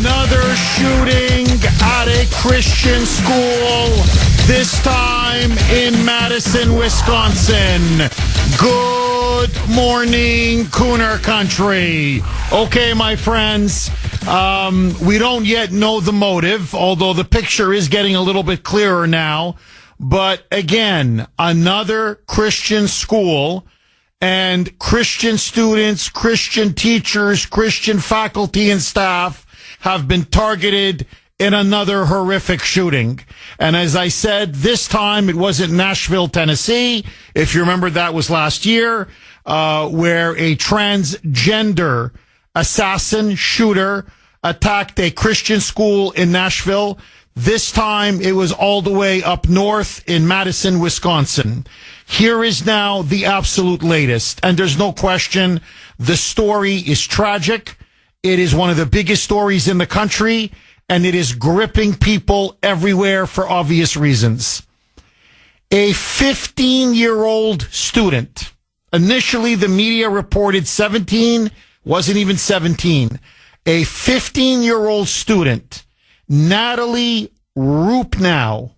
Another shooting at a Christian school, this time in Madison, Wisconsin. Good morning, Kuhner country. Okay, my friends, we don't yet know the motive, although the picture is getting a little bit clearer now. But again, another Christian school, and Christian students, Christian teachers, Christian faculty and staff have been targeted in another horrific shooting. And as I said, this time it wasn't Nashville, Tennessee. If you remember, that was last year, where a transgender assassin shooter attacked a Christian school in Nashville. This time it was all the way up north in Madison, Wisconsin. Here is now the absolute latest. And there's no question, the story is tragic. It is one of the biggest stories in the country, and it is gripping people everywhere for obvious reasons. A 15-year-old student, initially the media reported 17, wasn't even 17. A 15-year-old student, Natalie Rupnow,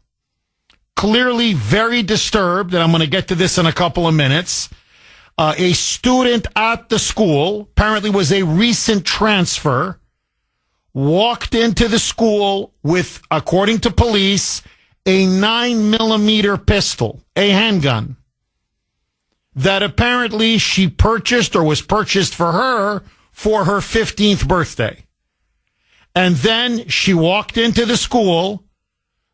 clearly very disturbed, and I'm going to get to this in a couple of minutes. A student at the school, apparently was a recent transfer, walked into the school with, according to police, a 9mm pistol, a handgun, that apparently she purchased or was purchased for her 15th birthday. And then she walked into the school.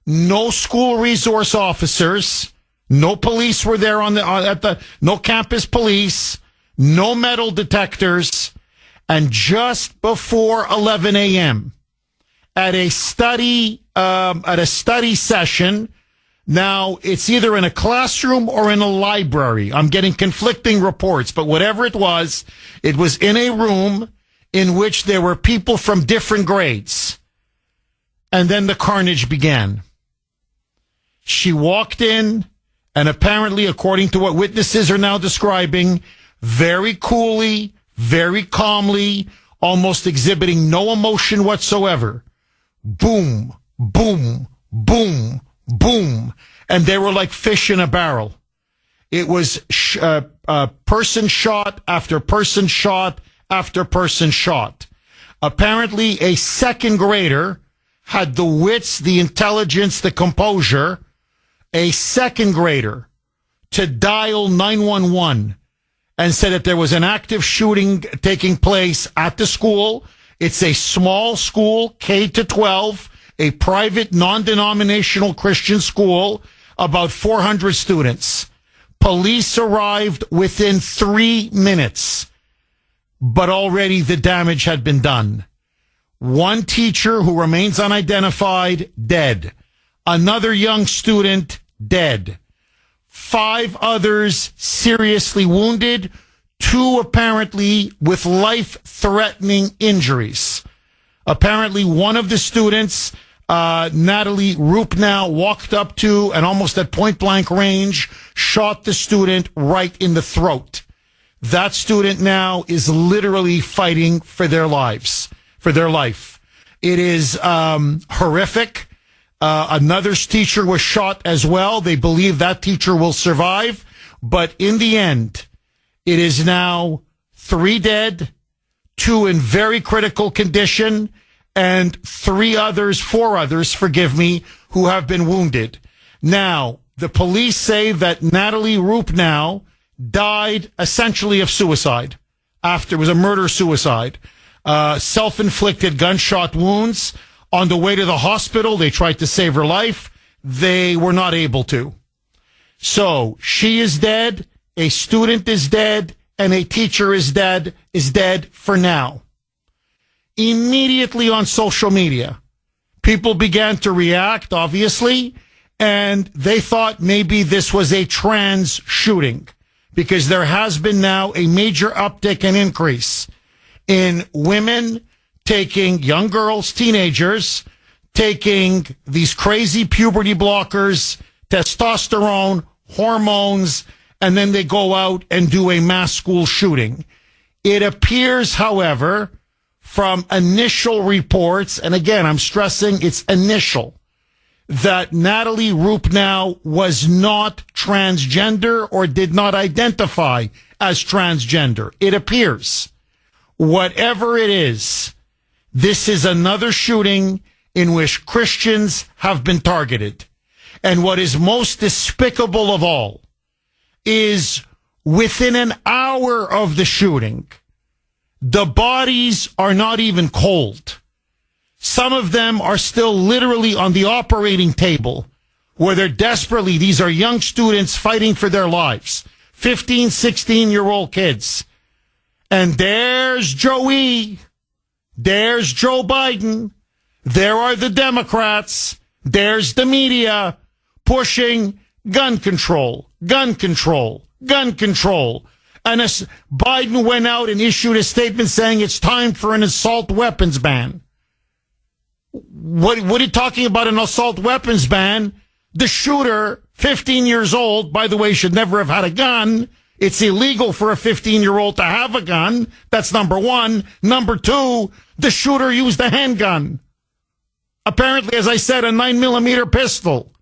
No school resource officers, no police were there no campus police, no metal detectors, and just before 11 a.m. at a study session. Now, it's either in a classroom or in a library. I'm getting conflicting reports, but whatever it was in a room in which there were people from different grades. And then the carnage began. She walked in, and apparently, according to what witnesses are now describing, very coolly, very calmly, almost exhibiting no emotion whatsoever. Boom, boom, boom, boom. And they were like fish in a barrel. It was person shot after person shot after person shot. Apparently, a second grader had the wits, the intelligence, the composure, a second grader, to dial 911 and said that there was an active shooting taking place at the school. It's a small school, K-12, a private, non-denominational Christian school, about 400 students. Police arrived within 3 minutes, but already the damage had been done. One teacher who remains unidentified, dead. Another young student, dead. 5 others seriously wounded, 2 apparently with life-threatening injuries. Apparently, one of the students, Natalie Rupnow, walked up to and almost at point-blank range shot the student right in the throat. That student now is literally fighting for their life. It is horrific. Another teacher was shot as well. They believe that teacher will survive. But in the end, it is now 3 dead, 2 in very critical condition, and 4 others, who have been wounded. Now, the police say that Natalie Rupnow died essentially of suicide. It was a murder-suicide. Self-inflicted gunshot wounds. On the way to the hospital, they tried to save her life. They were not able to. So she is dead, a student is dead, and a teacher is dead for now. Immediately on social media, people began to react, obviously, and they thought maybe this was a trans shooting, because there has been now a major uptick and increase in women taking, young girls, teenagers, taking these crazy puberty blockers, testosterone, hormones, and then they go out and do a mass school shooting. It appears, however, from initial reports, and again, I'm stressing it's initial, that Natalie Rupnow was not transgender or did not identify as transgender. It appears, whatever it is, this is another shooting in which Christians have been targeted. And what is most despicable of all is within an hour of the shooting, the bodies are not even cold. Some of them are still literally on the operating table where they're desperately, these are young students fighting for their lives, 15, 16-year-old kids. And there's Joey, there's Joe Biden, there are the Democrats, there's the media pushing gun control, gun control, gun control. And Biden went out and issued a statement saying it's time for an assault weapons ban. What are you talking about, an assault weapons ban? The shooter, 15 years old, by the way, should never have had a gun. It's illegal for a 15-year-old to have a gun. That's number one. Number two, the shooter used a handgun. Apparently, as I said, a 9mm pistol.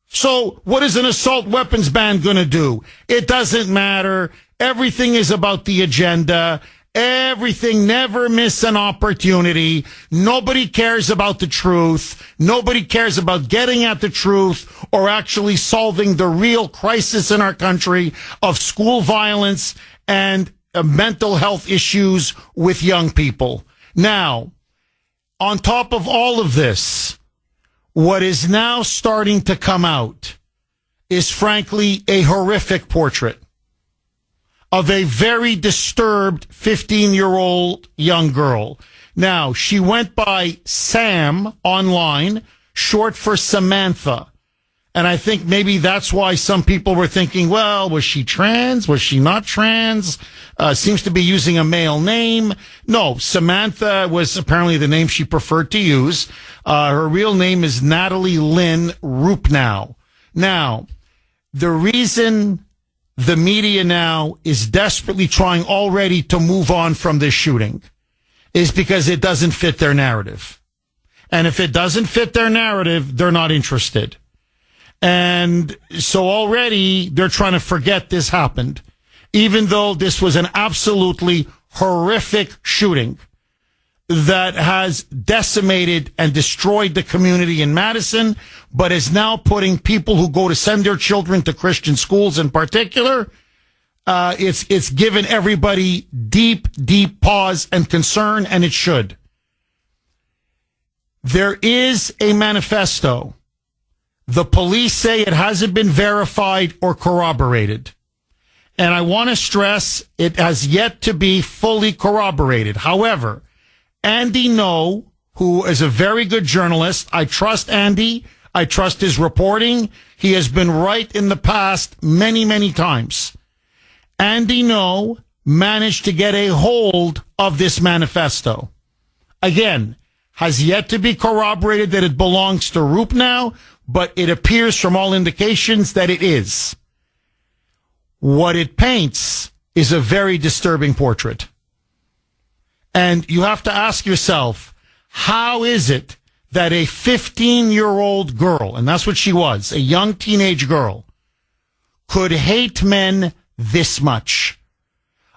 So what is an assault weapons ban going to do? It doesn't matter. Everything is about the agenda. Everything, never miss an opportunity. Nobody cares about the truth. Nobody cares about getting at the truth or actually solving the real crisis in our country of school violence and mental health issues with young people. Now, on top of all of this, what is now starting to come out is frankly a horrific portrait of a very disturbed 15-year-old young girl. Now, she went by Sam online, short for Samantha. And I think maybe that's why some people were thinking, well, was she trans? Was she not trans? Seems to be using a male name. No, Samantha was apparently the name she preferred to use. Her real name is Natalie Lynn Rupnow. Now, the reason the media now is desperately trying already to move on from this shooting is because it doesn't fit their narrative. And if it doesn't fit their narrative, they're not interested. And so already they're trying to forget this happened, even though this was an absolutely horrific shooting that has decimated and destroyed the community in Madison, but is now putting people who go to send their children to Christian schools in particular, it's given everybody deep, deep pause and concern, and it should. There is a manifesto. The police say it hasn't been verified or corroborated. And I want to stress it has yet to be fully corroborated. However, Andy Ngo, who is a very good journalist, I trust Andy. I trust his reporting. He has been right in the past many, many times. Andy Ngo managed to get a hold of this manifesto. Again, has yet to be corroborated that it belongs to Rupnow, but it appears from all indications that it is. What it paints is a very disturbing portrait. And you have to ask yourself, how is it that a 15-year-old girl, and that's what she was, a young teenage girl, could hate men this much?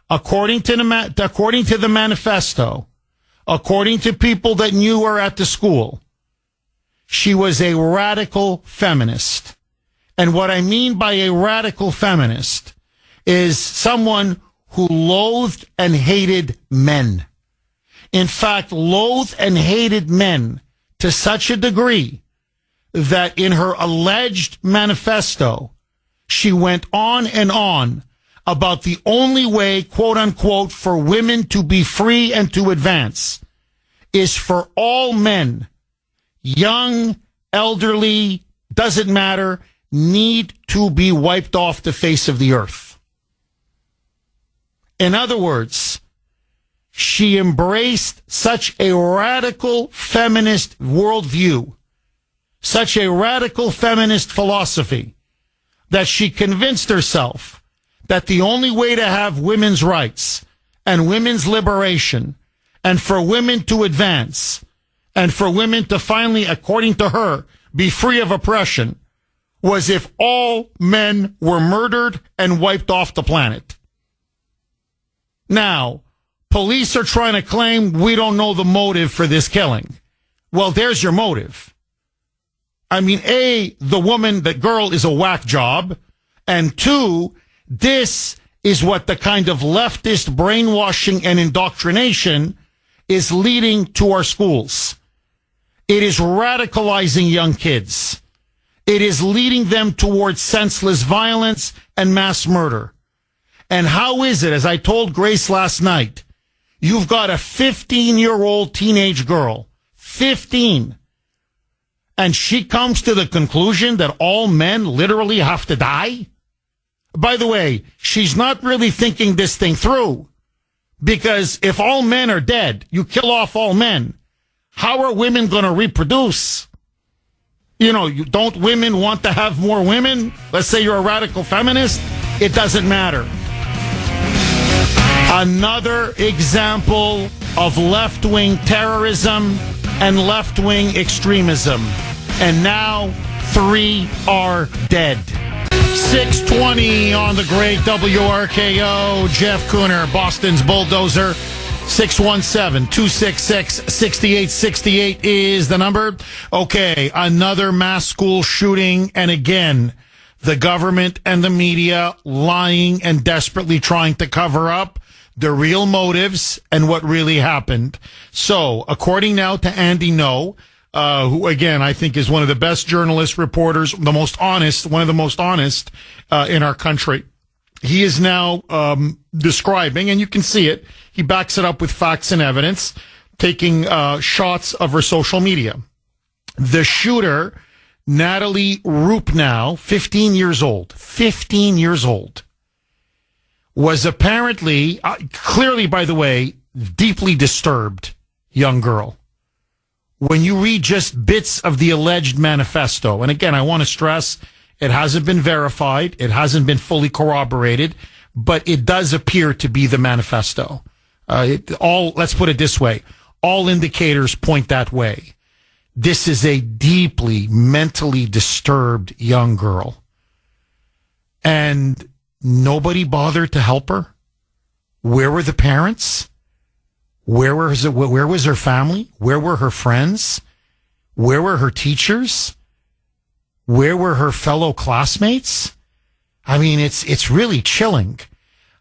According to the manifesto, according to people that knew her at the school, she was a radical feminist. And what I mean by a radical feminist is someone who loathed and hated men. In fact, loathed and hated men to such a degree that in her alleged manifesto, she went on and on about the only way, quote unquote, for women to be free and to advance is for all men, young, elderly, doesn't matter, need to be wiped off the face of the earth. In other words, she embraced such a radical feminist worldview, such a radical feminist philosophy, that she convinced herself that the only way to have women's rights and women's liberation and for women to advance and for women to finally, according to her, be free of oppression was if all men were murdered and wiped off the planet. Now, police are trying to claim we don't know the motive for this killing. Well, there's your motive. I mean, A, the girl is a whack job. And two, this is what the kind of leftist brainwashing and indoctrination is leading to our schools. It is radicalizing young kids. It is leading them towards senseless violence and mass murder. And how is it, as I told Grace last night, you've got a 15-year-old teenage girl, 15, and she comes to the conclusion that all men literally have to die? By the way, she's not really thinking this thing through, because if all men are dead, you kill off all men, how are women going to reproduce? You know, don't women want to have more women? Let's say you're a radical feminist. It doesn't matter. Another example of left-wing terrorism and left-wing extremism. And now 3 are dead. 6:20 on the great WRKO. Jeff Kuhner, Boston's bulldozer. 617-266-6868 is the number. Okay, another mass school shooting. And again, the government and the media lying and desperately trying to cover up the real motives and what really happened. So, according now to Andy No, who again I think is one of the best journalists, reporters, one of the most honest in our country, he is now describing, and you can see it, he backs it up with facts and evidence, taking shots of her social media. The shooter, Natalie Rupnow, 15 years old, was apparently, clearly, by the way, deeply disturbed young girl. When you read just bits of the alleged manifesto, and again, I want to stress, it hasn't been verified, it hasn't been fully corroborated, but it does appear to be the manifesto. Let's put it this way, all indicators point that way. This is a deeply mentally disturbed young girl. And nobody bothered to help her? Where were the parents? Where was her family? Where were her friends? Where were her teachers? Where were her fellow classmates? I mean, it's really chilling.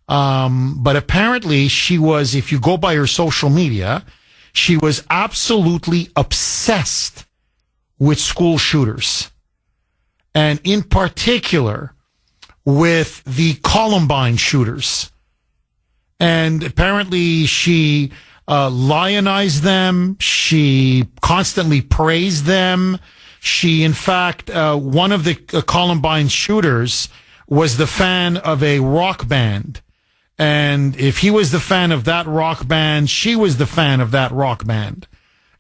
But apparently she was, if you go by her social media, she was absolutely obsessed with school shooters. And in particular, with the Columbine shooters. And apparently she lionized them. She constantly praised them. She, in fact, one of the Columbine shooters was the fan of a rock band. And if he was the fan of that rock band, she was the fan of that rock band.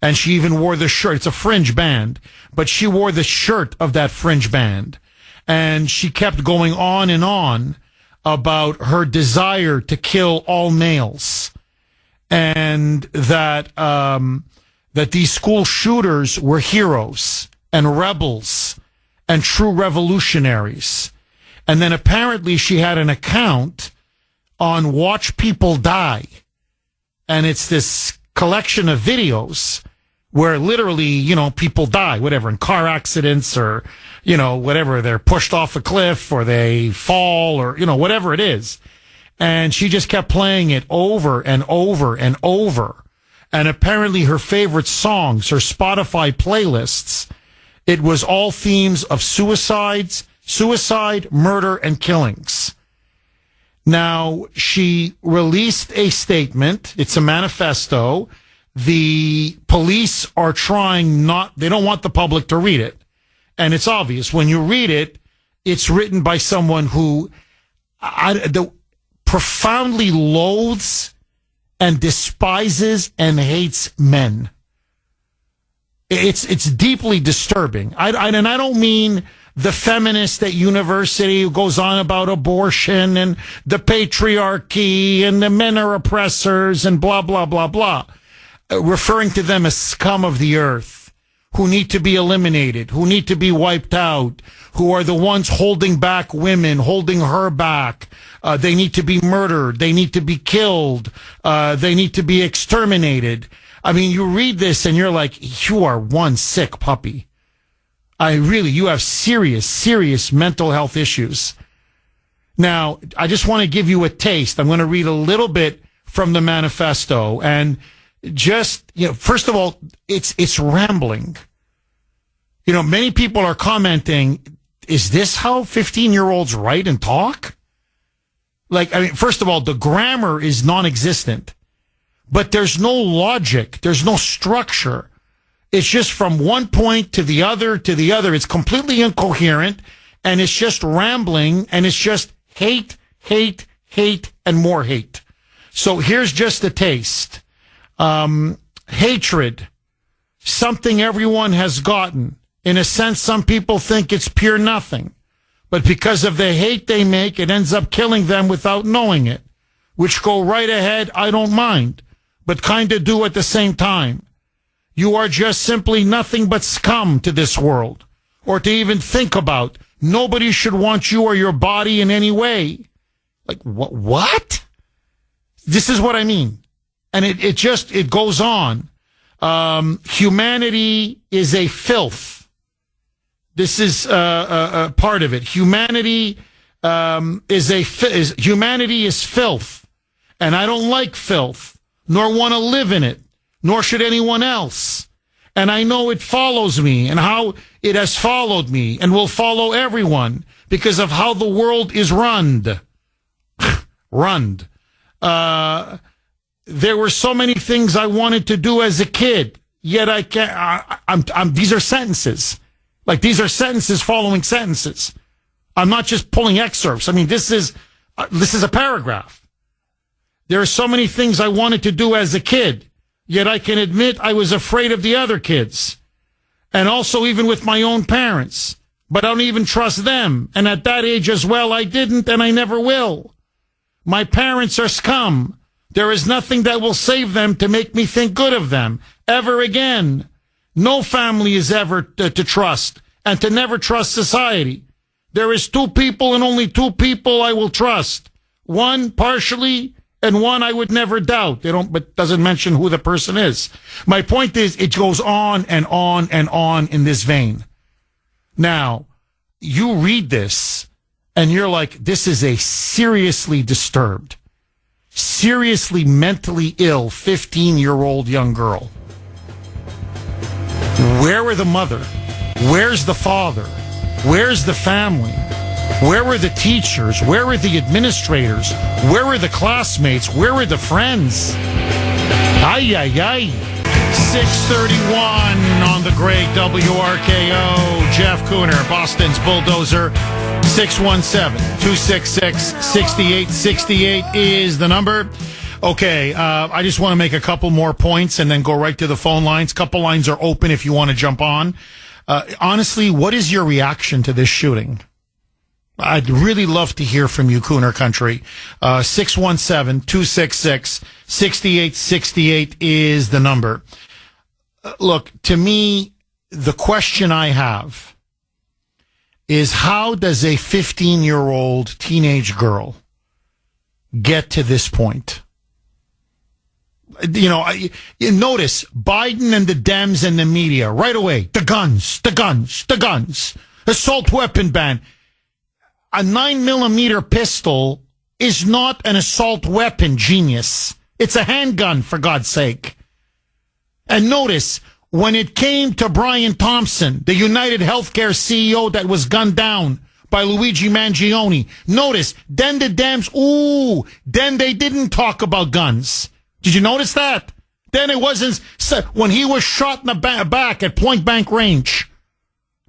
And she even wore the shirt. It's a fringe band, but she wore the shirt of that fringe band. And she kept going on and on about her desire to kill all males. And that these school shooters were heroes and rebels and true revolutionaries. And then apparently she had an account on Watch People Die. And it's this collection of videos where literally, people die, whatever, in car accidents or, whatever, they're pushed off a cliff or they fall or, whatever it is. And she just kept playing it over and over and over. And apparently her favorite songs, her Spotify playlists, it was all themes of suicide, murder, and killings. Now, she released a statement. It's a manifesto. The police are they don't want the public to read it. And it's obvious. When you read it, it's written by someone who profoundly loathes and despises and hates men. It's deeply disturbing. And I don't mean the feminist at university who goes on about abortion and the patriarchy and the men are oppressors and blah, blah, blah, blah. referring to them as scum of the earth, who need to be eliminated, who need to be wiped out, who are the ones holding back women, holding her back. They need to be murdered. They need to be killed. They need to be exterminated. I mean, you read this and you're like, you are one sick puppy. You have serious mental health issues. Now, I just want to give you a taste. I'm going to read a little bit from the manifesto, and just, first of all, it's rambling. Many people are commenting, is this how 15-year-olds write and talk? First of all, the grammar is non-existent, but there's no logic. There's no structure. It's just from one point to the other to the other. It's completely incoherent, and it's just rambling, and it's just hate, hate, hate, and more hate. So here's just a taste. Hatred, something everyone has gotten. In a sense, some people think it's pure nothing. But because of the hate they make, it ends up killing them without knowing it. Which go right ahead, I don't mind, but kind of do at the same time. You are just simply nothing but scum to this world, or to even think about. Nobody should want you or your body in any way. What? This is what I mean. And it goes on. Humanity is a filth. This is part of it. Humanity humanity is filth, and I don't like filth, nor want to live in it, nor should anyone else. And I know it follows me, and how it has followed me, and will follow everyone because of how the world is run. There were so many things I wanted to do as a kid, yet I can't. These are sentences. These are sentences following sentences. I'm not just pulling excerpts. I mean, this is a paragraph. There are so many things I wanted to do as a kid, yet I can admit I was afraid of the other kids. And also even with my own parents. But I don't even trust them. And at that age as well, I didn't, and I never will. My parents are scum. There is nothing that will save them to make me think good of them ever again. No family is ever to trust, and to never trust society. There is two people and only two people I will trust. One partially, and one I would never doubt. But doesn't mention who the person is. My point is, it goes on and on and on in this vein. Now, you read this, and you're like, this is a seriously disturbed, seriously mentally ill 15-year-old young girl. Where were the mother? Where's the father? Where's the family? Where were the teachers? Where were the administrators? Where were the classmates? Where were the friends? Ay, ay, ay. 631 on the great WRKO. Jeff Kuhner, Boston's Bulldozer. 617-266-6868 is the number. Okay, I just want to make a couple more points and then go right to the phone lines. Couple lines are open if you want to jump on. Honestly, what is your reaction to this shooting? I'd really love to hear from you, Kuhner Country. 617-266-6868 is the number. Look, to me, the question I have is, how does a 15-year-old teenage girl get to this point? You notice Biden and the Dems and the media right away. The guns. Assault weapon ban. A 9mm pistol is not an assault weapon, genius. It's a handgun, for God's sake. And notice, when it came to Brian Thompson, the United Healthcare CEO that was gunned down by Luigi Mangione, notice, then the Dems, then they didn't talk about guns. Did you notice that? Then it wasn't, when he was shot in the back at point blank range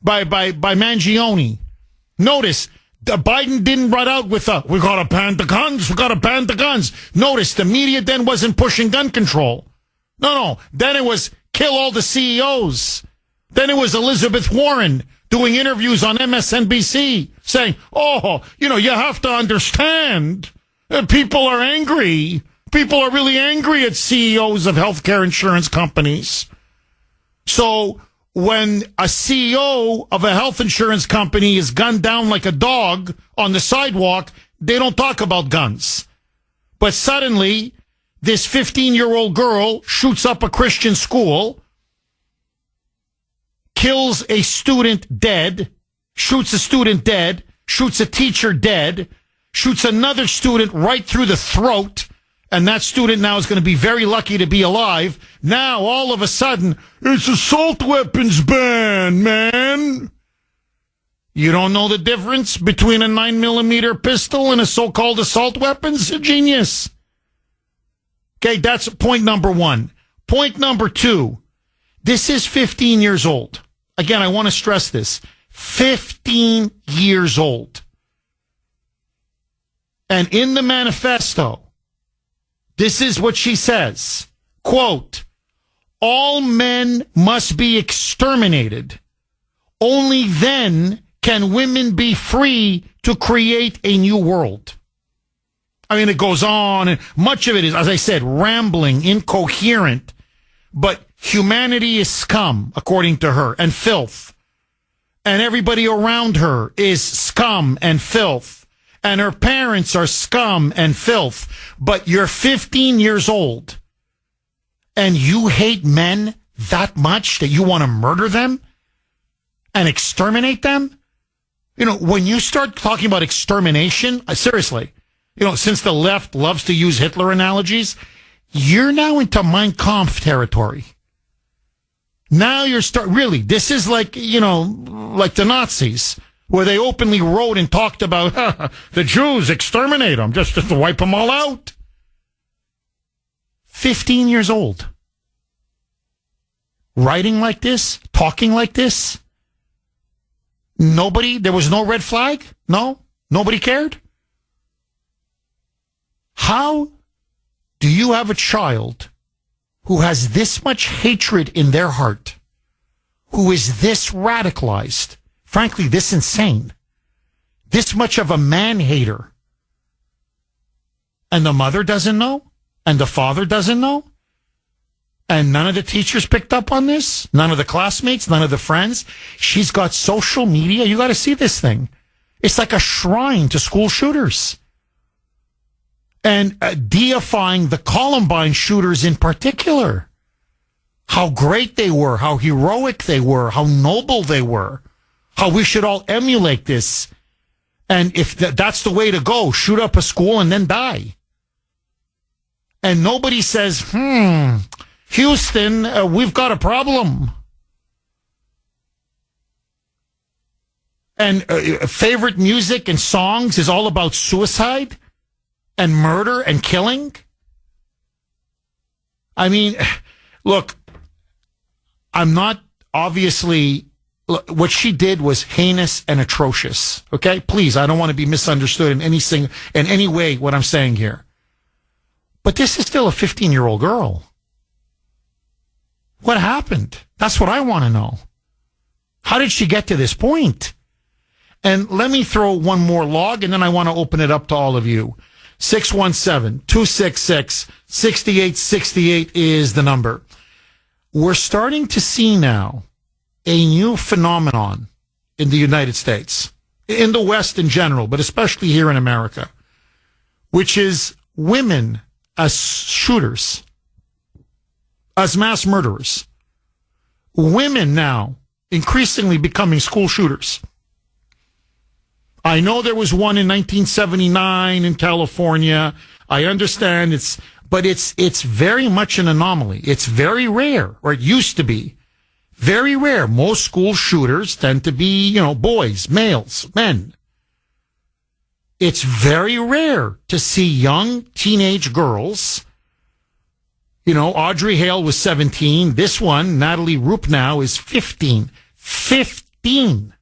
by Mangione. Notice, Biden didn't run out with we gotta ban the guns. Notice, the media then wasn't pushing gun control. No. Then it was kill all the CEOs. Then it was Elizabeth Warren doing interviews on MSNBC saying, you have to understand, people are angry. People are really angry at CEOs of healthcare insurance companies. So when a CEO of a health insurance company is gunned down like a dog on the sidewalk, they don't talk about guns. But suddenly, this 15-year-old girl shoots up a Christian school, kills a student dead, shoots a student dead, shoots a teacher dead, shoots another student right through the throat, and that student now is going to be very lucky to be alive. Now, all of a sudden, it's assault weapons ban, man. You don't know the difference between a 9mm pistol and a so-called assault weapons? Genius. Okay, that's point number one. Point number two, this is 15 years old. Again, I want to stress this. 15 years old. And in the manifesto, this is what she says, quote, all men must be exterminated. Only then can women be free to create a new world. I mean, it goes on, and much of it is, as I said, rambling, incoherent, but humanity is scum, according to her, and filth. And everybody around her is scum and filth. And her parents are scum and filth. But you're 15 years old, and you hate men that much that you want to murder them and exterminate them? You know, when you start talking about extermination, seriously, you know, since the left loves to use Hitler analogies, you're now into Mein Kampf territory. Now you're really, this is like, you know, like the Nazis, where they openly wrote and talked about the Jews, exterminate them, just to wipe them all out. 15 years old. Writing like this, talking like this. Nobody, there was no red flag? No? Nobody cared? How do you have a child who has this much hatred in their heart, who is this radicalized, frankly, this insane, this much of a man-hater, and the mother doesn't know, and the father doesn't know, and none of the teachers picked up on this, none of the classmates, none of the friends? She's got social media. You got to see this thing. It's like a shrine to school shooters. And deifying the Columbine shooters in particular. How great they were, how heroic they were, how noble they were, how we should all emulate this. And if that's the way to go, shoot up a school and then die. And nobody says, Houston, we've got a problem. And favorite music and songs is all about suicide and murder and killing. I mean, look, I'm not obviously, look, what she did was heinous and atrocious. Okay, please, I don't want to be misunderstood in any way what I'm saying here. But this is still a 15-year-old girl. What happened? That's what I want to know. How did she get to this point? And let me throw one more log, and then I want to open it up to all of you. 617-266-6868 is the number. We're starting to see now a new phenomenon in the United States, in the West in general, but especially here in America, which is women as shooters, as mass murderers. Women now increasingly becoming school shooters. I know there was one in 1979 in California. I understand it's very much an anomaly. It's very rare, or it used to be very rare. Most school shooters tend to be, boys, males, men. It's very rare to see young teenage girls. Audrey Hale was 17. This one, Natalie Rupnow, is 15. 15.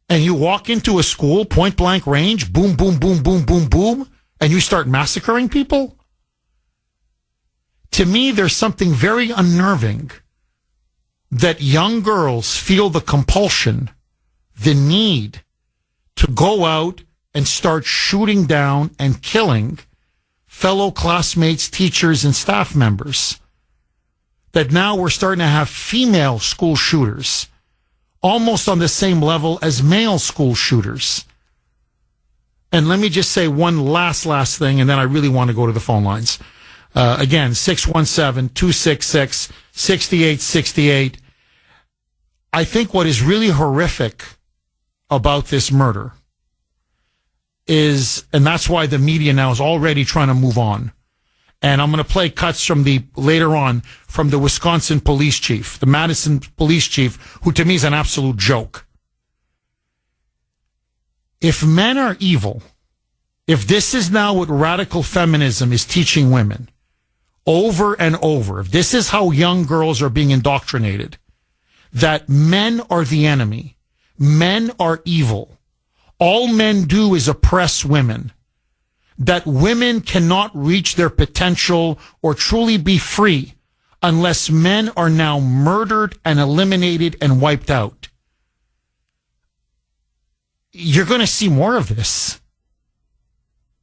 And you walk into a school, point blank range, boom, boom, boom, boom, boom, boom, and you start massacring people? To me, there's something very unnerving that young girls feel the compulsion, the need to go out and start shooting down and killing fellow classmates, teachers, and staff members. That now we're starting to have female school shooters almost on the same level as male school shooters. And let me just say one last thing, and then I really want to go to the phone lines. Again, 617-266-6868. I think what is really horrific about this murder is, and that's why the media now is already trying to move on. And I'm going to play cuts from later on from the Wisconsin police chief, the Madison police chief, who to me is an absolute joke. If men are evil, if this is now what radical feminism is teaching women over and over, if this is how young girls are being indoctrinated, that men are the enemy, men are evil, all men do is oppress women, that women cannot reach their potential or truly be free unless men are now murdered and eliminated and wiped out. You're going to see more of this.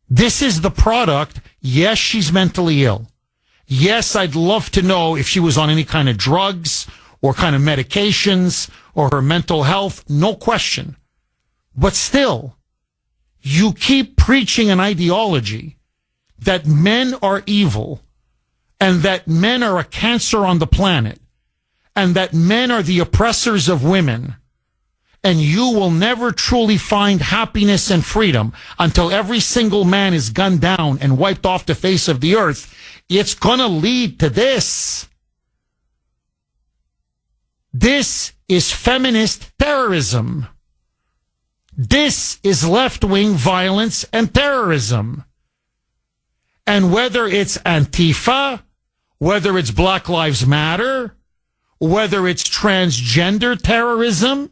This is the product. Yes, she's mentally ill. Yes, I'd love to know if she was on any kind of drugs or kind of medications or her mental health. No question. But still, you keep preaching an ideology that men are evil and that men are a cancer on the planet and that men are the oppressors of women, and you will never truly find happiness and freedom until every single man is gunned down and wiped off the face of the earth. It's going to lead to this. This is feminist terrorism. This is left-wing violence and terrorism. And whether it's Antifa, whether it's Black Lives Matter, whether it's transgender terrorism,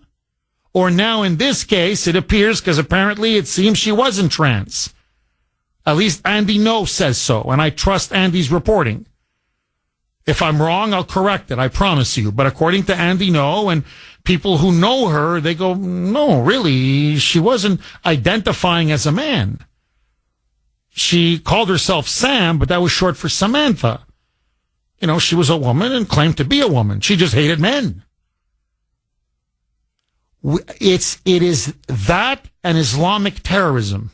or now in this case, it appears, because apparently it seems she wasn't trans. At least Andy No says so, and I trust Andy's reporting. If I'm wrong, I'll correct it, I promise you. But according to Andy No and people who know her, they go, no, really, she wasn't identifying as a man. She called herself Sam, but that was short for Samantha. You know, she was a woman and claimed to be a woman. She just hated men. It is that and Islamic terrorism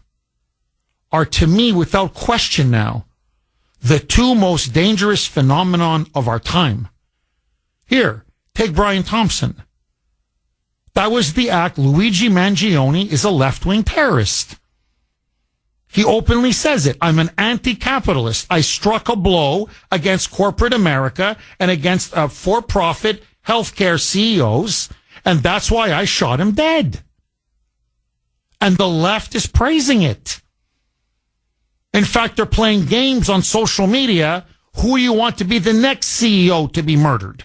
are, to me, without question now, the two most dangerous phenomenon of our time. Here, take Brian Thompson. That was the act. Luigi Mangione is a left-wing terrorist. He openly says it. I'm an anti-capitalist. I struck a blow against corporate America and against for-profit healthcare CEOs, and that's why I shot him dead. And the left is praising it. In fact, they're playing games on social media. Who you want to be the next CEO to be murdered?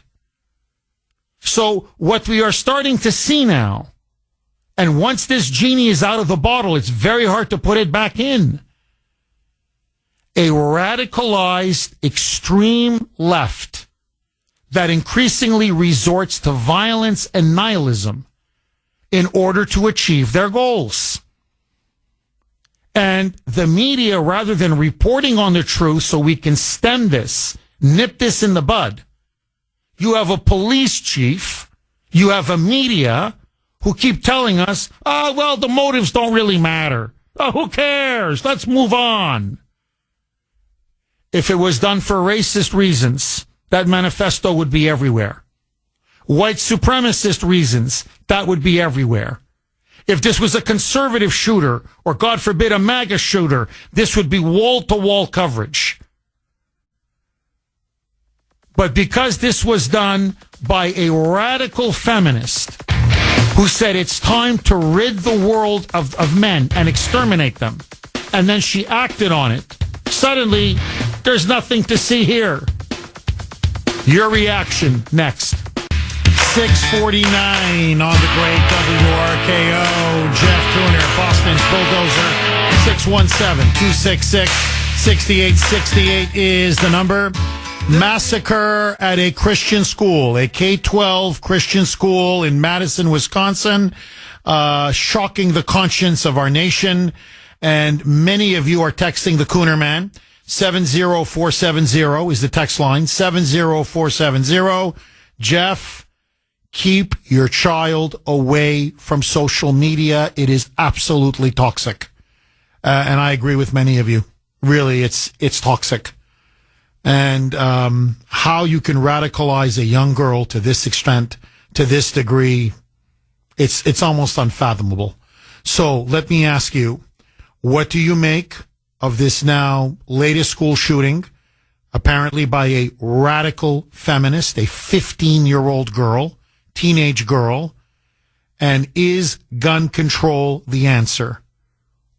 So what we are starting to see now, and once this genie is out of the bottle, it's very hard to put it back in. A radicalized extreme left that increasingly resorts to violence and nihilism in order to achieve their goals. And the media, rather than reporting on the truth so we can stem this, nip this in the bud, you have a police chief, you have a media who keep telling us, well, the motives don't really matter. Oh, who cares? Let's move on. If it was done for racist reasons, that manifesto would be everywhere. White supremacist reasons, that would be everywhere. If this was a conservative shooter, or God forbid a MAGA shooter, this would be wall-to-wall coverage. But because this was done by a radical feminist who said it's time to rid the world of men and exterminate them, and then she acted on it, suddenly there's nothing to see here. Your reaction next. 649 on the great WRKO. Jeff Kuhner, Boston's Bulldozer. 617-266-6868 is the number. Massacre at a Christian school, a K-12 Christian school in Madison, Wisconsin. shocking the conscience of our nation. And many of you are texting the Kuhner man. 70470 is the text line. 70470. Jeff, keep your child away from social media. It is absolutely toxic. And I agree with many of you. Really, it's toxic. And how you can radicalize a young girl to this extent, to this degree, it's almost unfathomable. So let me ask you, what do you make of this now latest school shooting, apparently by a radical feminist, a 15-year-old girl, teenage girl? And is gun control the answer?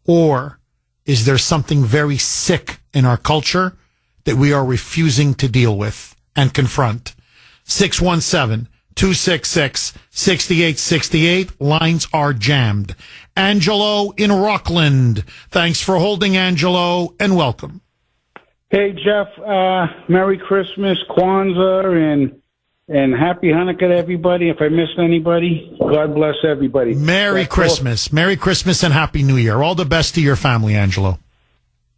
Or is there something very sick in our culture that we are refusing to deal with and confront? 617-266-6868. Lines are jammed. Angelo in Rockland. Thanks for holding, Angelo, and welcome. Hey, Jeff. Merry Christmas, Kwanzaa, and Happy Hanukkah to everybody. If I missed anybody, God bless everybody. Merry Christmas. Merry Christmas and Happy New Year. All the best to your family, Angelo.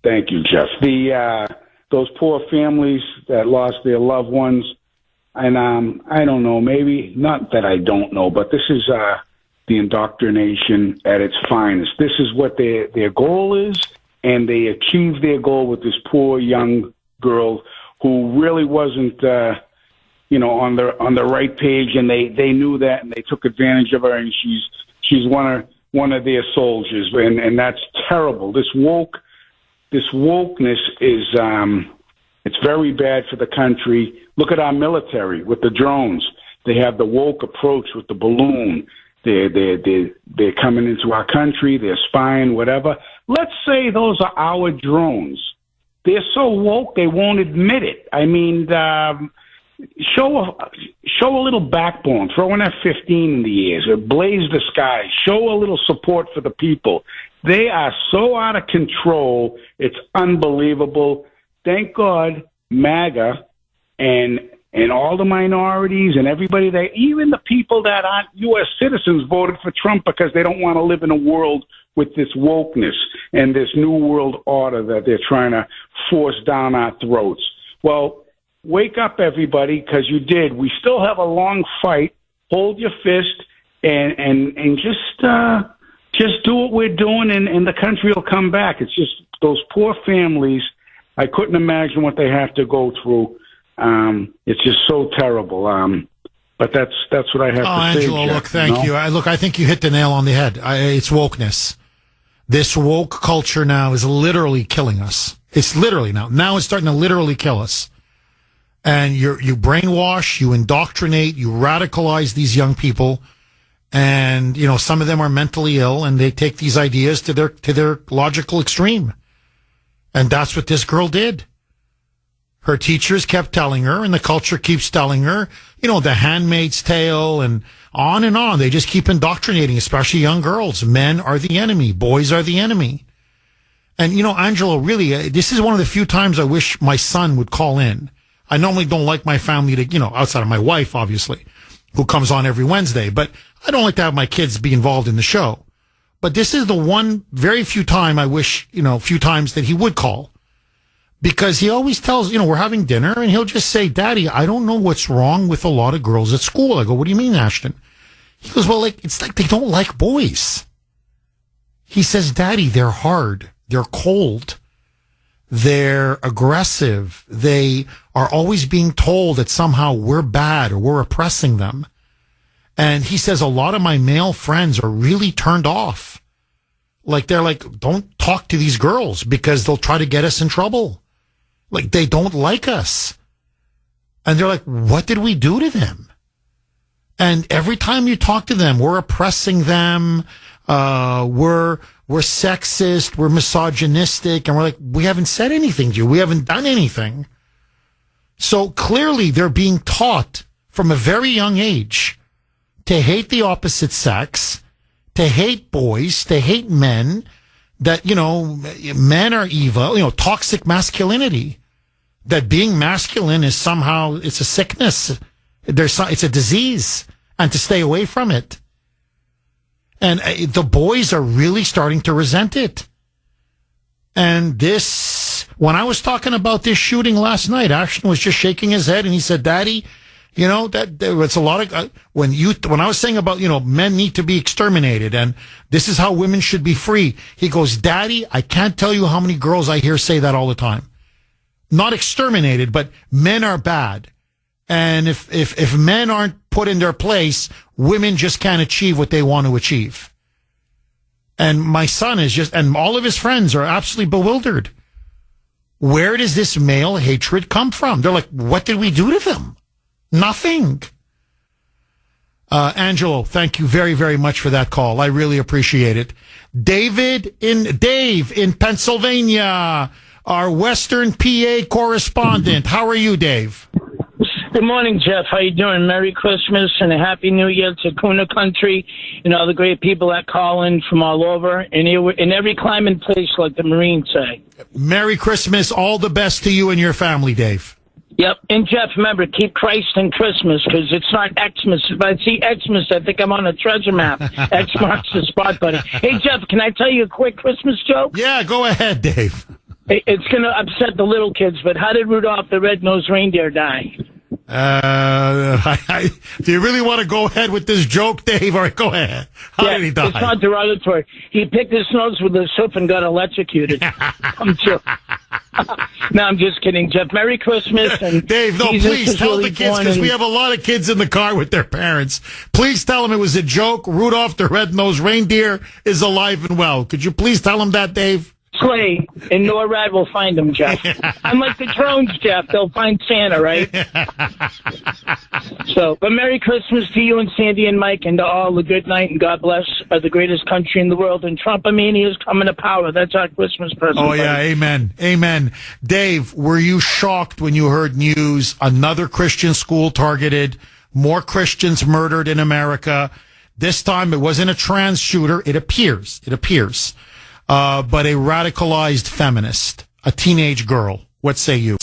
Thank you, Jeff. Those poor families that lost their loved ones, and I don't know, maybe, not that I don't know, but this is the indoctrination at its finest. This is what their goal is, and they achieved their goal with this poor young girl who really wasn't, on the right page, and they knew that, and they took advantage of her, and she's one of their soldiers, and that's terrible. This wokeness is it's very bad for the country. Look at our military with the drones. They have the woke approach with the balloon. They're coming into our country. They're spying, whatever. Let's say those are our drones. They're so woke they won't admit it. I mean, show a little backbone. Throw an F-15 in the ears. Blaze the sky. Show a little support for the people. They are so out of control. It's unbelievable. Thank God, MAGA and all the minorities and everybody even the people that aren't U.S. citizens voted for Trump because they don't want to live in a world with this wokeness and this new world order that they're trying to force down our throats. Well, wake up, everybody, because you did. We still have a long fight. Hold your fist and just do what we're doing, and the country will come back. It's just those poor families. I couldn't imagine what they have to go through. It's just so terrible. But that's what I have to say. Angelo, Jeff, look, thank you. I think you hit the nail on the head. It's wokeness. This woke culture now is literally killing us. It's literally now it's starting to literally kill us. And you brainwash, you indoctrinate, you radicalize these young people. And, some of them are mentally ill, and they take these ideas to their logical extreme. And that's what this girl did. Her teachers kept telling her, and the culture keeps telling her, The Handmaid's Tale, and on. They just keep indoctrinating, especially young girls. Men are the enemy. Boys are the enemy. And, Angelo, really, this is one of the few times I wish my son would call in. I normally don't like my family to, outside of my wife, obviously, who comes on every Wednesday, but I don't like to have my kids be involved in the show. But this is the one very few time I wish, few times that he would call. Because he always tells, we're having dinner, and he'll just say, Daddy, I don't know what's wrong with a lot of girls at school. I go, what do you mean, Ashton? He goes, well, it's like they don't like boys. He says, Daddy, they're hard. They're cold. They're aggressive. They are always being told that somehow we're bad or we're oppressing them. And he says a lot of my male friends are really turned off. Like, they're like, don't talk to these girls because they'll try to get us in trouble. Like, they don't like us. And they're like, what did we do to them? And every time you talk to them, we're oppressing them. We're sexist. We're misogynistic. And we're like, we haven't said anything to you. We haven't done anything. So clearly they're being taught from a very young age to hate the opposite sex, to hate boys, to hate men, that, men are evil, toxic masculinity, that being masculine is somehow, it's a sickness. It's a disease, and to stay away from it. And the boys are really starting to resent it. And when I was talking about this shooting last night, Ashton was just shaking his head and he said, Daddy, you know, that there was a lot of, when I was saying about, you know, men need to be exterminated and this is how women should be free. He goes, Daddy, I can't tell you how many girls I hear say that all the time. Not exterminated, but men are bad. And if men aren't put in their place, women just can't achieve what they want to achieve. And my son and all of his friends are absolutely bewildered. Where does this male hatred come from? They're like, what did we do to them? Nothing. Angelo, thank you very, very much for that call. I really appreciate it. Dave in Pennsylvania, our Western PA correspondent. How are you, Dave? Good morning, Jeff. How you doing? Merry Christmas and a Happy New Year to Kuhner country and all the great people that call in from all over and in every climate place, like the Marines say. Merry Christmas. All the best to you and your family, Dave. Yep. And, Jeff, remember, keep Christ in Christmas because it's not Xmas. If I see Xmas, I think I'm on a treasure map. X marks the spot, buddy. Hey, Jeff, can I tell you a quick Christmas joke? Yeah, go ahead, Dave. It's going to upset the little kids, but how did Rudolph the Red-Nosed Reindeer die? Do you really want to go ahead with this joke, Dave? All right, go ahead. How did he die? It's not derogatory. He picked his nose with his hoof and got electrocuted. I'm sure. No, I'm just kidding, Jeff. Merry Christmas. And Dave, no, please tell the kids, because we have a lot of kids in the car with their parents. Please tell them it was a joke. Rudolph the Red-Nosed Reindeer is alive and well. Could you please tell them that, Dave? Slay, and NORAD will find them, Jeff. Unlike the drones, Jeff, they'll find Santa, right? But Merry Christmas to you and Sandy and Mike and to all. A good night and God bless the greatest country in the world. And Trumpomania is coming to power. That's our Christmas present. Oh, yeah, amen. Amen. Dave, were you shocked when you heard news, another Christian school targeted, more Christians murdered in America? This time it wasn't a trans shooter. It appears. But a radicalized feminist, a teenage girl. What say you?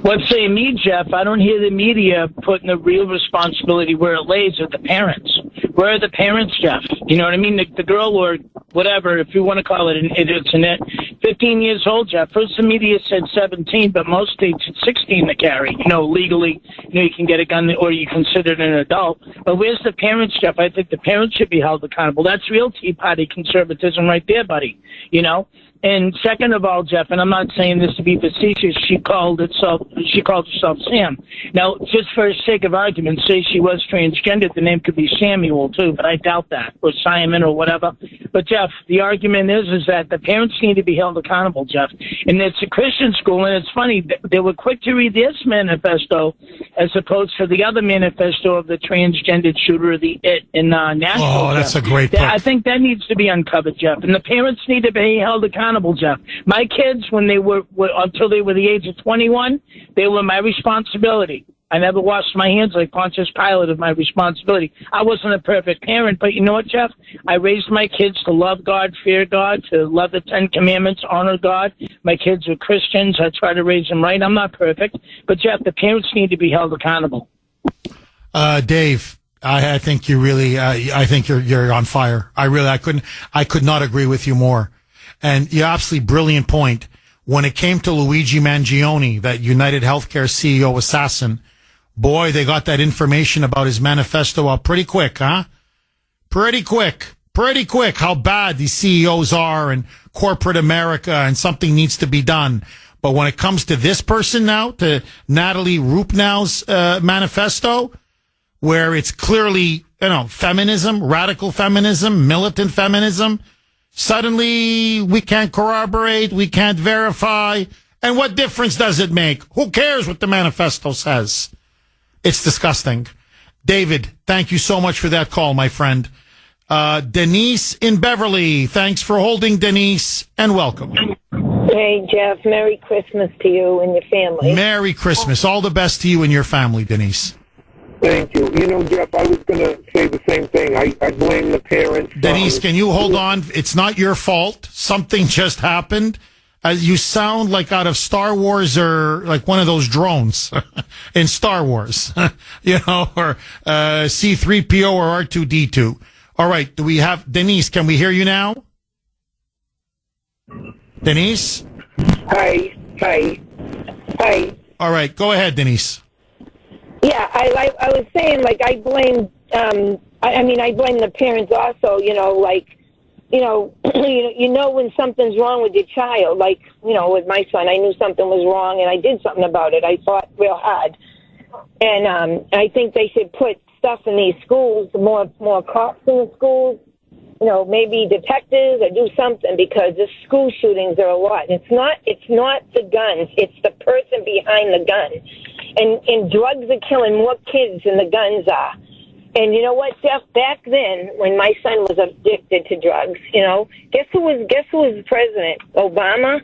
What say me, Jeff? I don't hear the media putting the real responsibility where it lays at the parents. Where are the parents, Jeff? You know what I mean? The girl or whatever, if you want to call it, it's an it. 15 years old, Jeff. First the media said 17, but most states it's 16 to carry. You know, legally, you can get a gun or you considered an adult. But where's the parents, Jeff? I think the parents should be held accountable. That's real Tea Party conservatism right there, buddy. You know? And second of all, Jeff, and I'm not saying this to be facetious, she called herself Sam. Now, just for the sake of argument, say she was transgender, the name could be Samuel too, but I doubt that, or Simon or whatever. But Jeff, the argument is that the parents need to be held accountable, Jeff. And it's a Christian school, and it's funny, they were quick to read this manifesto as opposed to the other manifesto of the transgendered shooter, in Nashville. Oh, that's Jeff. a great book. I think that needs to be uncovered, Jeff. And the parents need to be held accountable, Jeff. My kids, when they were until they were the age of 21, they were my responsibility. I never washed my hands like Pontius Pilate of my responsibility. I wasn't a perfect parent, but you know what, Jeff? I raised my kids to love God, fear God, to love the 10 Commandments, honor God. My kids are Christians. I try to raise them right. I'm not perfect, but Jeff, the parents need to be held accountable. Dave, I think you really, I think you're on fire. I could not agree with you more. And you absolutely brilliant point. When it came to Luigi Mangione, that United Healthcare CEO assassin, boy, they got that information about his manifesto out pretty quick, huh? Pretty quick. How bad these CEOs are and corporate America, and something needs to be done. But when it comes to this person now, to Natalie Rupnow's manifesto, where it's clearly, feminism, radical feminism, militant feminism, suddenly we can't corroborate, we can't verify. And what difference does it make? Who cares what the manifesto says? It's disgusting. David, thank you so much for that call, my friend. Denise in Beverly, thanks for holding, Denise, and welcome. Hey, Jeff, Merry Christmas to you and your family. Merry Christmas. All the best to you and your family, Denise. Thank you. Jeff, I was going to say the same thing. I blame the parents. Denise, can you hold on? It's not your fault. Something just happened. You sound like out of Star Wars, or like one of those drones in Star Wars, or C-3PO or R2-D2. All right. Do we have Denise? Can we hear you now? Denise? Hi. All right. Go ahead, Denise. Yeah, I was saying, like, I blame, I blame the parents also, you know when something's wrong with your child, like, with my son, I knew something was wrong and I did something about it. I fought real hard. And I think they should put stuff in these schools, more cops in the schools, maybe detectives or do something, because the school shootings are a lot. It's not the guns, it's the person behind the gun. And drugs are killing more kids than the guns are. And you know what, Jeff? Back then, when my son was addicted to drugs, guess who was president? Obama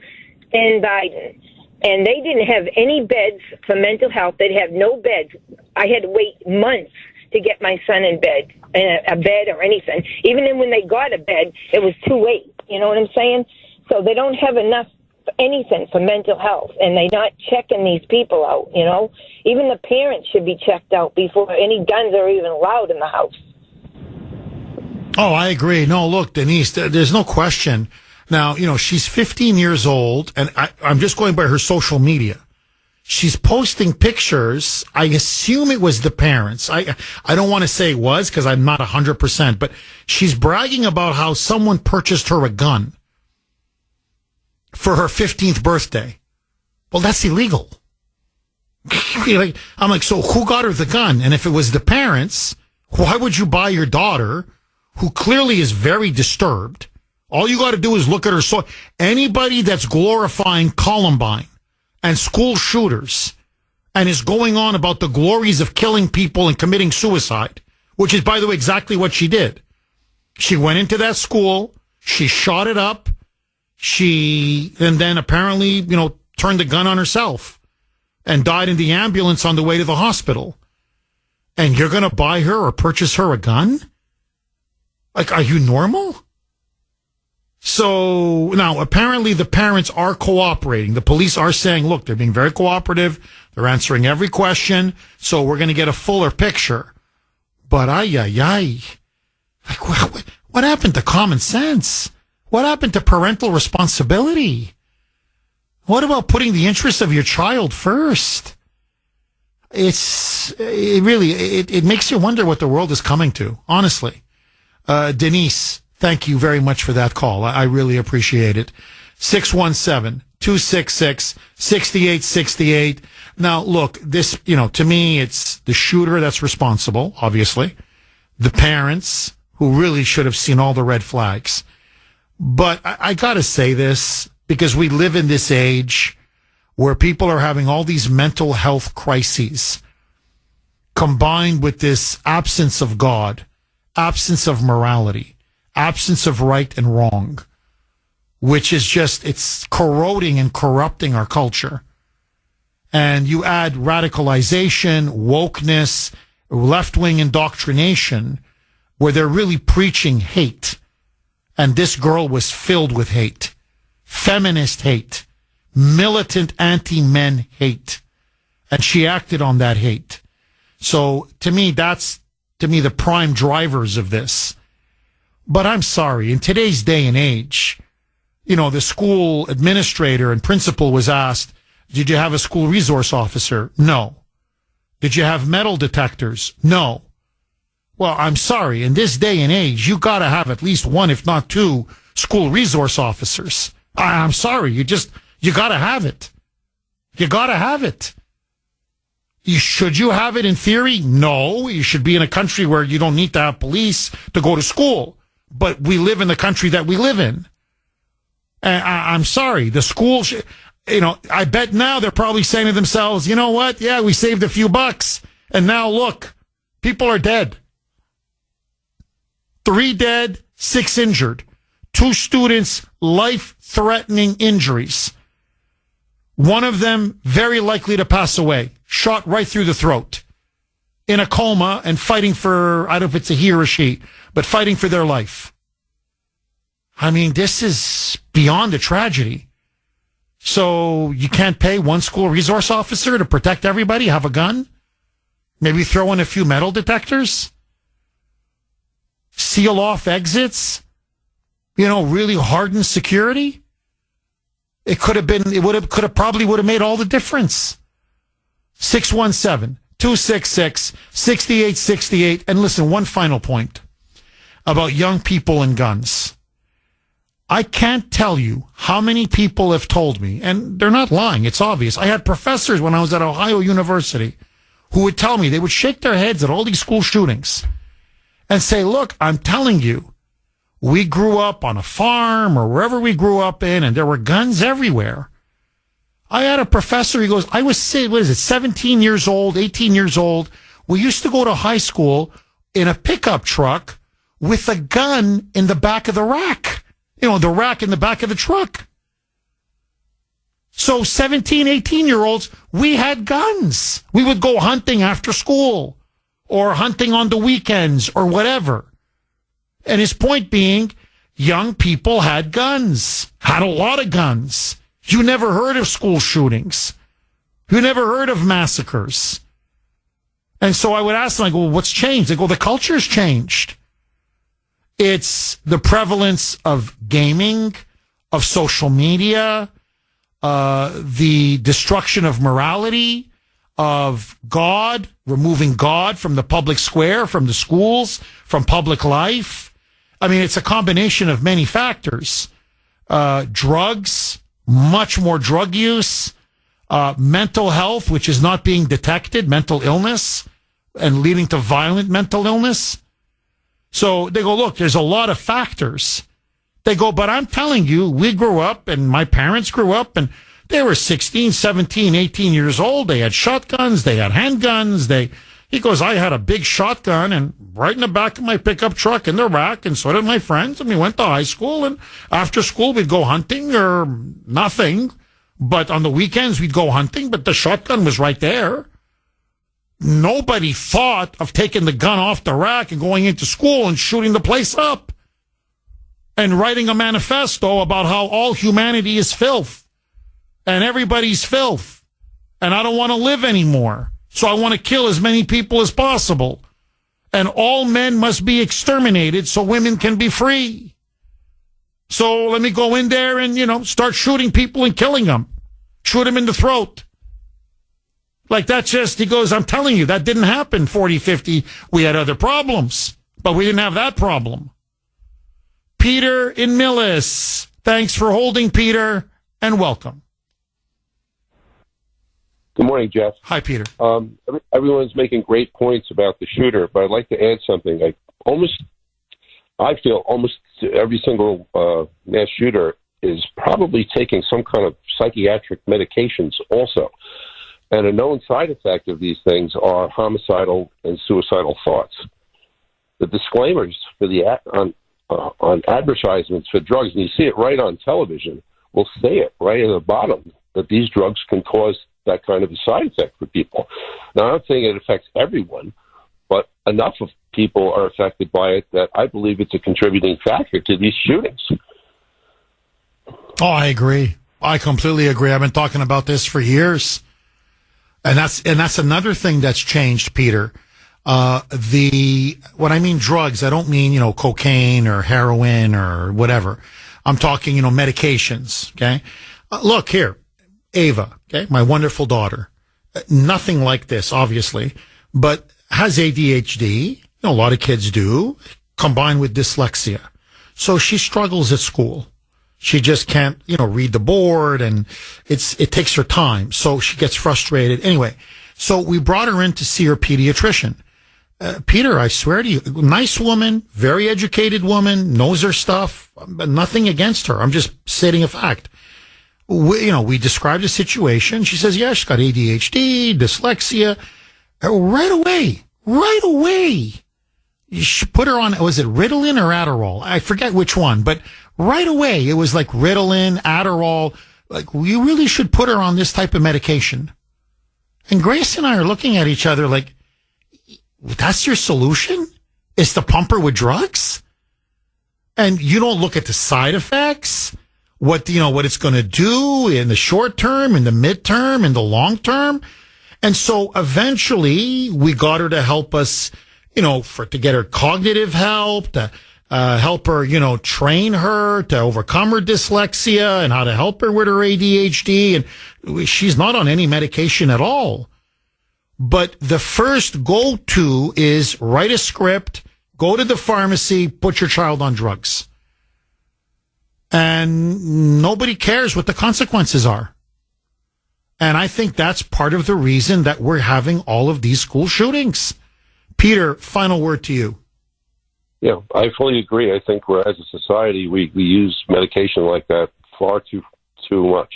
and Biden. And they didn't have any beds for mental health. They'd have no beds. I had to wait months to get my son in bed, a bed or anything. Even then, when they got a bed, it was too late. You know what I'm saying? So they don't have enough anything for mental health, and they're not checking these people out. Even the parents should be checked out before any guns are even allowed in the house. Oh, I agree. No, look, Denise, there's no question. Now, she's 15 years old, and I'm just going by her social media. She's posting pictures. I assume it was the parents. I don't want to say it was because I'm not 100%, but she's bragging about how someone purchased her a gun for her 15th birthday. Well, that's illegal. I'm like, so who got her the gun? And if it was the parents, why would you buy your daughter, who clearly is very disturbed? All you got to do is look at her. So anybody that's glorifying Columbine and school shooters and is going on about the glories of killing people and committing suicide, which is, by the way, exactly what she did. She went into that school. She shot it up. And then apparently, turned the gun on herself and died in the ambulance on the way to the hospital. And you're going to buy her or purchase her a gun? Like, are you normal? So now apparently the parents are cooperating. The police are saying, look, they're being very cooperative. They're answering every question. So we're going to get a fuller picture. But like, what happened to common sense? What happened to parental responsibility? What about putting the interests of your child first? It makes you wonder what the world is coming to, honestly. Denise, thank you very much for that call. I really appreciate it. 617-266-6868. Now, look, this, to me, it's the shooter that's responsible, obviously. The parents, who really should have seen all the red flags. But I got to say this, because we live in this age where people are having all these mental health crises combined with this absence of God, absence of morality, absence of right and wrong, which is it's corroding and corrupting our culture. And you add radicalization, wokeness, left-wing indoctrination, where they're really preaching hate. And this girl was filled with hate, feminist hate, militant anti-men hate. And she acted on that hate. So to me, that's the prime drivers of this. But I'm sorry, in today's day and age, the school administrator and principal was asked, did you have a school resource officer? No. Did you have metal detectors? No. Well, I'm sorry, in this day and age, you got to have at least one, if not two, school resource officers. I'm sorry, you got to have it. You got to have it. Should you have it in theory? No. You should be in a country where you don't need to have police to go to school. But we live in the country that we live in. I'm sorry, the school, I bet now they're probably saying to themselves, you know what? Yeah, we saved a few bucks. And now look, people are dead. 3 dead, 6 injured. 2 students, life-threatening injuries. One of them very likely to pass away, shot right through the throat, in a coma and fighting for, I don't know if it's a he or a she, but fighting for their life. I mean, this is beyond a tragedy. So you can't pay one school resource officer to protect everybody, have a gun? Maybe throw in a few metal detectors? seal off exits, really harden security. It could have probably made all the difference. 617-266-6868. And listen, one final point about young people and guns. I can't tell you how many people have told me, and they're not lying, it's obvious. I had professors when I was at Ohio University who would tell me, they would shake their heads at all these school shootings and say, look, I'm telling you, we grew up on a farm or wherever we grew up in, and there were guns everywhere. I had a professor, he goes, I was, 17 years old, 18 years old. We used to go to high school in a pickup truck with a gun in the back of the rack. The rack in the back of the truck. So 17, 18-year-olds, we had guns. We would go hunting after school or hunting on the weekends or whatever. And his point being, young people had guns, had a lot of guns. You never heard of school shootings. You never heard of massacres. And so I would ask them, well, what's changed? They go, the culture's changed. It's the prevalence of gaming, of social media, the destruction of morality, of God, removing God from the public square, from the schools, from public life. I mean, it's a combination of many factors. Drugs, much more drug use, mental health, which is not being detected, mental illness, and leading to violent mental illness. So they go, look, there's a lot of factors. They go, but I'm telling you, we grew up and my parents grew up and they were 16, 17, 18 years old. They had shotguns. They had handguns. He goes, I had a big shotgun and right in the back of my pickup truck in the rack, and so did my friends. And we went to high school, and after school we'd go hunting or nothing. But on the weekends we'd go hunting, but the shotgun was right there. Nobody thought of taking the gun off the rack and going into school and shooting the place up and writing a manifesto about how all humanity is filth and everybody's filth and I don't want to live anymore. So I want to kill as many people as possible. And all men must be exterminated so women can be free. So let me go in there and, start shooting people and killing them. Shoot them in the throat. Like he goes, I'm telling you, that didn't happen 40, 50. We had other problems, but we didn't have that problem. Peter in Millis. Thanks for holding, Peter, and welcome. Good morning, Jeff. Hi, Peter. Everyone's making great points about the shooter, but I'd like to add something. I feel almost every single mass shooter is probably taking some kind of psychiatric medications also. And a known side effect of these things are homicidal and suicidal thoughts. The disclaimers for on advertisements for drugs, and you see it right on television, will say it right at the bottom that these drugs can cause that kind of a side effect for people. Now, I'm not saying it affects everyone, but enough of people are affected by it that I believe it's a contributing factor to these shootings. Oh, I agree. I completely agree. I've been talking about this for years. And that's another thing that's changed, Peter. When I mean drugs, I don't mean, cocaine or heroin or whatever. I'm talking, medications. Okay. Look here, Ava, okay, my wonderful daughter, nothing like this, obviously, but has ADHD. A lot of kids do, combined with dyslexia. So she struggles at school. She just can't, read the board, and it takes her time. So she gets frustrated. Anyway, so we brought her in to see her pediatrician. Peter, I swear to you, nice woman, very educated woman, knows her stuff, nothing against her. I'm just stating a fact. We described the situation. She says, yeah, she's got ADHD, dyslexia. Right away. You should put her on, was it Ritalin or Adderall? I forget which one, but right away, it was like Ritalin, Adderall. Like, we really should put her on this type of medication. And Grace and I are looking at each other like, that's your solution? Is to pump her with drugs? And you don't look at the side effects, what it's going to do in the short term, in the midterm, in the long term. And so eventually we got her to help us to get her cognitive help, to help her, train her to overcome her dyslexia and how to help her with her ADHD. And she's not on any medication at all. But the first go-to is write a script, go to the pharmacy, put your child on drugs. And nobody cares what the consequences are. And I think that's part of the reason that we're having all of these school shootings. Peter, final word to you. Yeah, I fully agree. I think we're, as a society, we use medication like that far too much.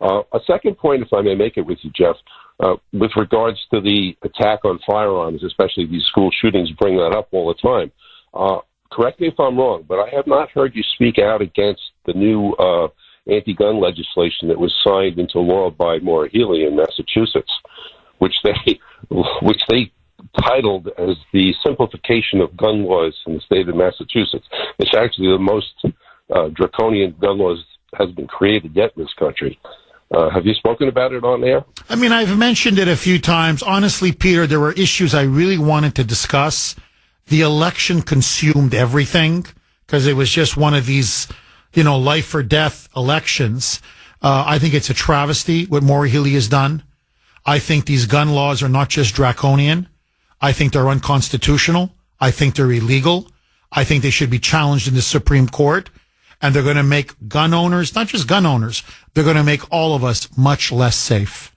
A second point, if I may make it with you, Jeff, with regards to the attack on firearms, especially these school shootings, bring that up all the time. Correct me if I'm wrong, but I have not heard you speak out against the new anti-gun legislation that was signed into law by Maura Healey in Massachusetts, which they titled as the simplification of gun laws in the state of Massachusetts. It's actually the most draconian gun laws has been created yet in this country. Have you spoken about it on air? I mean, I've mentioned it a few times. Honestly, Peter, there were issues I really wanted to discuss. The election consumed everything because it was just one of these, life or death elections. I think it's a travesty what Maura Healey has done. I think these gun laws are not just draconian. I think they're unconstitutional. I think they're illegal. I think they should be challenged in the Supreme Court. And they're going to make gun owners, not just gun owners, they're going to make all of us much less safe.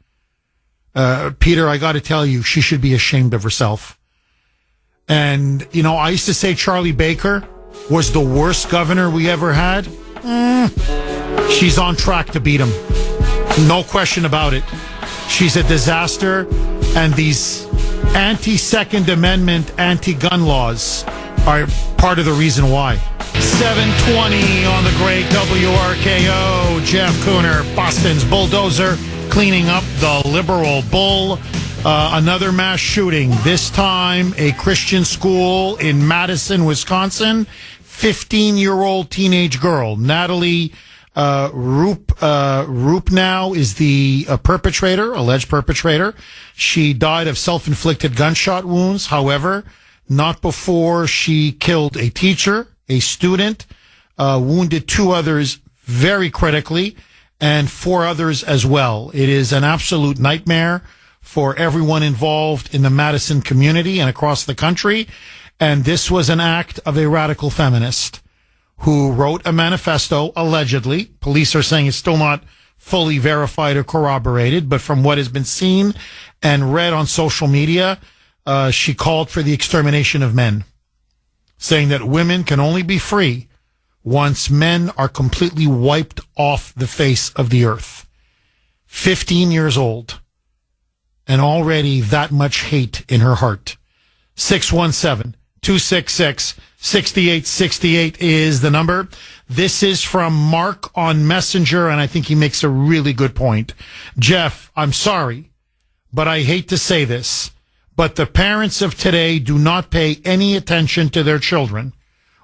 Peter, I got to tell you, she should be ashamed of herself. And, I used to say Charlie Baker was the worst governor we ever had. She's on track to beat him. No question about it. She's a disaster. And these anti-Second Amendment, anti-gun laws are part of the reason why. 720 on the great WRKO. Jeff Kuhner, Boston's bulldozer, cleaning up the liberal bull. Another mass shooting, this time a Christian school in Madison, Wisconsin. 15-year-old teenage girl, Natalie Rupnow is the alleged perpetrator. She died of self-inflicted gunshot wounds. However, not before she killed a teacher, a student, wounded 2 others very critically, and 4 others as well. It is an absolute nightmare for everyone involved in the Madison community and across the country. And this was an act of a radical feminist who wrote a manifesto, allegedly. Police are saying it's still not fully verified or corroborated, but from what has been seen and read on social media, she called for the extermination of men, saying that women can only be free once men are completely wiped off the face of the earth. 15 years old, and already that much hate in her heart. 617-266-6868 is the number. This is from Mark on Messenger, and I think he makes a really good point. Jeff, I'm sorry, but I hate to say this, but the parents of today do not pay any attention to their children.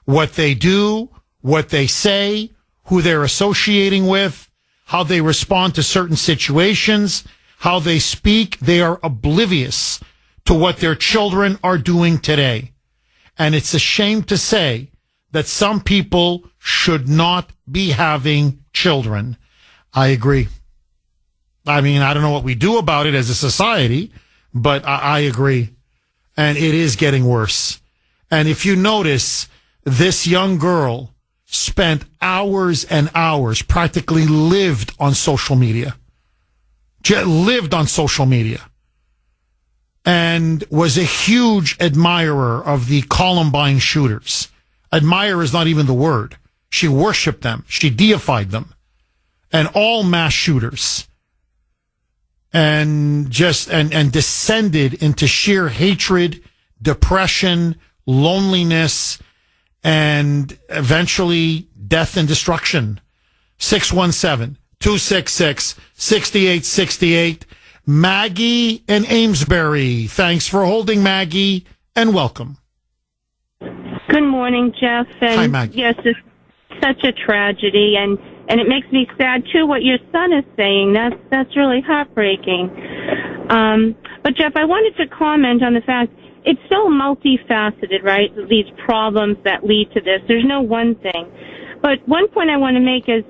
What they do, what they say, who they're associating with, how they respond to certain situations, how they speak, they are oblivious to what their children are doing today. And it's a shame to say that some people should not be having children. I agree. I mean, I don't know what we do about it as a society, but I agree. And it is getting worse. And if you notice, this young girl spent hours and hours, practically lived on social media. Lived on social media. And was a huge admirer of the Columbine shooters. Admire is not even the word. She worshipped them. She deified them. And all mass shooters. And descended into sheer hatred, depression, loneliness, and eventually death and destruction. 617-266-6868. Maggie in Amesbury. Thanks for holding, Maggie, and welcome. Good morning, Jeff. And hi, Maggie. Yes, it's such a tragedy, and it makes me sad too. What your son is saying, that's really heartbreaking. But Jeff, I wanted to comment on the fact it's so multifaceted, right? These problems that lead to this. There's no one thing. But one point I want to make is,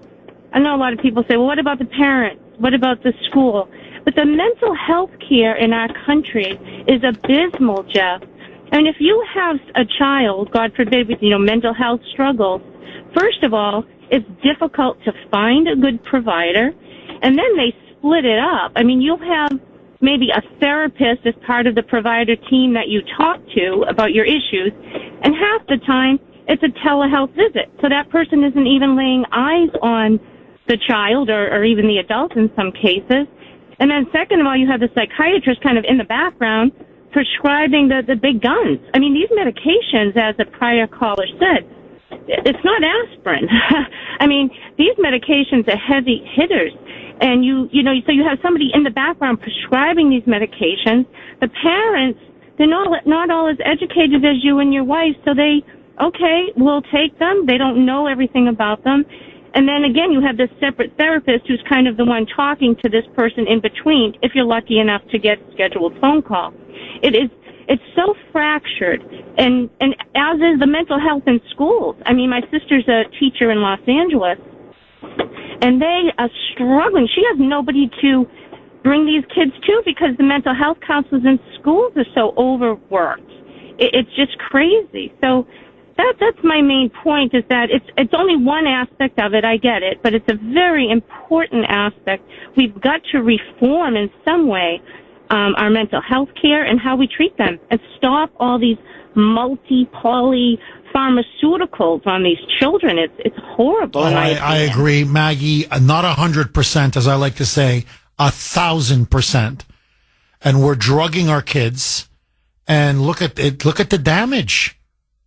I know a lot of people say, well, what about the parents? What about the school? But the mental health care in our country is abysmal, Jeff. And if you have a child, God forbid, with, mental health struggles, first of all, it's difficult to find a good provider, and then they split it up. I mean, you'll have maybe a therapist as part of the provider team that you talk to about your issues, and half the time it's a telehealth visit. So that person isn't even laying eyes on the child or even the adult in some cases. And then second of all, you have the psychiatrist kind of in the background prescribing the big guns. I mean, these medications, as a prior caller said, it's not aspirin. I mean, these medications are heavy hitters. And so you have somebody in the background prescribing these medications. The parents, they're not all as educated as you and your wife, so we'll take them. They don't know everything about them. And then again, you have this separate therapist who's kind of the one talking to this person in between, if you're lucky enough to get a scheduled phone call. It's so fractured, and as is the mental health in schools. I mean, my sister's a teacher in Los Angeles, and they are struggling. She has nobody to bring these kids to because the mental health counselors in schools are so overworked. It's just crazy. So that's my main point, is that it's only one aspect of it. I get it, but it's a very important aspect. We've got to reform in some way our mental health care and how we treat them, and stop all these poly pharmaceuticals on these children. It's horrible. I agree, Maggie. Not 100%, as I like to say, 1,000%. And we're drugging our kids. And look at it. Look at the damage.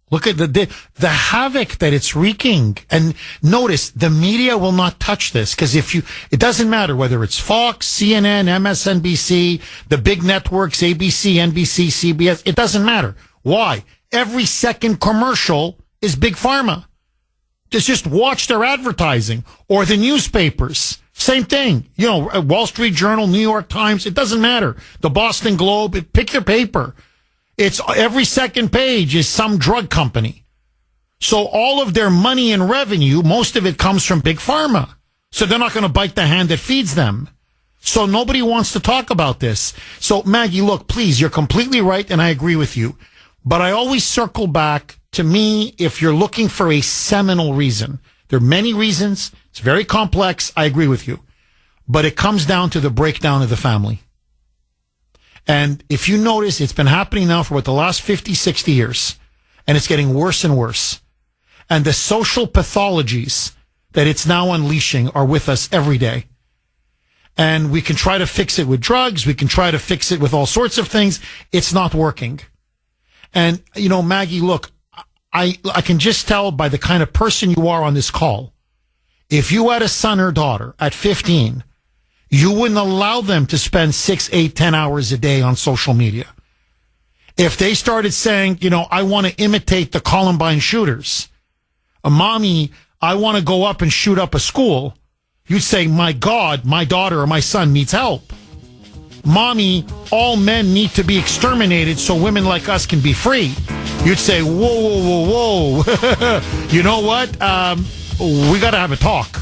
Look at the havoc that it's wreaking. And notice, the media will not touch this, because it doesn't matter whether it's Fox, CNN, MSNBC, the big networks, ABC, NBC, CBS, it doesn't matter. Why? Every second commercial is Big Pharma. Just watch their advertising, or the newspapers. Same thing. Wall Street Journal, New York Times, it doesn't matter. The Boston Globe, pick your paper. It's every second page is some drug company. So all of their money and revenue, most of it comes from Big Pharma. So they're not going to bite the hand that feeds them. So nobody wants to talk about this. So Maggie, look, please, you're completely right, and I agree with you. But I always circle back to me, if you're looking for a seminal reason. There are many reasons. It's very complex. I agree with you. But it comes down to the breakdown of the family. And if you notice, it's been happening now for the last 50, 60 years. And it's getting worse and worse. And the social pathologies that it's now unleashing are with us every day. And we can try to fix it with drugs. We can try to fix it with all sorts of things. It's not working. And, Maggie, look, I can just tell by the kind of person you are on this call. If you had a son or daughter at 15, you wouldn't allow them to spend 6, 8, 10 hours a day on social media. If they started saying, I want to imitate the Columbine shooters, Mommy, I want to go up and shoot up a school, you'd say, my God, my daughter or my son needs help. Mommy, all men need to be exterminated so women like us can be free. You'd say, whoa. You know what? We got to have a talk.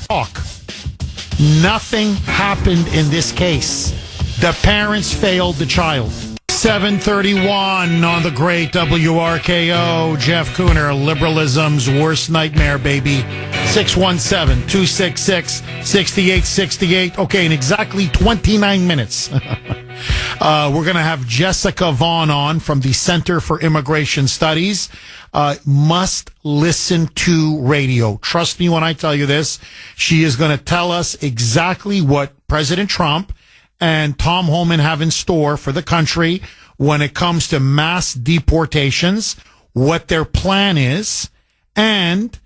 Nothing happened in this case. The parents failed the child. 7:31 on the great WRKO. Jeff Kuhner, liberalism's worst nightmare, baby. 617-266-6868. Okay, in exactly 29 minutes, we're going to have Jessica Vaughn on from the Center for Immigration Studies. Must listen to radio. Trust me when I tell you this. She is going to tell us exactly what President Trump and Tom Homan have in store for the country when it comes to mass deportations, what their plan is, and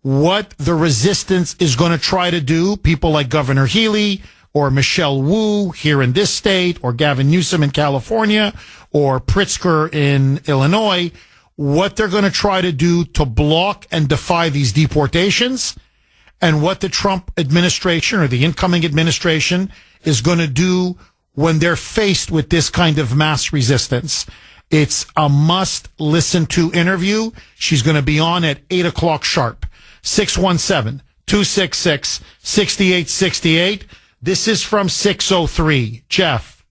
what the resistance is going to try to do. People like Governor Healy or Michelle Wu here in this state, or Gavin Newsom in California, or Pritzker in Illinois, what they're going to try to do to block and defy these deportations, and what the Trump administration or the incoming administration is going to do when they're faced with this kind of mass resistance. It's a must listen to interview. She's going to be on at 8 o'clock sharp. 617-266-6868. This is from 603. Jeff,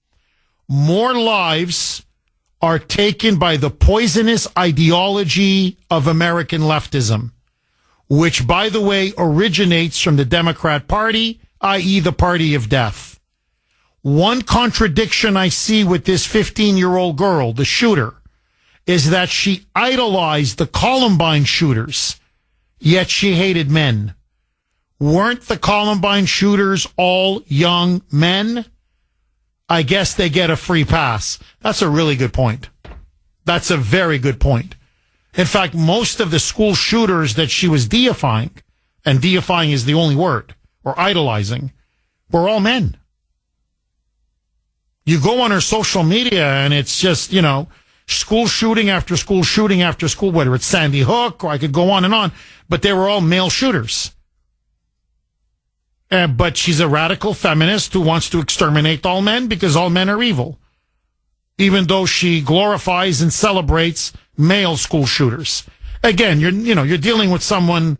more lives are taken by the poisonous ideology of American leftism, which, by the way, originates from the Democrat Party, i.e. the party of death. One contradiction I see with this 15-year-old girl, the shooter, is that she idolized the Columbine shooters, yet she hated men. Weren't the Columbine shooters all young men? I guess they get a free pass. That's a really good point. That's a very good point. In fact, most of the school shooters that she was deifying, and deifying is the only word, or idolizing, were all men. You go on her social media and it's just, school shooting after school shooting after school, whether it's Sandy Hook or I could go on, but they were all male shooters. But she's a radical feminist who wants to exterminate all men because all men are evil, even though she glorifies and celebrates male school shooters. Again, you're dealing with someone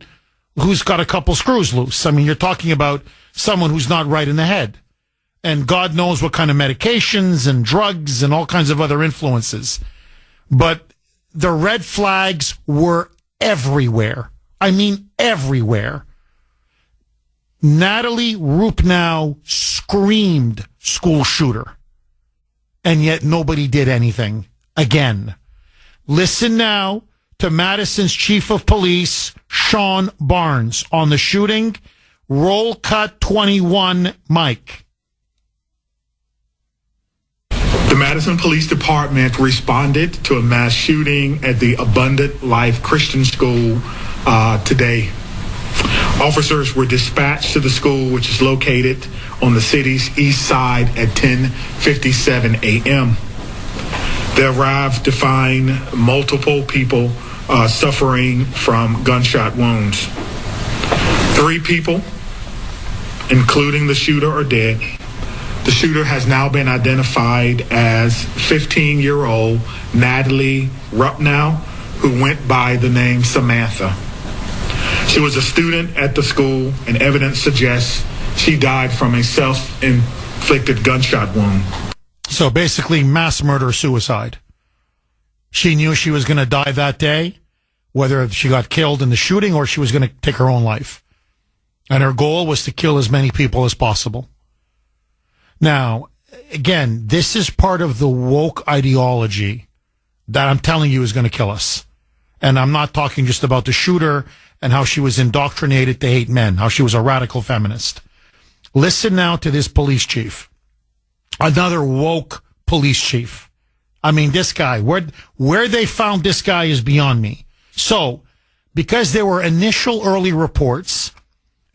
who's got a couple screws loose. I mean, you're talking about someone who's not right in the head. And God knows what kind of medications and drugs and all kinds of other influences. But the red flags were everywhere. I mean, everywhere. Natalie Rupnow screamed school shooter. And yet nobody did anything. Again. Listen now to Madison's chief of police, Sean Barnes, on the shooting. Roll cut 21, Mike. The Madison Police Department responded to a mass shooting at the Abundant Life Christian School today. Officers were dispatched to the school, which is located on the city's east side at 10:57 a.m. They arrived to find multiple people suffering from gunshot wounds. 3 people, including the shooter, are dead. The shooter has now been identified as 15-year-old Natalie Rupnow, who went by the name Samantha. She was a student at the school, and evidence suggests she died from a self-inflicted gunshot wound. So basically, mass murder-suicide. She knew she was going to die that day, whether she got killed in the shooting or she was going to take her own life. And her goal was to kill as many people as possible. Now, again, this is part of the woke ideology that I'm telling you is going to kill us. And I'm not talking just about the shooter and how she was indoctrinated to hate men, how she was a radical feminist. Listen now to this police chief. Another woke police chief. I mean, this guy, where they found this guy is beyond me. So, because there were initial early reports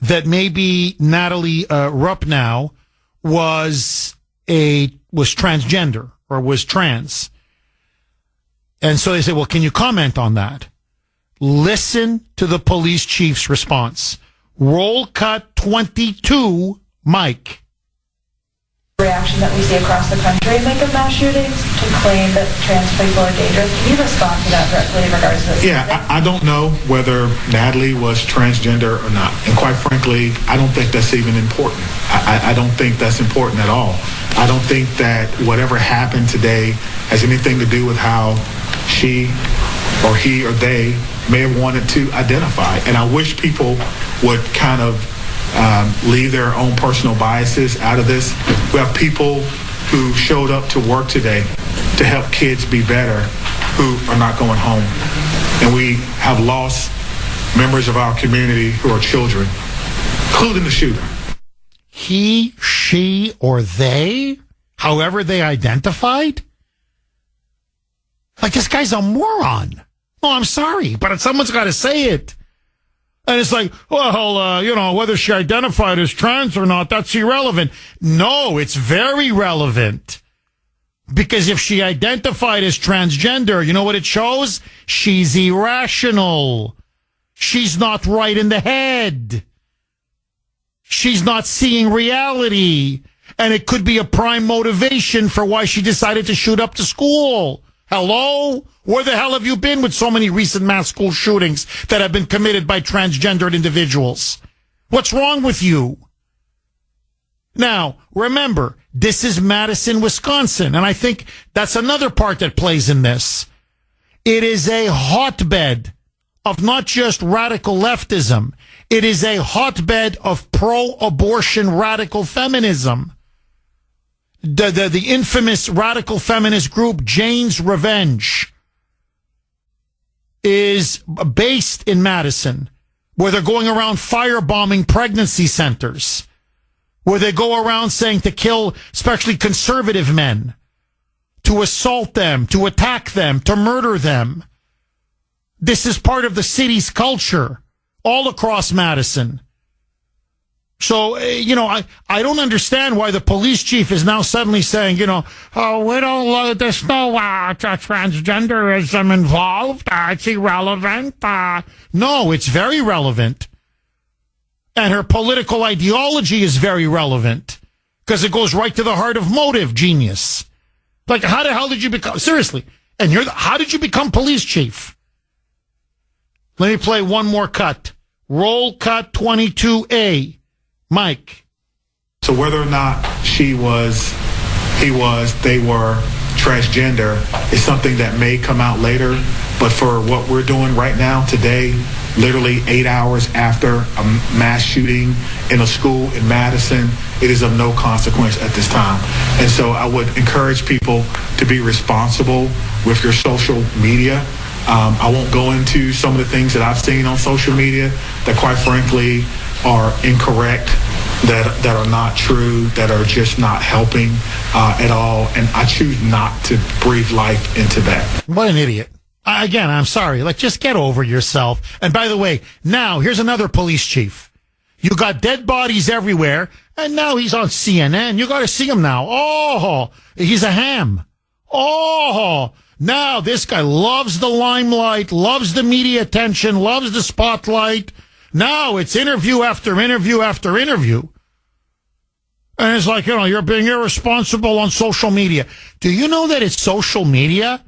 that maybe Natalie Rupnow was transgender or was trans. And so they said, well, can you comment on that? Listen to the police chief's response. Roll cut 22, Mike. Reaction that we see across the country in wake of mass shootings to claim that trans people are dangerous. Can you respond to that directly in regards to this? Yeah, I don't know whether Natalie was transgender or not. And quite frankly, I don't think that's even important. I don't think that's important at all. I don't think that whatever happened today has anything to do with how she or he or they may have wanted to identify. And I wish people would kind of leave their own personal biases out of this. We have people who showed up to work today to help kids be better who are not going home. And we have lost members of our community who are children, including the shooter. He, she, or they, however they identified? Like, this guy's a moron. Oh, I'm sorry, but someone's got to say it. And it's like, well, whether she identified as trans or not, that's irrelevant. No, it's very relevant. Because if she identified as transgender, you know what it shows? She's irrational. She's not right in the head. She's not seeing reality. And it could be a prime motivation for why she decided to shoot up the school. Hello? Where the hell have you been with so many recent mass school shootings that have been committed by transgendered individuals? What's wrong with you? Now, remember, this is Madison, Wisconsin, and I think that's another part that plays in this. It is a hotbed of not just radical leftism. It is a hotbed of pro-abortion radical feminism. The infamous radical feminist group Jane's Revenge is based in Madison, where they're going around firebombing pregnancy centers, where they go around saying to kill especially conservative men, to assault them, to attack them, to murder them. This is part of the city's culture all across Madison. So, I don't understand why the police chief is now suddenly saying, there's no transgenderism involved. It's irrelevant. No, it's very relevant. And her political ideology is very relevant because it goes right to the heart of motive, genius. Like, how the hell did you become, seriously, and how did you become police chief? Let me play one more cut. Roll cut 22A. Mike. So whether or not they were transgender is something that may come out later. But for what we're doing right now, today, literally 8 hours after a mass shooting in a school in Madison, it is of no consequence at this time. And so I would encourage people to be responsible with your social media. I won't go into some of the things that I've seen on social media that, quite frankly, are incorrect, that are not true, that are just not helping at all. And I choose not to breathe life into that. What an idiot. Again, I'm sorry. Just get over yourself. And by the way, now here's another police chief. You got dead bodies everywhere, and now he's on CNN. You got to see him now. Oh, he's a ham. Oh, now this guy loves the limelight, loves the media attention, loves the spotlight. Now it's interview after interview after interview. And it's like, you're being irresponsible on social media. Do you know that it's social media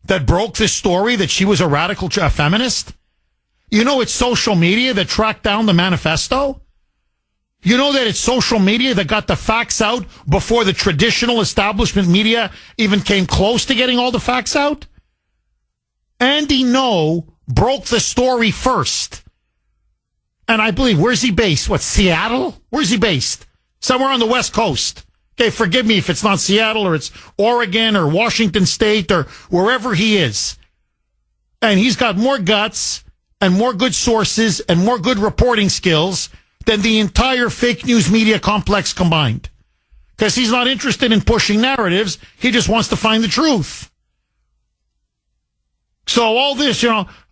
that broke this story that she was a radical feminist? You know it's social media that tracked down the manifesto? You know that it's social media that got the facts out before the traditional establishment media even came close to getting all the facts out? Andy Ngo broke the story first. And I believe, where's he based? What, Seattle? Where's he based? Somewhere on the West Coast. Okay, forgive me if it's not Seattle or it's Oregon or Washington State or wherever he is. And he's got more guts and more good sources and more good reporting skills than the entire fake news media complex combined. Because he's not interested in pushing narratives. He just wants to find the truth. So all this,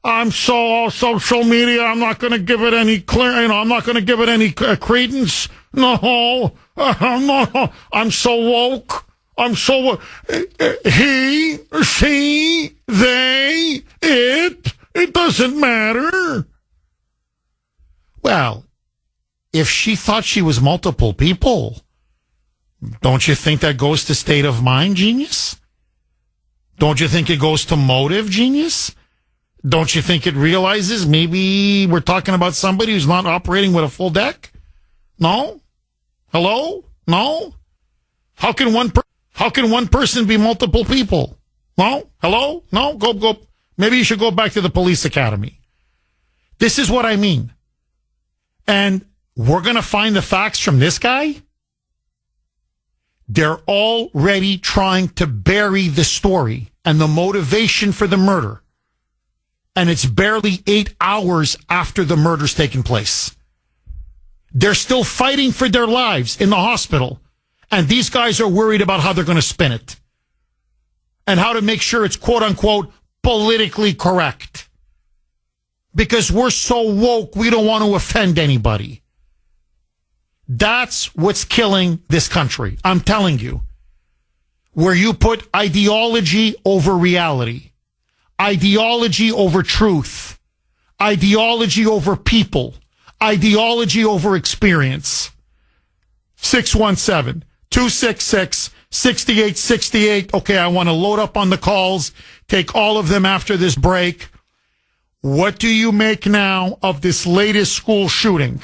I'm so social media, I'm not going to give it any I'm not going to give it any credence. No, I'm so woke. I'm so he, she, they, it doesn't matter. Well, if she thought she was multiple people, don't you think that goes to state of mind, genius? Don't you think it goes to motive, genius? Don't you think it realizes maybe we're talking about somebody who's not operating with a full deck? No? Hello? No? How can one person be multiple people? No? Hello? No? Go. Maybe you should go back to the police academy. This is what I mean. And we're going to find the facts from this guy? They're already trying to bury the story and the motivation for the murder. And it's barely 8 hours after the murder's taken place. They're still fighting for their lives in the hospital. And these guys are worried about how they're going to spin it. And how to make sure it's quote unquote politically correct. Because we're so woke, we don't want to offend anybody. That's what's killing this country. I'm telling you. Where you put ideology over reality. Ideology over truth. Ideology over people. Ideology over experience. 617-266-7610. 6868. Okay, I want to load up on the calls, take all of them after this break. What do you make now of this latest school shooting?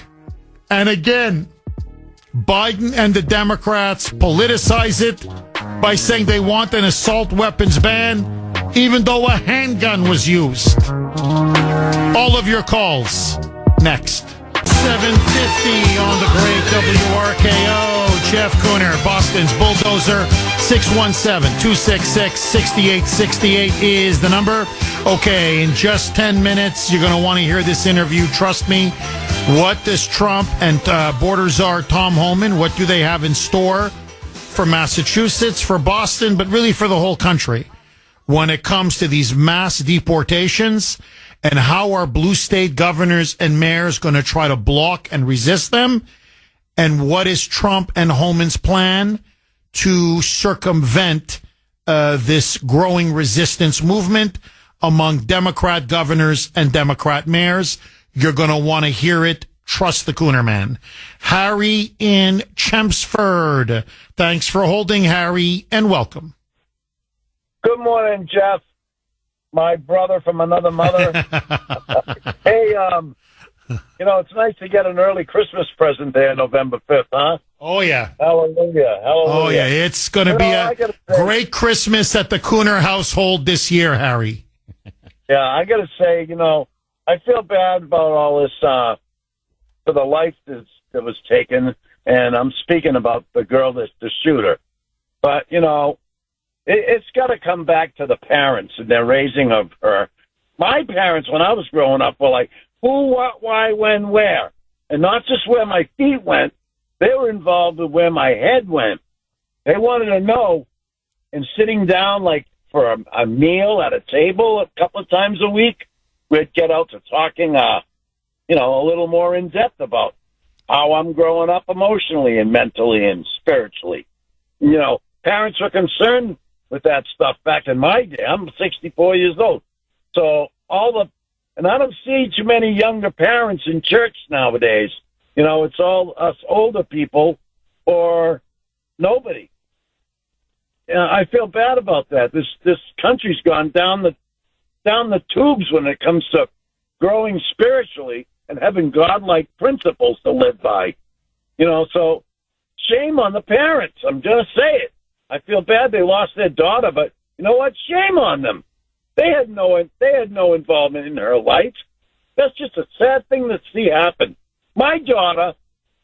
And again, Biden and the Democrats politicize it by saying they want an assault weapons ban, even though a handgun was used. All of your calls next. 750 on the great WRKO. Jeff Kuhner, Boston's Bulldozer. 617-266-6868 is the number. Okay, in just 10 minutes, you're going to want to hear this interview. Trust me. What does Trump and border czar Tom Homan, what do they have in store for Massachusetts, for Boston, but really for the whole country when it comes to these mass deportations? And how are blue state governors and mayors going to try to block and resist them? And what is Trump and Homan's plan to circumvent this growing resistance movement among Democrat governors and Democrat mayors? You're going to want to hear it. Trust the Kuhner man. Harry in Chelmsford. Thanks for holding, Harry, and welcome. Good morning, Jeff. My brother from another mother. Hey, it's nice to get an early Christmas present there November 5th, huh? Oh, yeah. Hallelujah. Oh, yeah. It's going to be a great Christmas at the Kuhner household this year, Harry. Yeah, I got to say, I feel bad about all this for the life that was taken, and I'm speaking about the girl that's the shooter. But, it's got to come back to the parents and their raising of her. My parents, when I was growing up, were like, who, what, why, when, where? And not just where my feet went. They were involved with where my head went. They wanted to know, and sitting down like for a meal at a table a couple of times a week, we'd get out to talking, a little more in depth about how I'm growing up emotionally and mentally and spiritually. Parents were concerned with that stuff back in my day. I'm 64 years old. So and I don't see too many younger parents in church nowadays. It's all us older people or nobody. I feel bad about that. This country's gone down the tubes when it comes to growing spiritually and having godlike principles to live by. So shame on the parents. I'm going to say it. I feel bad they lost their daughter, but you know what? Shame on them. They had no involvement in her life. That's just a sad thing to see happen. My daughter,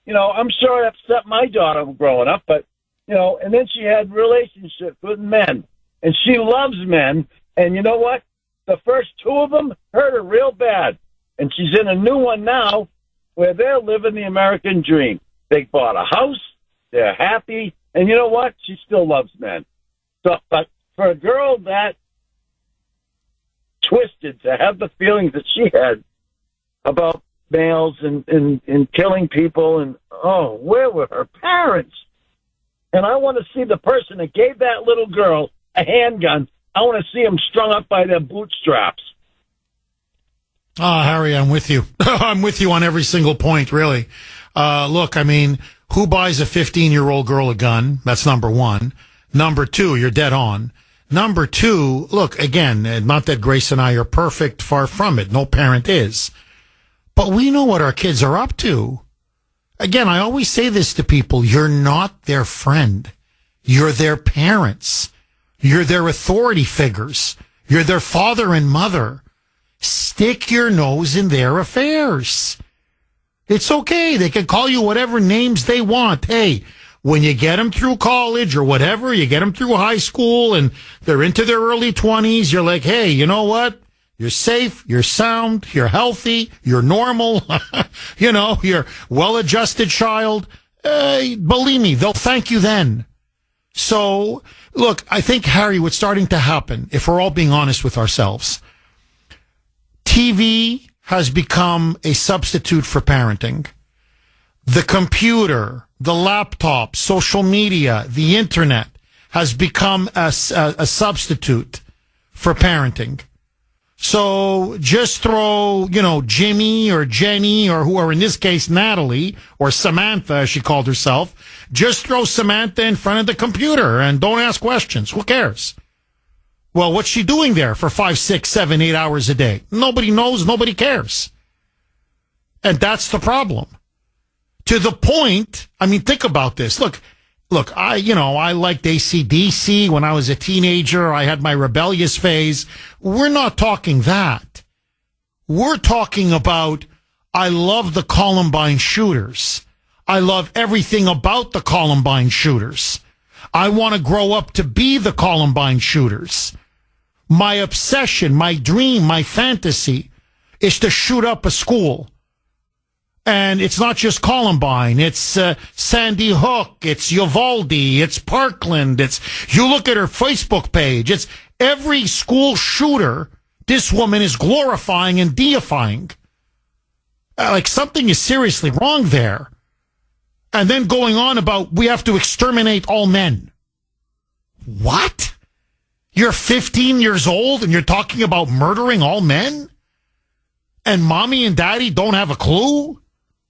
I'm sure it upset my daughter growing up, but and then she had relationships with men, and she loves men, and you know what? The first two of them hurt her real bad, and she's in a new one now where they're living the American dream. They bought a house, they're happy, and you know what? She still loves men. So, but for a girl that twisted to have the feelings that she had about males and killing people, and where were her parents? And I want to see the person that gave that little girl a handgun. I want to see them strung up by their bootstraps. Harry, I'm with you. I'm with you on every single point, really. Look, I mean, who buys a 15-year-old girl a gun? That's number one. Number two, you're dead on. Number two, look, again, not that Grace and I are perfect, far from it. No parent is. But we know what our kids are up to. Again, I always say this to people. You're not their friend. You're their parents. You're their authority figures. You're their father and mother. Stick your nose in their affairs. It's okay. They can call you whatever names they want. Hey, when you get them through college or whatever, you get them through high school and they're into their early 20s, you're like, hey, you know what? You're safe, you're sound, you're healthy, you're normal, you're well-adjusted child. Believe me, they'll thank you then. So, look, I think, Harry, what's starting to happen, if we're all being honest with ourselves, TV has become a substitute for parenting. The computer, the laptop, social media, the internet has become a substitute for parenting. So just throw, Jimmy or Jenny or who are in this case Natalie or Samantha, as she called herself. Just throw Samantha in front of the computer and don't ask questions. Who cares? Well, what's she doing there for 5, 6, 7, 8 hours a day? Nobody knows. Nobody cares. And that's the problem. To the point, think about this. Look, I liked AC/DC when I was a teenager. I had my rebellious phase. We're not talking that. We're talking about, I love the Columbine shooters. I love everything about the Columbine shooters. I want to grow up to be the Columbine shooters. My obsession, my dream, my fantasy is to shoot up a school. And it's not just Columbine. It's Sandy Hook. It's Uvalde. It's Parkland. You look at her Facebook page. It's every school shooter this woman is glorifying and deifying. Like something is seriously wrong there. And then going on about we have to exterminate all men. What? You're 15 years old and you're talking about murdering all men? And mommy and daddy don't have a clue?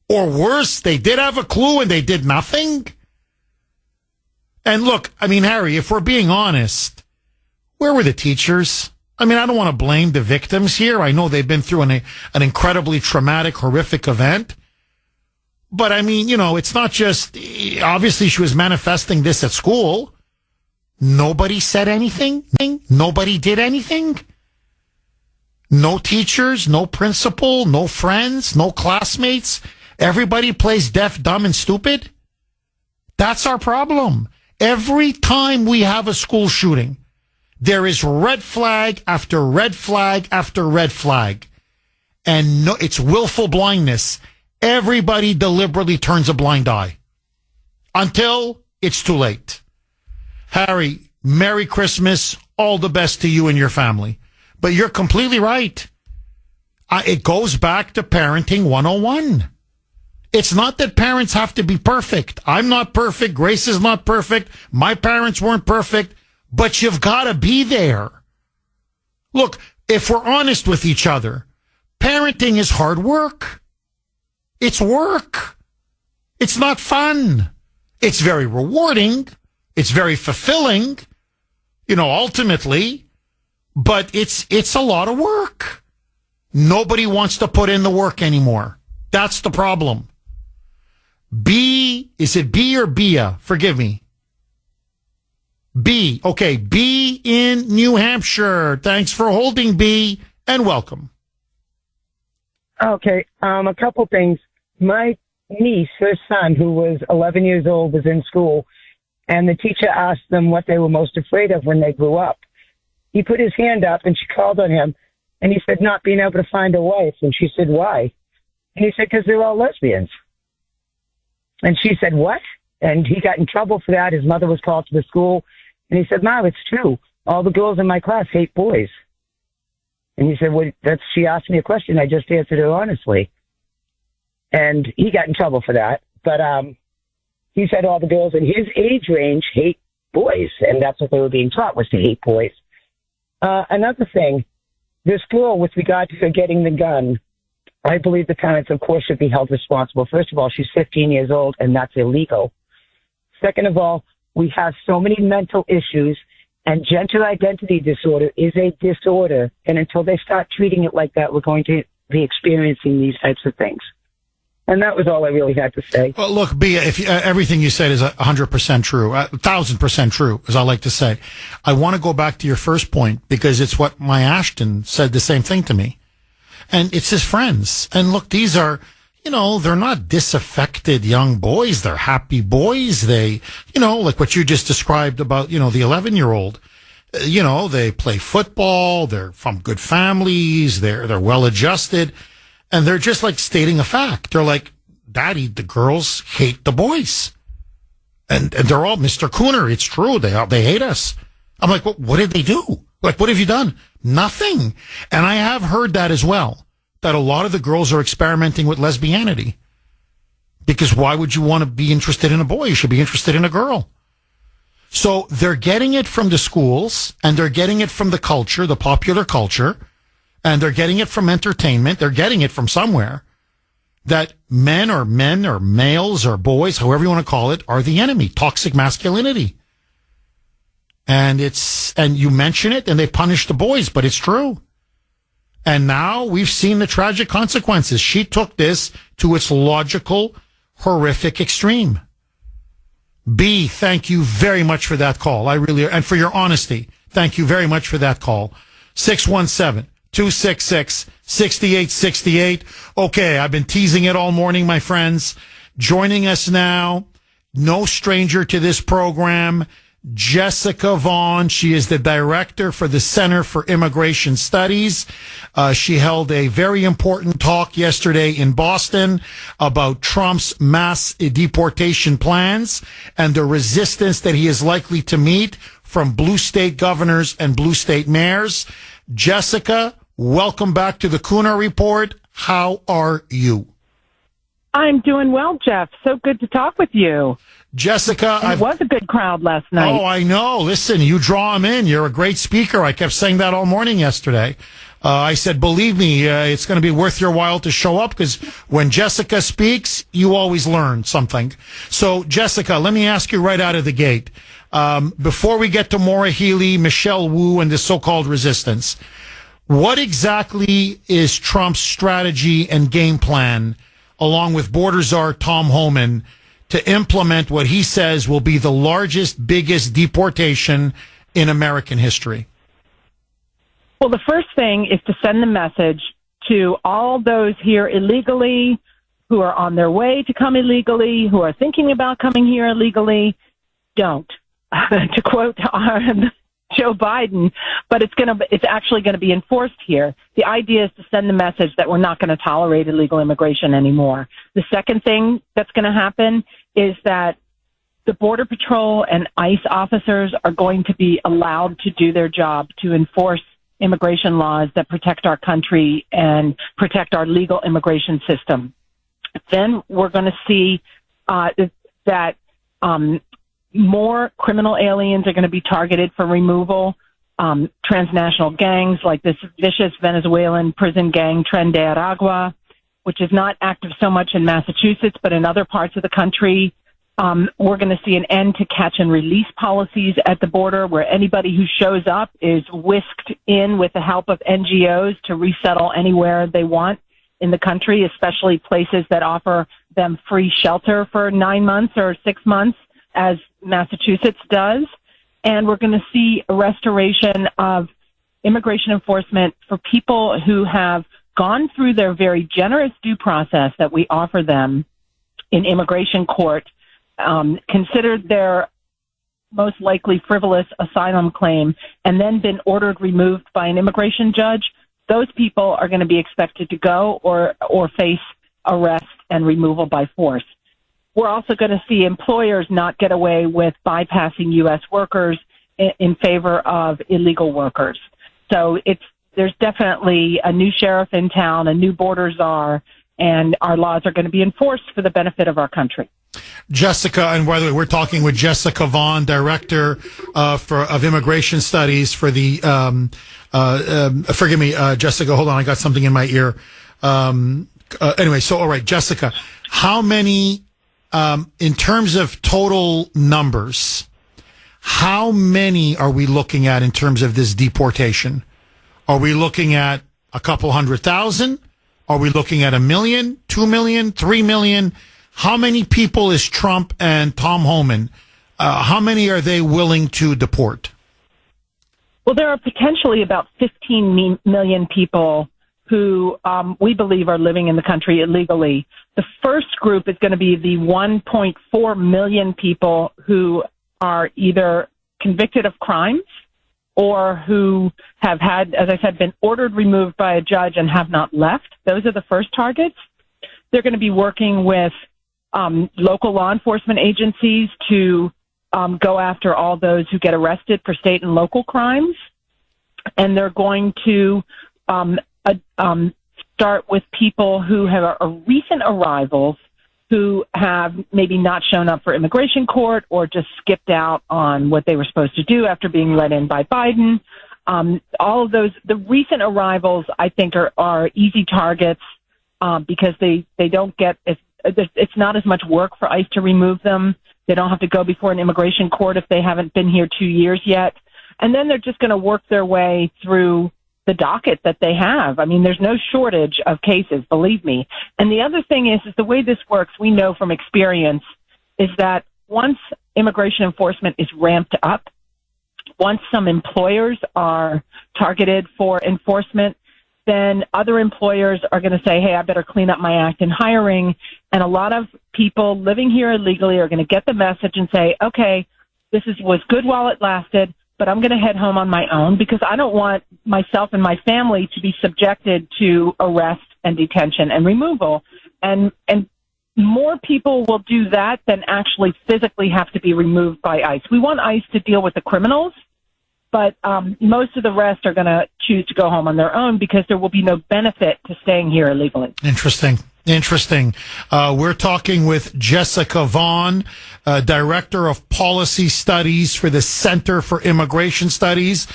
Or worse, they did have a clue and they did nothing? And look, Harry, if we're being honest, where were the teachers? I don't want to blame the victims here. I know they've been through an incredibly traumatic, horrific event. But it's not just, obviously she was manifesting this at school. Nobody said anything? Nobody did anything? No teachers, no principal, no friends, no classmates? Everybody plays deaf, dumb, and stupid? That's our problem. Every time we have a school shooting, there is red flag after red flag after red flag. And no, it's willful blindness. Everybody deliberately turns a blind eye until it's too late. Harry, Merry Christmas. All the best to you and your family. But you're completely right. It goes back to parenting 101. It's not that parents have to be perfect. I'm not perfect. Grace is not perfect. My parents weren't perfect. But you've got to be there. Look, if we're honest with each other, parenting is hard work. It's work. It's not fun. It's very rewarding. It's very fulfilling, ultimately. But it's a lot of work. Nobody wants to put in the work anymore. That's the problem. Is it B or Bia? Forgive me. B. Okay, B in New Hampshire. Thanks for holding, B, and welcome. Okay, a couple things. My niece, her son, who was 11 years old, was in school, and the teacher asked them what they were most afraid of when they grew up. He put his hand up, and she called on him, and he said not being able to find a wife. And she said, why? And he said, because they're all lesbians. And she said, what? And he got in trouble for that. His mother was called to the school. And he said, no, it's true. All the girls in my class hate boys. And he said, well, she asked me a question. I just answered her honestly. And he got in trouble for that. But he said all the girls in his age range hate boys. And that's what they were being taught, was to hate boys. Another thing, this girl, with regard to her getting the gun, I believe the parents, of course, should be held responsible. First of all, she's 15 years old, and that's illegal. Second of all, we have so many mental issues, and gender identity disorder is a disorder. And until they start treating it like that, we're going to be experiencing these types of things. And that was all I really had to say. Well, look, Bia, everything you said is 100% true, 1,000% true, as I like to say. I want to go back to your first point because it's what my Ashton said the same thing to me. And it's his friends. And look, these are, they're not disaffected young boys. They're happy boys. They, like what you just described about, the 11-year-old. They play football. They're from good families. They're well adjusted. And they're just like stating a fact. They're like, Daddy, the girls hate the boys. And they're all, Mr. Kuhner, it's true. They hate us. I'm like, well, what did they do? Like, what have you done? Nothing. And I have heard that as well, that a lot of the girls are experimenting with lesbianity. Because why would you want to be interested in a boy? You should be interested in a girl. So they're getting it from the schools, and they're getting it from the culture, the popular culture. and they're getting it from entertainment, they're getting it from somewhere, that men or males or boys, however you want to call it, are the enemy. Toxic masculinity. And you mention it and they punish the boys, but it's true. And now we've seen the tragic consequences. She took this to its logical, horrific extreme. B, thank you very much for that call. And for your honesty. Thank you very much for that call. 617-266-6868. Okay, I've been teasing it all morning, my friends. Joining us now, no stranger to this program, Jessica Vaughn. She is the director for the Center for Immigration Studies. She held a very important talk yesterday in Boston about Trump's mass deportation plans and the resistance that he is likely to meet from blue state governors and blue state mayors. Jessica, welcome back to the Kuhner Report. How are you? I'm doing well, Jeff. So good to talk with you. Jessica, it was a good crowd last night. Oh, I know. Listen, you draw them in. You're a great speaker. I kept saying that all morning yesterday. I said, believe me, it's going to be worth your while to show up because when Jessica speaks, you always learn something. So, Jessica, let me ask you right out of the gate. Before we get to Maura Healey, Michelle Wu, and the so-called resistance, what exactly is Trump's strategy and game plan, along with border czar Tom Homan, to implement what he says will be the largest, biggest deportation in American history? Well, the first thing is to send the message to all those here illegally, who are on their way to come illegally, who are thinking about coming here illegally. Don't. To quote Joe Biden, but it's actually going to be enforced here. The idea is to send the message that we're not going to tolerate illegal immigration anymore. The second thing that's going to happen is that the Border Patrol and ICE officers are going to be allowed to do their job to enforce immigration laws that protect our country and protect our legal immigration system. Then we're going to see that more criminal aliens are going to be targeted for removal. Transnational gangs like this vicious Venezuelan prison gang Tren de Aragua, which is not active so much in Massachusetts, but in other parts of the country. We're going to see an end to catch and release policies at the border where anybody who shows up is whisked in with the help of NGOs to resettle anywhere they want in the country, especially places that offer them free shelter for 9 months or 6 months, as Massachusetts does. And we're going to see a restoration of immigration enforcement for people who have gone through their very generous due process that we offer them in immigration court, considered their most likely frivolous asylum claim, and then been ordered removed by an immigration judge. Those people are going to be expected to go or face arrest and removal by force. We're also going to see employers not get away with bypassing U.S. workers in favor of illegal workers. So there's definitely a new sheriff in town, a new border czar, and our laws are going to be enforced for the benefit of our country. Jessica, and by the way, we're talking with Jessica Vaughn, Director of Immigration Studies for the, forgive me, Jessica, hold on, I got something in my ear. Anyway, so all right, Jessica, how many, in terms of total numbers, how many are we looking at in terms of this deportation? Are we looking at a couple 100,000? Are we looking at 1 million, 2 million, 3 million? How many people is Trump and Tom Homan? How many are they willing to deport? Well, there are potentially about 15 million people who we believe are living in the country illegally. The first group is going to be the 1.4 million people who are either convicted of crimes or who have had, as I said, been ordered removed by a judge and have not left. Those are the first targets. They're going to be working with local law enforcement agencies to go after all those who get arrested for state and local crimes. And they're going to start with people who have recent arrivals who have maybe not shown up for immigration court or just skipped out on what they were supposed to do after being let in by Biden. All of those, the recent arrivals, I think, are easy targets because they don't get, it's not as much work for ICE to remove them. They don't have to go before an immigration court if they haven't been here 2 years yet. And then they're just going to work their way through the docket that they have. I mean, there's no shortage of cases, believe me. And the other thing is the way this works, we know from experience, is that once immigration enforcement is ramped up, once some employers are targeted for enforcement, then other employers are going to say, hey, I better clean up my act in hiring. And a lot of people living here illegally are going to get the message and say, okay, was good while it lasted, but I'm going to head home on my own because I don't want myself and my family to be subjected to arrest and detention and removal. And more people will do that than actually physically have to be removed by ICE. We want ICE to deal with the criminals, but most of the rest are going to choose to go home on their own because there will be no benefit to staying here illegally. Interesting. We're talking with Jessica Vaughn, Director of Policy Studies for the Center for Immigration Studies.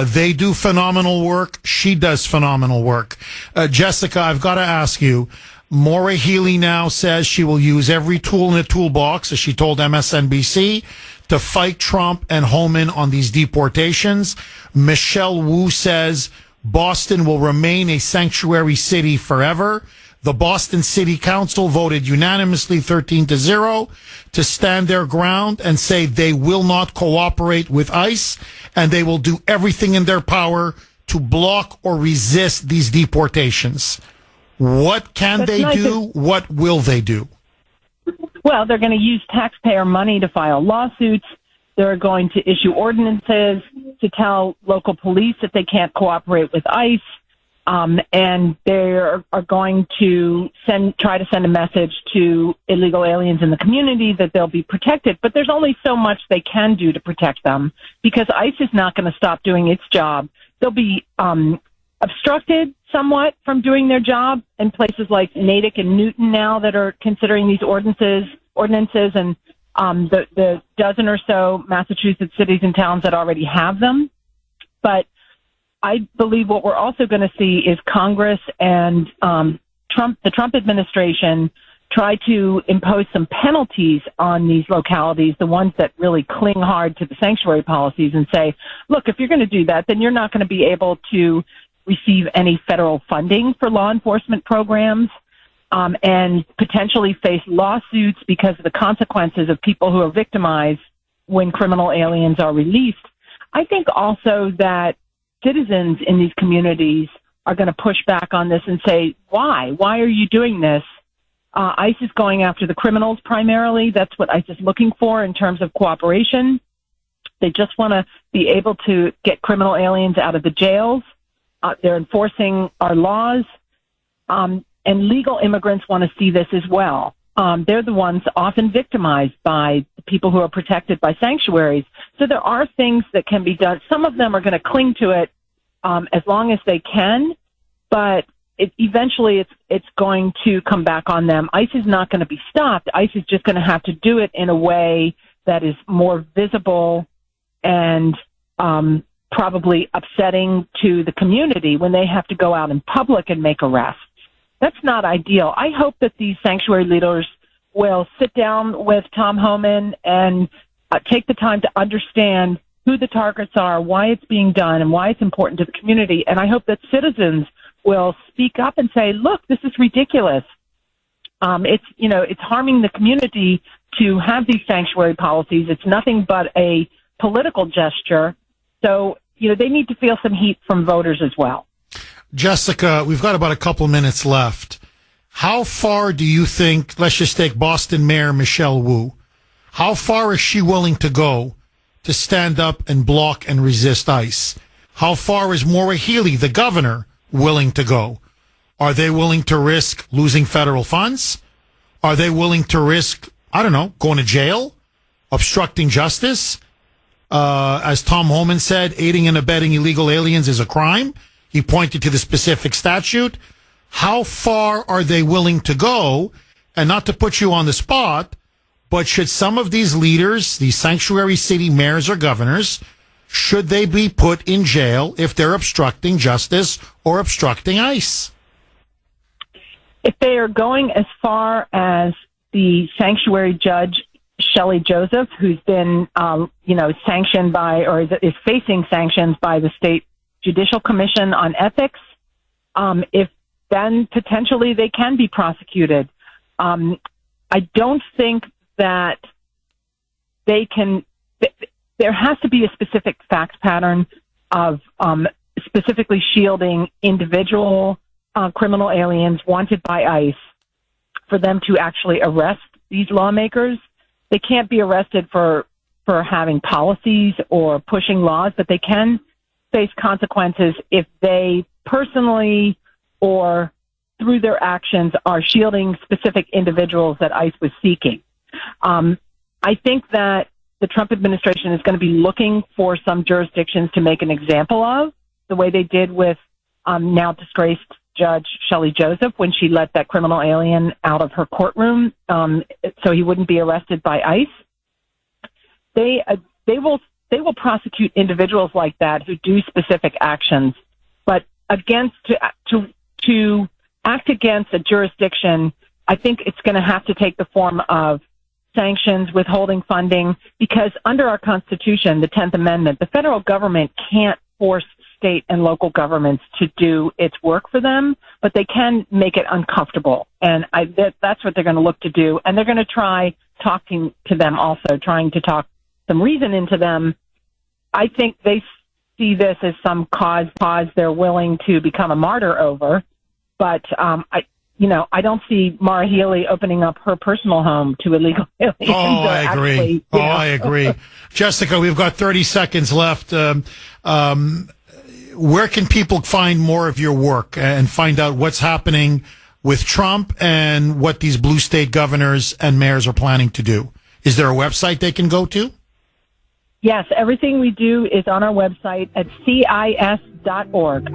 They do phenomenal work. She does phenomenal work. Jessica, I've got to ask you, Maura Healey now says she will use every tool in the toolbox, as she told MSNBC, to fight Trump and Homan on these deportations. Michelle Wu says Boston will remain a sanctuary city forever. The Boston City Council voted unanimously 13-0 to stand their ground and say they will not cooperate with ICE and they will do everything in their power to block or resist these deportations. What can they do? What will they do? Well, they're going to use taxpayer money to file lawsuits. They're going to issue ordinances to tell local police that they can't cooperate with ICE. And they are going to try to send a message to illegal aliens in the community that they'll be protected. But there's only so much they can do to protect them because ICE is not going to stop doing its job. They'll be obstructed somewhat from doing their job in places like Natick and Newton now that are considering these ordinances and the dozen or so Massachusetts cities and towns that already have them. But I believe what we're also going to see is Congress and the Trump administration try to impose some penalties on these localities, the ones that really cling hard to the sanctuary policies, and say, look, if you're going to do that, then you're not going to be able to receive any federal funding for law enforcement programs and potentially face lawsuits because of the consequences of people who are victimized when criminal aliens are released. I think also that citizens in these communities are going to push back on this and say, why? Why are you doing this? ICE is going after the criminals primarily. That's what ICE is looking for in terms of cooperation. They just want to be able to get criminal aliens out of the jails. They're enforcing our laws. And legal immigrants want to see this as well. They're the ones often victimized by people who are protected by sanctuaries. So there are things that can be done. Some of them are going to cling to it as long as they can, but eventually it's going to come back on them. ICE is not going to be stopped. ICE is just going to have to do it in a way that is more visible and probably upsetting to the community when they have to go out in public and make arrests. That's not ideal. I hope that these sanctuary leaders will sit down with Tom Homan and take the time to understand who the targets are, why it's being done, and why it's important to the community. And I hope that citizens will speak up and say, look, this is ridiculous. It's harming the community to have these sanctuary policies. It's nothing but a political gesture. So, they need to feel some heat from voters as well. Jessica, we've got about a couple minutes left. How far do you think, let's just take Boston Mayor Michelle Wu, how far is she willing to go to stand up and block and resist ICE? How far is Maura Healey, the governor, willing to go? Are they willing to risk losing federal funds? Are they willing to risk, going to jail, obstructing justice? As Tom Homan said, aiding and abetting illegal aliens is a crime. He pointed to the specific statute. How far are they willing to go? And not to put you on the spot, but should some of these leaders, these sanctuary city mayors or governors, should they be put in jail if they're obstructing justice or obstructing ICE? If they are going as far as the sanctuary judge, Shelley Joseph, who's been, sanctioned by, or is facing sanctions by the State Judicial Commission on Ethics, if then potentially they can be prosecuted. I don't think that they can. There has to be a specific fact pattern of specifically shielding individual criminal aliens wanted by ICE for them to actually arrest these lawmakers. They can't be arrested for having policies or pushing laws, but they can face consequences if they personally or through their actions are shielding specific individuals that ICE was seeking. I think that the Trump administration is going to be looking for some jurisdictions to make an example of, the way they did with now disgraced Judge Shelley Joseph when she let that criminal alien out of her courtroom so he wouldn't be arrested by ICE. They will prosecute individuals like that who do specific actions, but to act against a jurisdiction, I think it's going to have to take the form of sanctions, withholding funding, because under our Constitution, the 10th Amendment, the federal government can't force state and local governments to do its work for them, but they can make it uncomfortable. And that's what they're going to look to do. And they're going to try talking to them also, trying to talk some reason into them. I think they see this as some cause they're willing to become a martyr over. But I don't see Maura Healey opening up her personal home to illegal aliens. Oh, I agree. I agree. Jessica, we've got 30 seconds left. Where can people find more of your work and find out what's happening with Trump and what these blue state governors and mayors are planning to do? Is there a website they can go to? Yes, everything we do is on our website at CIS.org.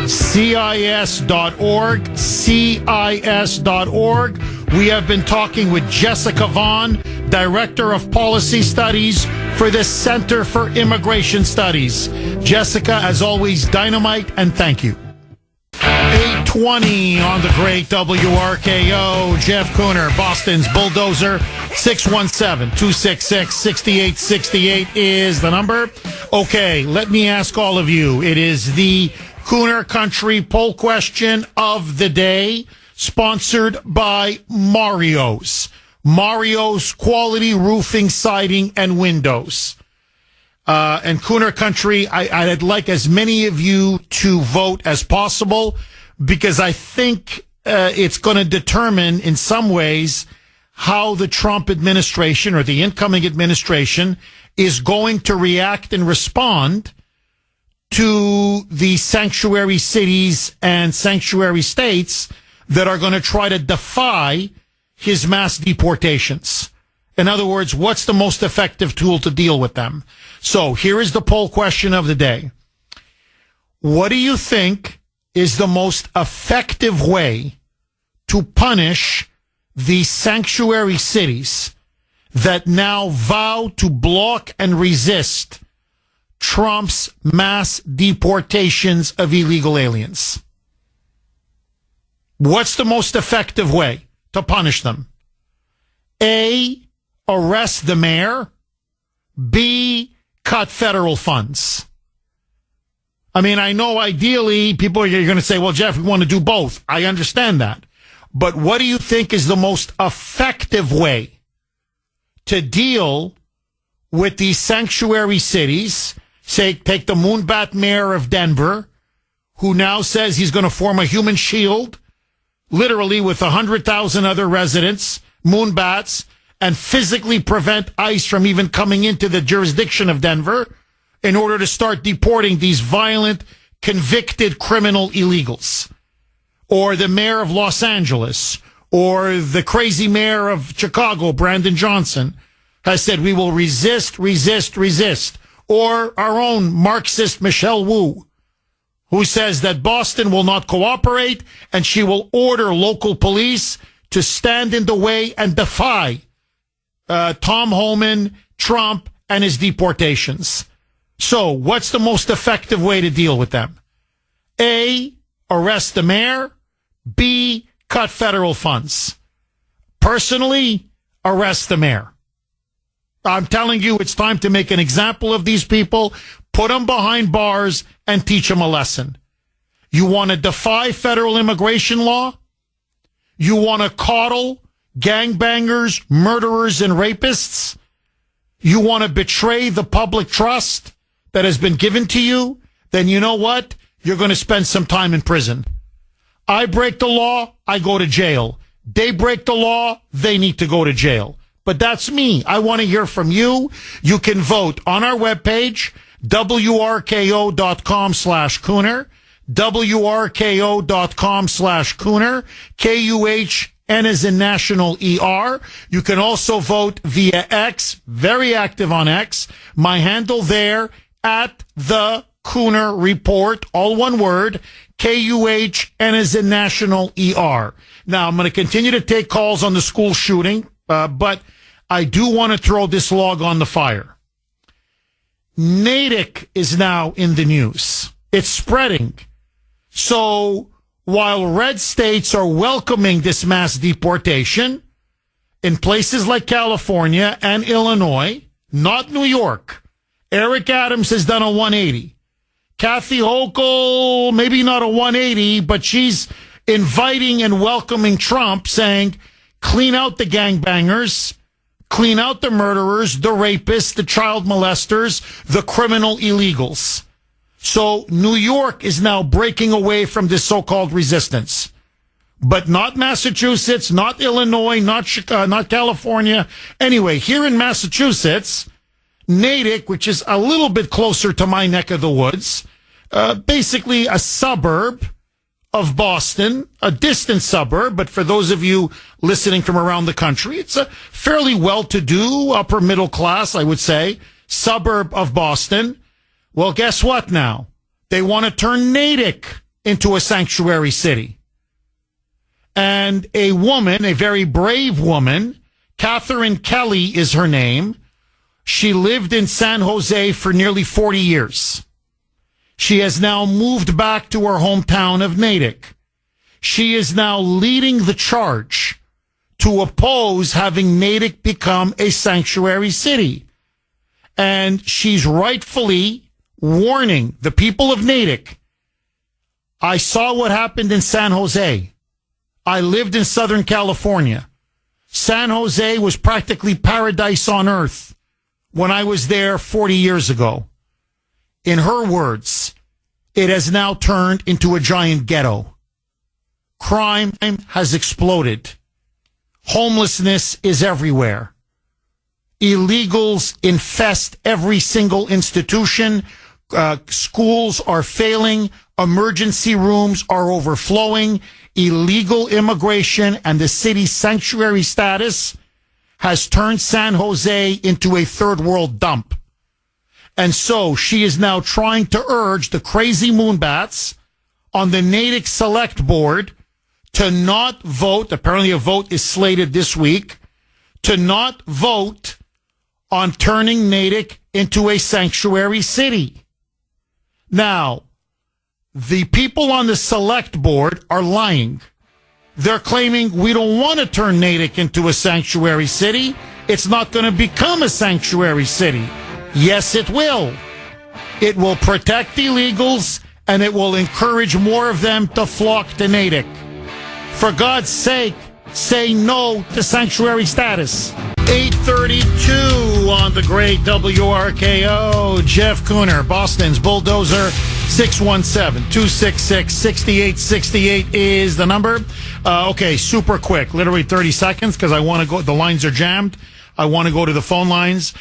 CIS.org, CIS.org. We have been talking with Jessica Vaughn, Director of Policy Studies for the Center for Immigration Studies. Jessica, as always, dynamite, and thank you. 8:20 on the great WRKO. Jeff Kuhner, Boston's Bulldozer. 617-266-6868 is the number. Okay, let me ask all of you. It is the Kuhner Country poll question of the day, sponsored by Mario's. Mario's Quality Roofing, Siding, and Windows. And Kuhner Country, I'd like as many of you to vote as possible, because I think it's going to determine in some ways how the Trump administration or the incoming administration is going to react and respond to the sanctuary cities and sanctuary states that are going to try to defy his mass deportations. In other words, what's the most effective tool to deal with them? So here is the poll question of the day. What do you think is the most effective way to punish the sanctuary cities that now vow to block and resist Trump's mass deportations of illegal aliens? What's the most effective way to punish them? A, arrest the mayor. B, cut federal funds. I mean, I know ideally people are going to say, well, Jeff, we want to do both. I understand that. But what do you think is the most effective way to deal with these sanctuary cities? Say, take the Moonbat mayor of Denver, who now says he's going to form a human shield, literally with 100,000 other residents, Moonbats, and physically prevent ICE from even coming into the jurisdiction of Denver in order to start deporting these violent, convicted criminal illegals. Or the mayor of Los Angeles, or the crazy mayor of Chicago, Brandon Johnson, has said we will resist. Or our own Marxist Michelle Wu, who says that Boston will not cooperate and she will order local police to stand in the way and defy Tom Homan, Trump, and his deportations. So what's the most effective way to deal with them? A, arrest the mayor. B, cut federal funds. Personally, arrest the mayor. I'm telling you, it's time to make an example of these people, put them behind bars, and teach them a lesson. You want to defy federal immigration law? You want to coddle gangbangers, murderers, and rapists? You want to betray the public trust that has been given to you? Then you know what? You're going to spend some time in prison. I break the law, I go to jail. They break the law, they need to go to jail. But that's me. I want to hear from you. You can vote on our webpage, wrko.com/Kuhner, wrko.com/Kuhner, KUHN as in national ER. You can also vote via X, very active on X. My handle there, at the Kuhner Report, all one word, KUHN as in national ER. Now, I'm going to continue to take calls on the school shooting, but I do want to throw this log on the fire. Natick is now in the news. It's spreading. So while red states are welcoming this mass deportation, in places like California and Illinois, not New York, Eric Adams has done a 180. Kathy Hochul, maybe not a 180, but she's inviting and welcoming Trump, saying, clean out the gangbangers, clean out the murderers, the rapists, the child molesters, the criminal illegals. So New York is now breaking away from this so-called resistance. But not Massachusetts, not Illinois, not Chicago, not California. Anyway, here in Massachusetts, Natick, which is a little bit closer to my neck of the woods, basically a suburb of Boston, a distant suburb, but for those of you listening from around the country, it's a fairly well-to-do, upper middle class, I would say, suburb of Boston. Well, guess what now? They want to turn Natick into a sanctuary city. And a woman, a very brave woman, Catherine Kelly is her name. She lived in San Jose for nearly 40 years. She has now moved back to her hometown of Natick. She is now leading the charge to oppose having Natick become a sanctuary city. And she's rightfully warning the people of Natick. I saw what happened in San Jose. I lived in Southern California. San Jose was practically paradise on earth when I was there 40 years ago. In her words, it has now turned into a giant ghetto. Crime has exploded. Homelessness is everywhere. Illegals infest every single institution. Schools are failing. Emergency rooms are overflowing. Illegal immigration and the city's sanctuary status has turned San Jose into a third world dump. And so she is now trying to urge the crazy moonbats on the Natick Select Board to not vote. Apparently a vote is slated this week to not vote on turning Natick into a sanctuary city. Now, the people on the Select Board are lying. They're claiming we don't want to turn Natick into a sanctuary city. It's not going to become a sanctuary city. Yes, it will. It will protect illegals, and it will encourage more of them to flock to Natick. For God's sake, say no to sanctuary status. 8:32 on the great WRKO. Jeff Kuhner, Boston's bulldozer. 617-266-6868 is the number. Okay, super quick, literally 30 seconds, because I want to go. The lines are jammed. I want to go to the phone lines.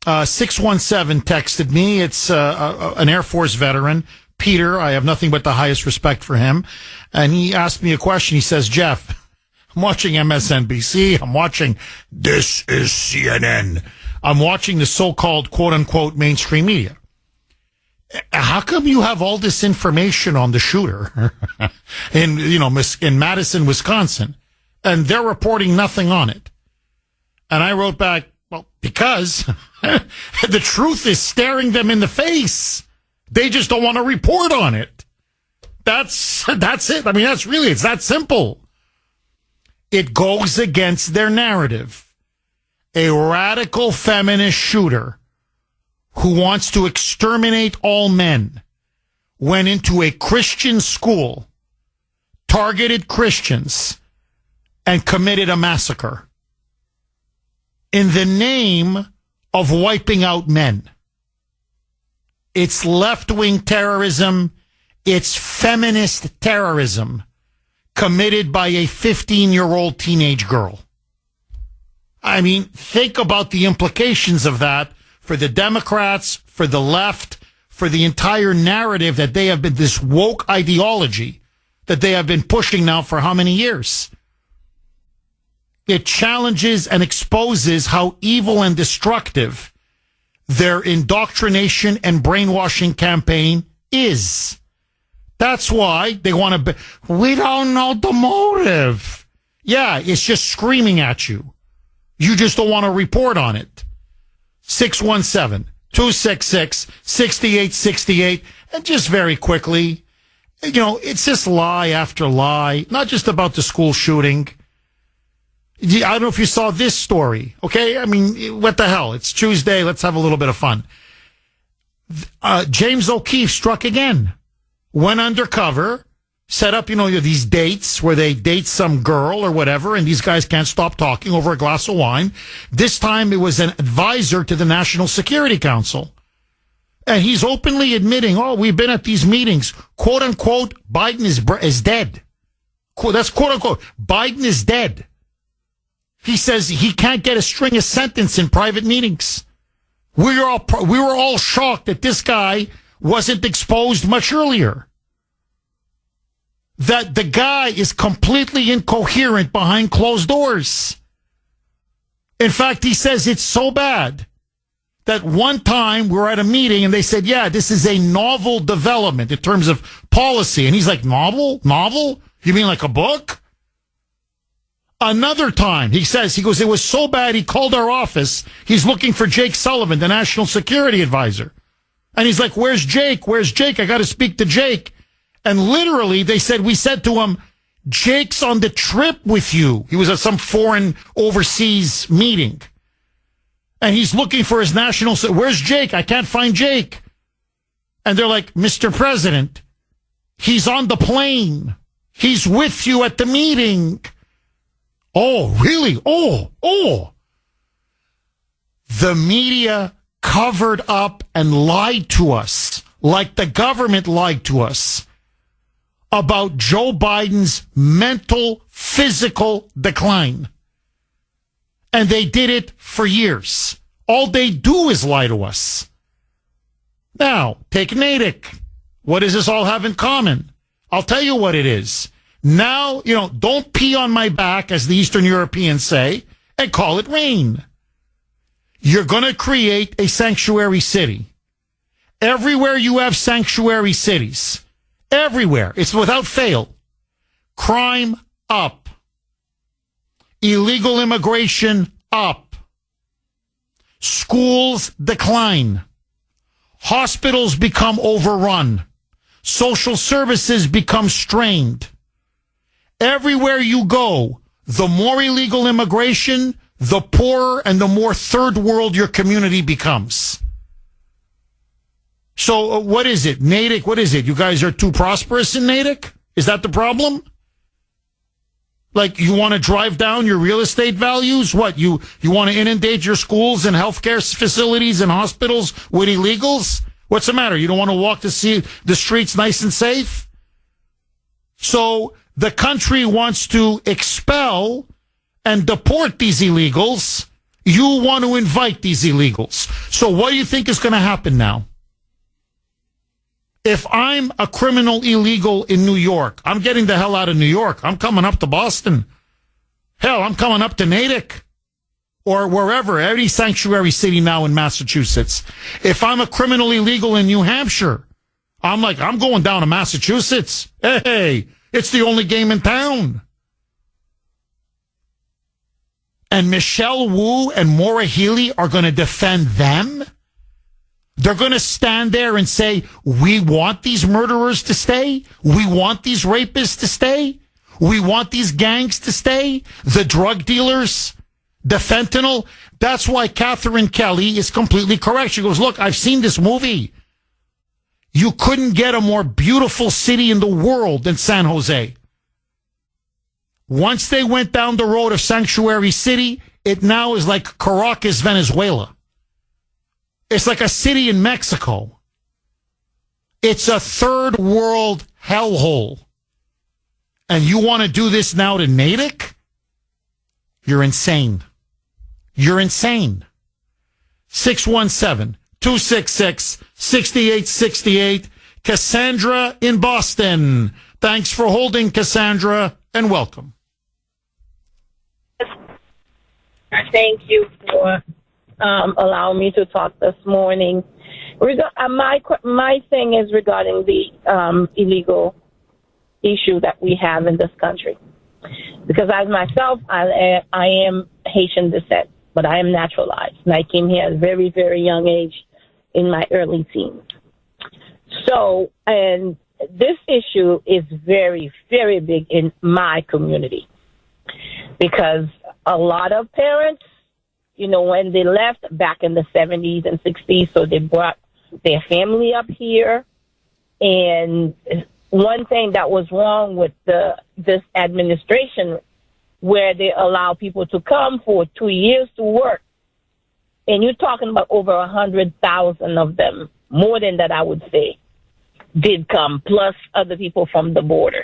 617 texted me. It's an Air Force veteran, Peter. I have nothing but the highest respect for him. And he asked me a question. He says, Jeff, I'm watching MSNBC. I'm watching This is CNN. I'm watching the so-called quote-unquote mainstream media. How come you have all this information on the shooter in Madison, Wisconsin, and they're reporting nothing on it? And I wrote back, well, because the truth is staring them in the face. They just don't want to report on it. That's it. I mean, it's that simple. It goes against their narrative. A radical feminist shooter who wants to exterminate all men went into a Christian school, targeted Christians, and committed a massacre in the name of wiping out men. It's left-wing terrorism. It's feminist terrorism committed by a 15-year-old teenage girl. I mean, think about the implications of that for the Democrats, for the left, for the entire narrative that they have been, this woke ideology that they have been pushing now for how many years? It challenges and exposes how evil and destructive their indoctrination and brainwashing campaign is. That's why they want to we don't know the motive. Yeah, it's just screaming at you. You just don't want to report on it. 617-266-6868. And just very quickly, it's just lie after lie, not just about the school shooting. I don't know if you saw this story, okay? I mean, what the hell? It's Tuesday. Let's have a little bit of fun. James O'Keefe struck again. Went undercover, set up, these dates where they date some girl or whatever, and these guys can't stop talking over a glass of wine. This time it was an advisor to the National Security Council. And he's openly admitting, we've been at these meetings. Quote unquote, Biden is dead. That's quote unquote, Biden is dead. He says he can't get a string of sentence in private meetings. We were all shocked that this guy wasn't exposed much earlier. That the guy is completely incoherent behind closed doors. In fact, he says it's so bad that one time we were at a meeting and they said, yeah, this is a novel development in terms of policy. And he's like, novel? Novel? You mean like a book? Another time, he goes, it was so bad he called our office. He's looking for Jake Sullivan, the national security advisor. And he's like, where's Jake? Where's Jake? I got to speak to Jake. And literally, we said to him, Jake's on the trip with you. He was at some foreign overseas meeting. And he's looking for his national, where's Jake? I can't find Jake. And they're like, Mr. President, he's on the plane. He's with you at the meeting. Oh, really? Oh. The media covered up and lied to us, like the government lied to us, about Joe Biden's mental, physical decline. And they did it for years. All they do is lie to us. Now, take Natick. What does this all have in common? I'll tell you what it is. Now, don't pee on my back, as the Eastern Europeans say, and call it rain. You're going to create a sanctuary city. Everywhere you have sanctuary cities, everywhere, it's without fail. Crime up. Illegal immigration up. Schools decline. Hospitals become overrun. Social services become strained. Everywhere you go, the more illegal immigration, the poorer and the more third world your community becomes. So what is it? Natick, what is it? You guys are too prosperous in Natick? Is that the problem? Like, you want to drive down your real estate values? What, you want to inundate your schools and healthcare facilities and hospitals with illegals? What's the matter? You don't want to walk to see the streets nice and safe? So the country wants to expel and deport these illegals. You want to invite these illegals. So what do you think is going to happen now? If I'm a criminal illegal in New York, I'm getting the hell out of New York. I'm coming up to Boston. Hell, I'm coming up to Natick or wherever, any sanctuary city now in Massachusetts. If I'm a criminal illegal in New Hampshire, I'm going down to Massachusetts. Hey, it's the only game in town. And Michelle Wu and Maura Healey are going to defend them? They're going to stand there and say, we want these murderers to stay? We want these rapists to stay? We want these gangs to stay? The drug dealers? The fentanyl? That's why Catherine Kelly is completely correct. She goes, look, I've seen this movie. You couldn't get a more beautiful city in the world than San Jose. Once they went down the road of Sanctuary City, it now is like Caracas, Venezuela. It's like a city in Mexico. It's a third world hellhole. And you want to do this now to Natick? You're insane. You're insane. 617-266-6868. Cassandra in Boston. Thanks for holding, Cassandra, and welcome. Thank you for allowing me to talk this morning. My thing is regarding the illegal issue that we have in this country. Because as myself, I am Haitian descent, but I am naturalized. And I came here at a very, very young age in my early teens. So, and this issue is very, very big in my community. Because a lot of parents, you know, when they left back in the 70s and 60s, so they brought their family up here. And one thing that was wrong with this administration, where they allow people to come for 2 years to work, and you're talking about over 100,000 of them, more than that, I would say, did come, plus other people from the border.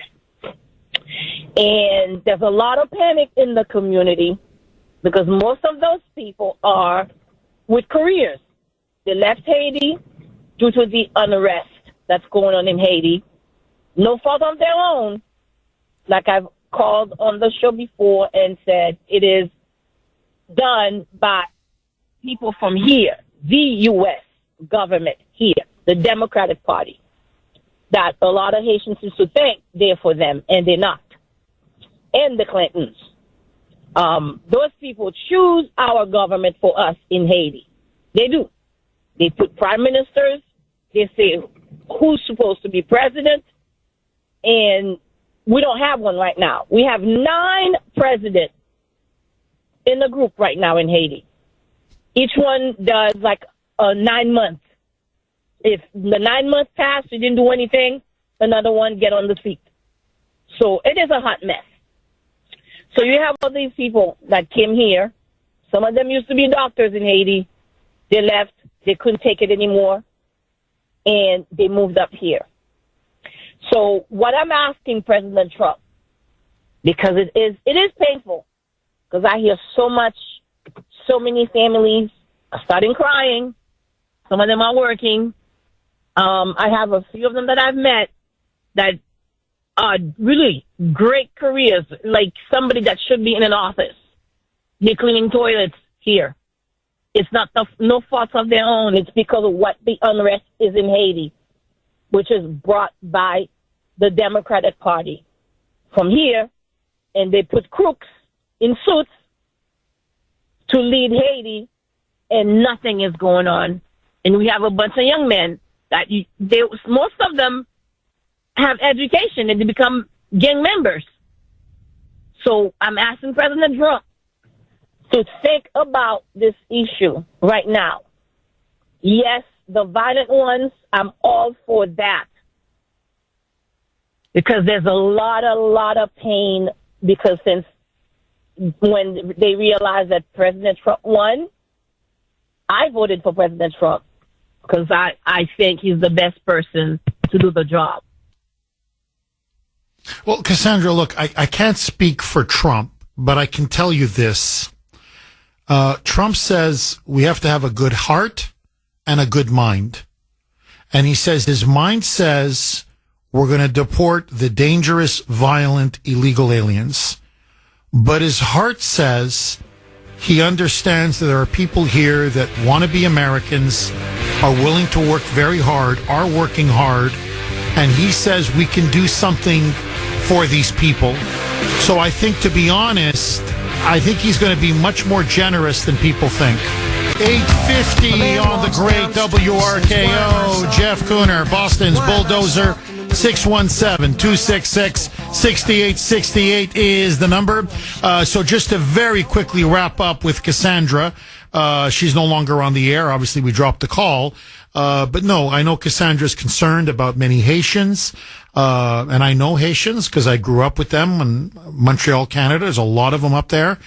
And there's a lot of panic in the community because most of those people are with careers. They left Haiti due to the unrest that's going on in Haiti. No fault of their own. Like I've called on the show before and said, it is done by people from here, the U.S. government here, the Democratic Party, that a lot of Haitians used to think they're for them, and they're not. And the Clintons. Those people choose our government for us in Haiti. They do. They put prime ministers. They say who's supposed to be president. And we don't have one right now. We have 9 presidents in the group right now in Haiti. Each one does like 9 months. If the 9 months pass, you didn't do anything, another one get on the seat. So it is a hot mess. So you have all these people that came here. Some of them used to be doctors in Haiti. They left. They couldn't take it anymore. And they moved up here. So what I'm asking President Trump, because it is painful, because I hear so many families are starting crying. Some of them are working. I have a few of them that I've met that are really great careers, like somebody that should be in an office. They're cleaning toilets here. It's not no fault of their own. It's because of what the unrest is in Haiti, which is brought by the Democratic Party from here, and they put crooks in suits to lead Haiti, and nothing is going on. And we have a bunch of young men that most of them have education and they become gang members. So I'm asking President Trump to think about this issue right now. Yes, the violent ones, I'm all for that. Because there's a lot of pain, because since when they realized that President Trump won, I voted for President Trump because I think he's the best person to do the job. Well, Cassandra, look, I can't speak for Trump, but I can tell you this. Trump says we have to have a good heart and a good mind. And he says his mind says we're going to deport the dangerous, violent, illegal aliens. But his heart says he understands that there are people here that want to be Americans, are willing to work very hard, are working hard, and he says we can do something for these people. So I think, to be honest, I think he's going to be much more generous than people think. 850 on the great WRKO. Jeff Kuhner, Boston's Bulldozer. 617-266-6868 is the number. So just to very quickly wrap up with Cassandra, she's no longer on the air. Obviously, we dropped the call. But no, I know Cassandra's concerned about many Haitians. And I know Haitians because I grew up with them in Montreal, Canada. There's a lot of them up there.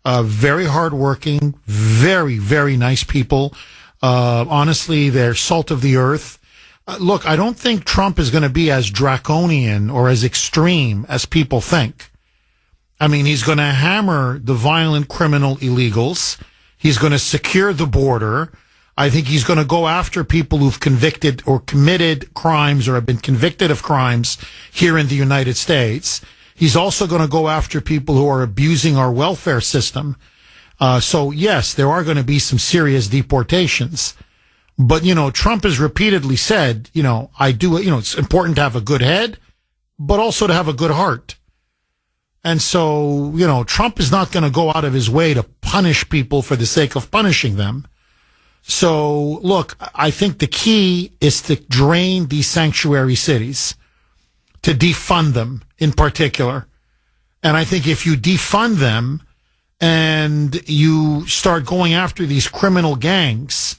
Very hardworking, very, very nice people. Honestly, they're salt of the earth. Look, I don't think Trump is going to be as draconian or as extreme as people think. I mean, he's going to hammer the violent criminal illegals. He's going to secure the border. I think he's going to go after people who've convicted or committed crimes or have been convicted of crimes here in the United States. He's also going to go after people who are abusing our welfare system. So, yes, there are going to be some serious deportations. But, Trump has repeatedly said, it's important to have a good head, but also to have a good heart. And so, Trump is not going to go out of his way to punish people for the sake of punishing them. So, look, I think the key is to drain these sanctuary cities, to defund them in particular. And I think if you defund them and you start going after these criminal gangs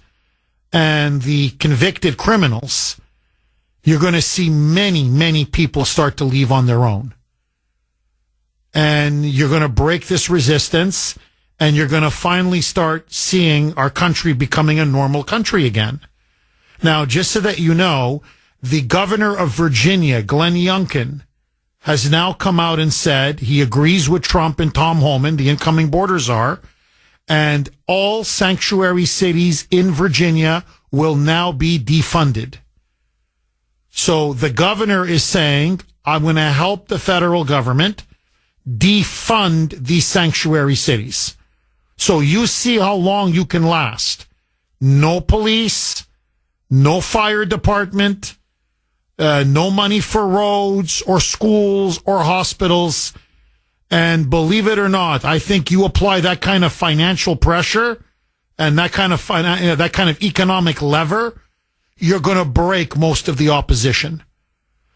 and the convicted criminals, you're going to see many, many people start to leave on their own. And you're going to break this resistance, and you're going to finally start seeing our country becoming a normal country again. Now, just so that you know, the governor of Virginia, Glenn Youngkin, has now come out and said he agrees with Trump and Tom Homan, the incoming border czar, and all sanctuary cities in Virginia will now be defunded. So the governor is saying, I'm going to help the federal government defund these sanctuary cities. So you see how long you can last. No police, no fire department, no money for roads or schools or hospitals. And believe it or not, I think you apply that kind of financial pressure and that kind of economic lever, you're going to break most of the opposition.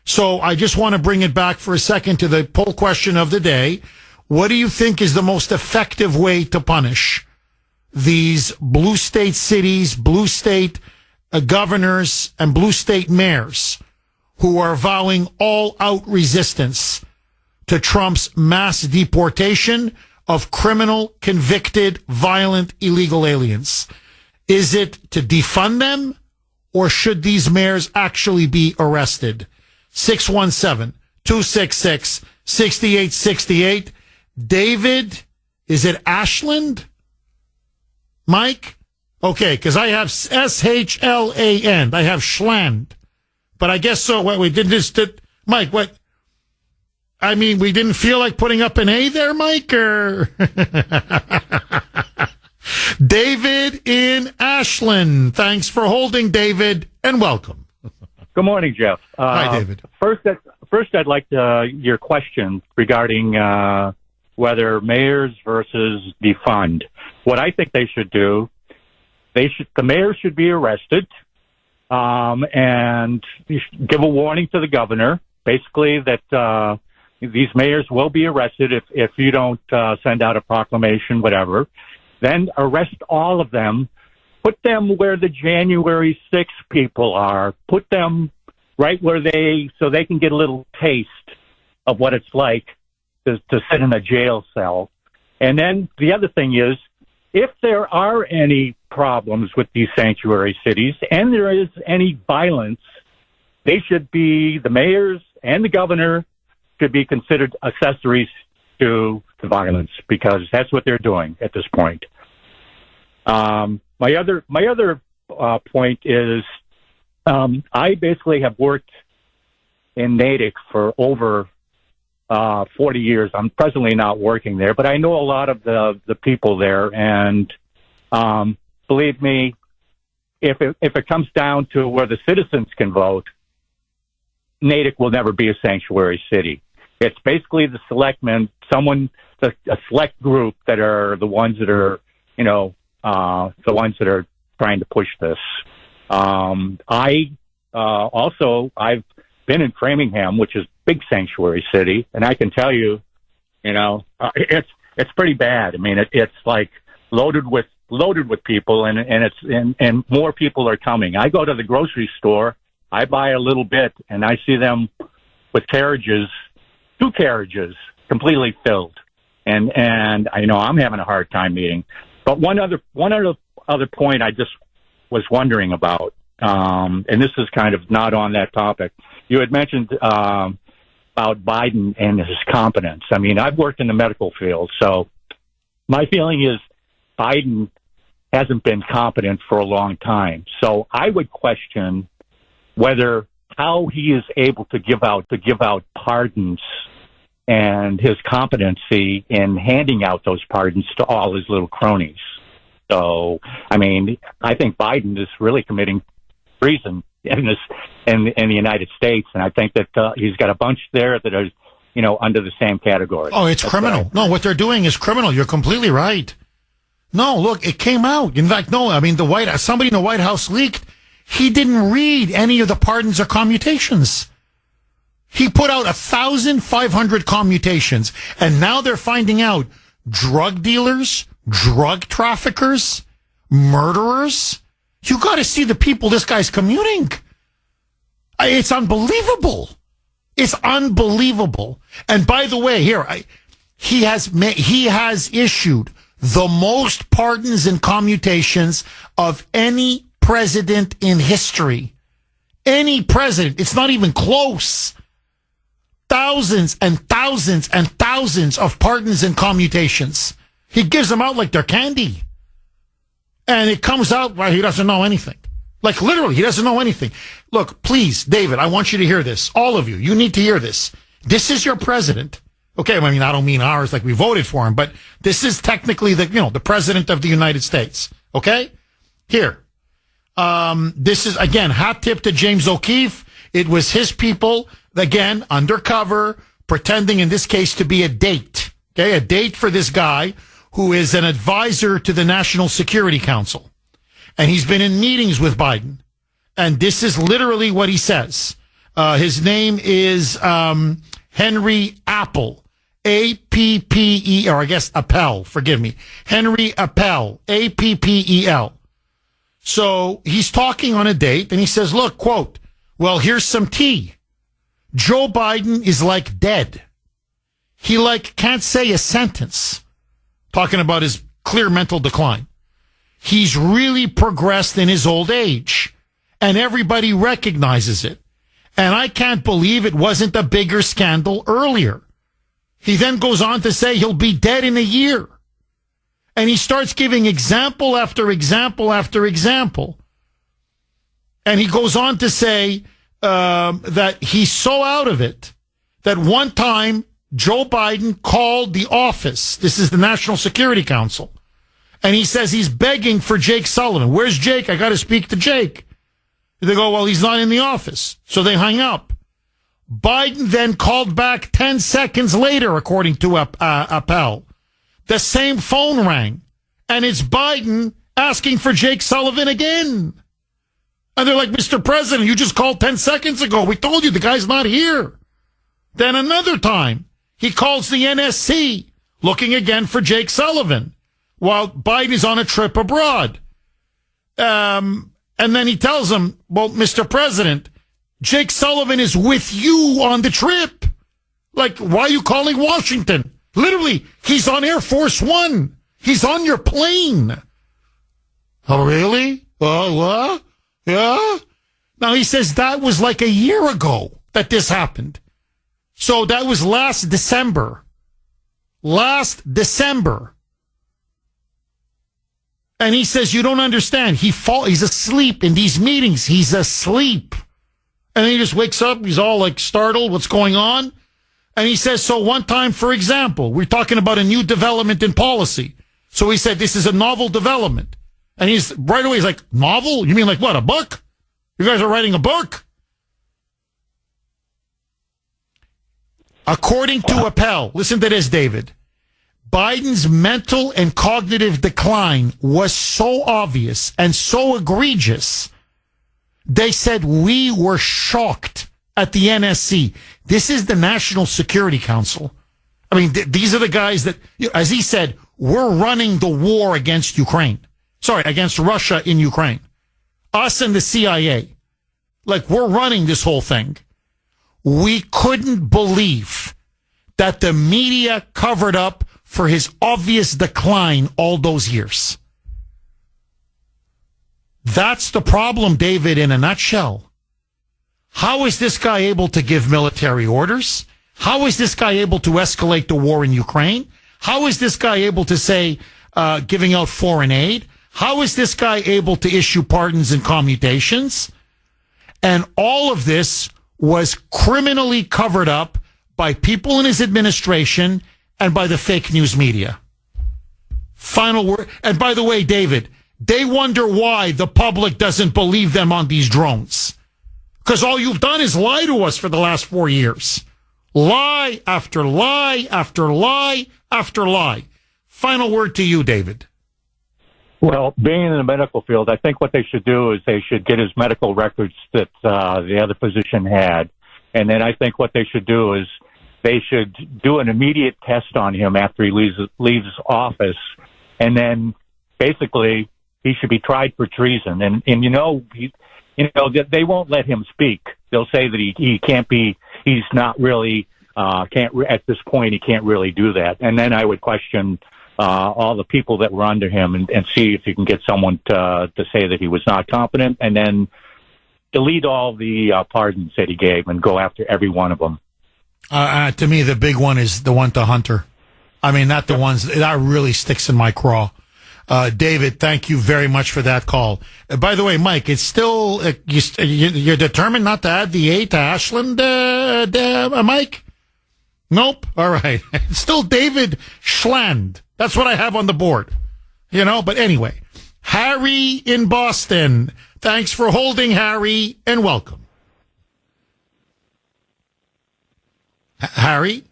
So I just want to bring it back for a second to the poll question of the day. What do you think is the most effective way to punish these blue state cities, blue state governors, and blue state mayors who are vowing all-out resistance to Trump's mass deportation of criminal, convicted, violent, illegal aliens? Is it to defund them, or should these mayors actually be arrested? 617-266-6868. David, is it Ashland? Mike? Okay, because I have S-H-L-A-N. I have Schland. But I guess so. What we did just did, Mike, what? I mean, we didn't feel like putting up an A there, Mike, or? David in Ashland. Thanks for holding, David, and welcome. Good morning, Jeff. Hi, David. First, I'd like your question regarding whether mayors versus defund. What I think they should do, the mayors should be arrested, and you should give a warning to the governor, basically that these mayors will be arrested if you don't send out a proclamation, whatever. Then arrest all of them. Put them where the January 6th people are. Put them right where so they can get a little taste of what it's like to sit in a jail cell. And then the other thing is, if there are any problems with these sanctuary cities and there is any violence, the mayors and the governor should be considered accessories to the violence, because that's what they're doing at this point. My other point is, I basically have worked in Natick for over 40 years. I'm presently not working there, but I know a lot of the people there, and believe me, if it comes down to where the citizens can vote, Natick will never be a sanctuary city. It's basically the selectmen, a select group that are the ones that are, the ones that are trying to push this. I've been in Framingham, which is a big sanctuary city, and I can tell you, it's pretty bad. I mean, it's like loaded with people, and more people are coming. I go to the grocery store, I buy a little bit, and I see them with carriages, 2 carriages completely filled, and I'm having a hard time meeting. But one other point I just was wondering about, and this is kind of not on that topic. You had mentioned about Biden and his competence. I mean, I've worked in the medical field, so my feeling is Biden hasn't been competent for a long time. So I would question how he is able to give out pardons and his competency in handing out those pardons to all his little cronies. So, I mean, I think Biden is really committing treason in the United States, and I think that he's got a bunch there that are, under the same category. Oh, it's criminal. No, what they're doing is criminal. You're completely right. No, look, it came out. In fact, no, I mean, somebody in the White House leaked. He didn't read any of the pardons or commutations. He put out 1,500 commutations, and now they're finding out drug dealers, drug traffickers, murderers. You got to see the people this guy's commuting. It's unbelievable. It's unbelievable. And by the way, he has issued the most pardons and commutations of any president in history. Any president. It's not even close. Thousands and thousands and thousands of pardons and commutations. He gives them out like they're candy. And it comes out where he doesn't know anything. Like literally, he doesn't know anything. Look, please, David, I want you to hear this. All of you, you need to hear this. This is your president. Okay, I mean, I don't mean ours like we voted for him, but this is technically the president of the United States. Okay? Here. This is, again, hat tip to James O'Keefe. It was his people, again, undercover, pretending in this case to be a date. Okay, a date for this guy who is an advisor to the National Security Council. And he's been in meetings with Biden. And this is literally what he says. His name is Henry Appel. A-P-P-E, or I guess Appel, forgive me. Henry Appel, A-P-P-E-L. So he's talking on a date, and he says, look, quote, well, here's some tea. Joe Biden is like dead. He can't say a sentence. Talking about his clear mental decline. He's really progressed in his old age, and everybody recognizes it. And I can't believe it wasn't a bigger scandal earlier. He then goes on to say he'll be dead in a year. And he starts giving example after example after example. And he goes on to say that he's so out of it that one time Joe Biden called the office. This is the National Security Council. And he says he's begging for Jake Sullivan. Where's Jake? I got to speak to Jake. They go, well, he's not in the office. So they hung up. Biden then called back 10 seconds later, according to Appel. The same phone rang. And it's Biden asking for Jake Sullivan again. And they're like, Mr. President, you just called 10 seconds ago. We told you the guy's not here. Then another time, he calls the NSC, looking again for Jake Sullivan, while Biden is on a trip abroad. And then he tells him, well, Mr. President, Jake Sullivan is with you on the trip. Like, why are you calling Washington? Literally, he's on Air Force One. He's on your plane. Oh, really? Oh, what? Yeah? Now, he says that was like a year ago that this happened. So that was last December. Last December. And he says, you don't understand. He's asleep in these meetings. He's asleep. And then he just wakes up. He's all like startled. What's going on? And he says, so one time, for example, we're talking about a new development in policy. So he said, this is a novel development. And he's right away, he's like, novel? You mean like what, a book? You guys are writing a book? According to Appel, listen to this, David. Biden's mental and cognitive decline was so obvious and so egregious. They said we were shocked at the NSC. This is the National Security Council. I mean, these are the guys that, as he said, we're running the war against Ukraine. Sorry, against Russia in Ukraine. Us and the CIA. Like, we're running this whole thing. We couldn't believe that the media covered up for his obvious decline all those years. That's the problem, David, in a nutshell. How is this guy able to give military orders? How is this guy able to escalate the war in Ukraine? How is this guy able to say, giving out foreign aid? How is this guy able to issue pardons and commutations? And all of this was criminally covered up by people in his administration and by the fake news media. Final word. And by the way, David, they wonder why the public doesn't believe them on these drones. Because all you've done is lie to us for the last 4 years. Lie after lie after lie after lie. Final word to you, David. Well, being in the medical field, I think what they should do is they should get his medical records that the other physician had. And then I think what they should do is they should do an immediate test on him after he leaves office. And then basically he should be tried for treason. And they won't let him speak. They'll say that he can't be, he's not really, at this point, he can't really do that. And then I would question all the people that were under him and see if you can get someone to say that he was not competent, and then delete all the pardons that he gave and go after every one of them. To me, the big one is the one to Hunter. I mean, that really sticks in my craw. David, thank you very much for that call. By the way, Mike, it's still, you're determined not to add the A to Ashland, Mike? Nope. All right. It's still David Schland. That's what I have on the board. But anyway, Harry in Boston. Thanks for holding, Harry, and welcome. Harry?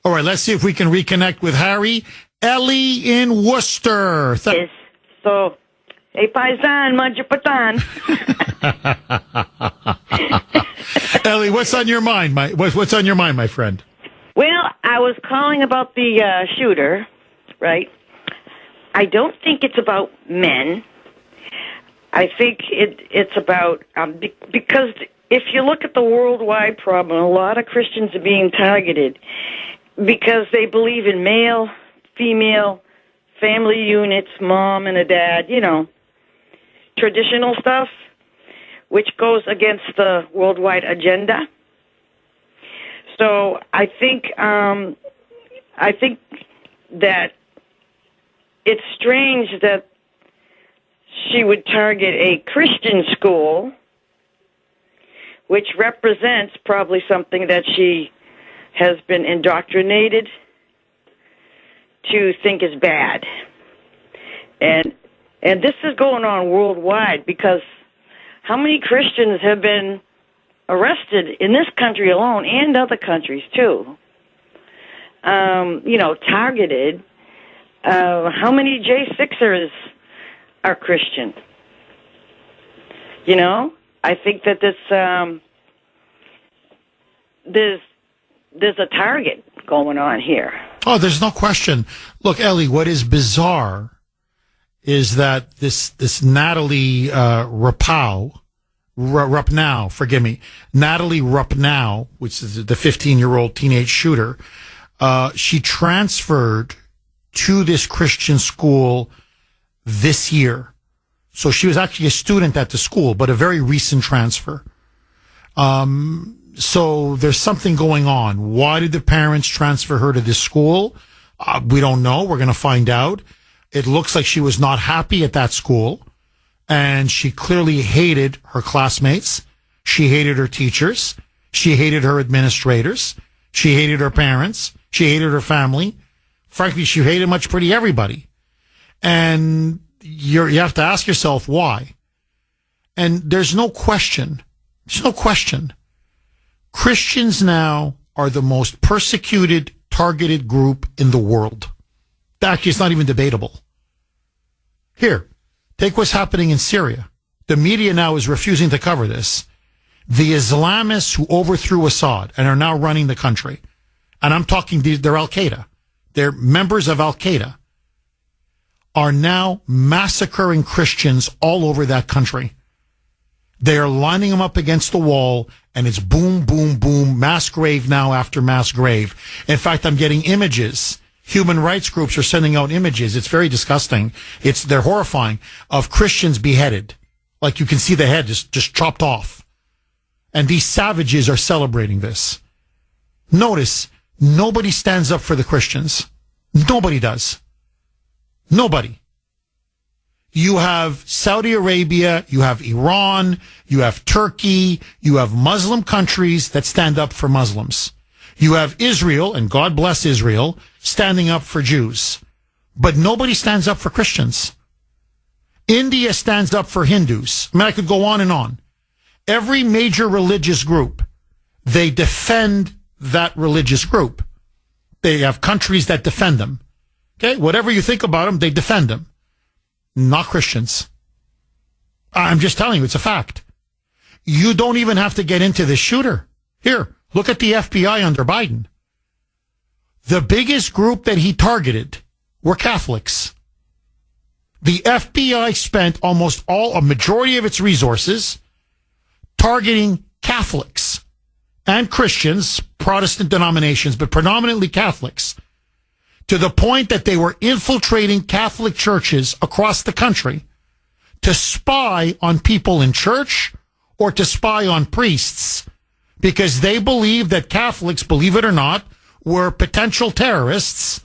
All right, let's see if we can reconnect with Harry. Ellie in Worcester. So, hey, paisan, majapatan. Ellie, what's on your mind, what's on your mind, my friend? Well, I was calling about the shooter, right? I don't think it's about men. I think it's about because if you look at the worldwide problem, a lot of Christians are being targeted because they believe in male, female, family units, mom and a dad, traditional stuff, which goes against the worldwide agenda. So I think that it's strange that she would target a Christian school, which represents probably something that she has been indoctrinated to think is bad. And this is going on worldwide because how many Christians have been arrested in this country alone and other countries too? Targeted. How many J6ers are Christian? I think that there's a target going on here. Oh, there's no question. Look, Ellie, what is bizarre is that this Natalie Natalie Rupnow, which is the 15-year-old teenage shooter, she transferred to this Christian school this year. So she was actually a student at the school, but a very recent transfer. So there's something going on. Why did the parents transfer her to this school? We don't know. We're going to find out. It looks like she was not happy at that school, and she clearly hated her classmates. She hated her teachers. She hated her administrators. She hated her parents. She hated her family. Frankly, she hated much pretty everybody. And you have to ask yourself why. And there's no question. There's no question. Christians now are the most persecuted, targeted group in the world. Actually, it's not even debatable. Here, take what's happening in Syria. The media now is refusing to cover this. The Islamists who overthrew Assad and are now running the country, and I'm talking, they're Al-Qaeda. They're members of Al-Qaeda, are now massacring Christians all over that country. They are lining them up against the wall, and it's boom, boom, boom, mass grave now after mass grave. In fact, I'm getting images. Human rights groups are sending out images. It's very disgusting. They're horrifying, of Christians beheaded. Like you can see the head just chopped off. And these savages are celebrating this. Notice, nobody stands up for the Christians. Nobody does. Nobody. You have Saudi Arabia, you have Iran, you have Turkey, you have Muslim countries that stand up for Muslims. You have Israel, and God bless Israel, standing up for Jews. But nobody stands up for Christians. India stands up for Hindus. I mean, I could go on and on. Every major religious group, they defend that religious group. They have countries that defend them. Okay, whatever you think about them, they defend them. Not Christians. I'm just telling you, it's a fact. You don't even have to get into this shooter. Here, look at the FBI under Biden. The biggest group that he targeted were Catholics. The FBI spent a majority of its resources targeting Catholics and Christians, Protestant denominations, but predominantly Catholics, to the point that they were infiltrating Catholic churches across the country to spy on people in church or to spy on priests, because they believed that Catholics, believe it or not, were potential terrorists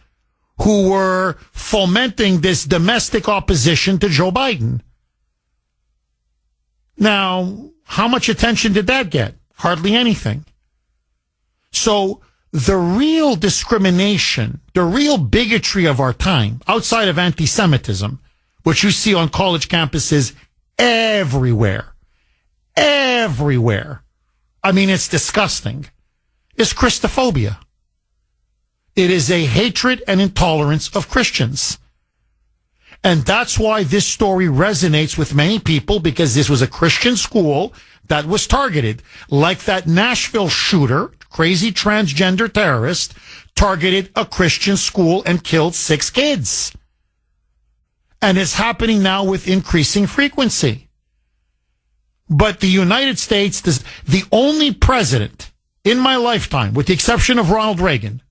who were fomenting this domestic opposition to Joe Biden. Now, how much attention did that get? Hardly anything. So the real discrimination, the real bigotry of our time, outside of anti-Semitism, which you see on college campuses everywhere, I mean, it's disgusting, is Christophobia. It is a hatred and intolerance of Christians. And that's why this story resonates with many people, because this was a Christian school that was targeted, like that Nashville shooter, crazy transgender terrorist, targeted a Christian school and killed 6 kids. And it's happening now with increasing frequency. But the United States, the only president in my lifetime, with the exception of Ronald Reagan,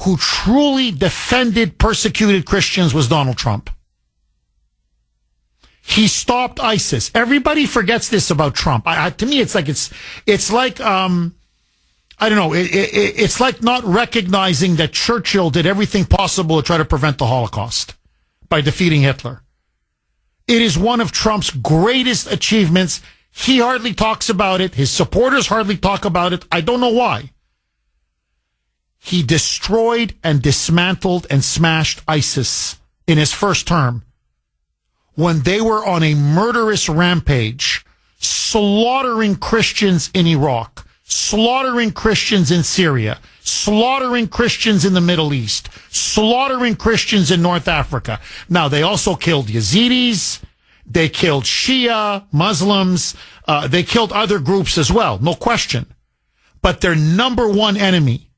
who truly defended persecuted Christians was Donald Trump. He stopped ISIS. Everybody forgets this about Trump. To me, it's like I don't know. It's like not recognizing that Churchill did everything possible to try to prevent the Holocaust by defeating Hitler. It is one of Trump's greatest achievements. He hardly talks about it. His supporters hardly talk about it. I don't know why. He destroyed and dismantled and smashed ISIS in his first term when they were on a murderous rampage, slaughtering Christians in Iraq, slaughtering Christians in Syria, slaughtering Christians in the Middle East, slaughtering Christians in North Africa. Now, they also killed Yazidis, they killed Shia, Muslims, they killed other groups as well, no question. But their number one enemy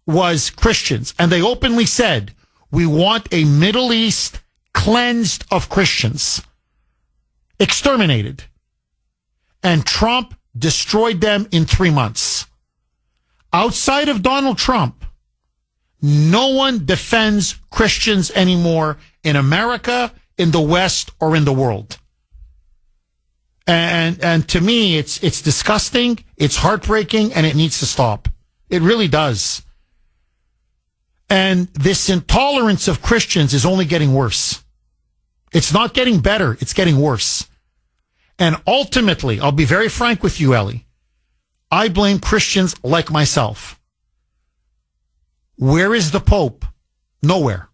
was Christians. And they openly said, we want a Middle East cleansed of Christians, exterminated. And Trump destroyed them in 3 months. Outside of Donald Trump, no one defends Christians anymore in America, in the West, or in the world. And to me, it's disgusting, it's heartbreaking, and it needs to stop. It really does. And this intolerance of Christians is only getting worse. It's not getting better, it's getting worse. And ultimately, I'll be very frank with you, Ellie, I blame Christians like myself. Where is the Pope? Nowhere.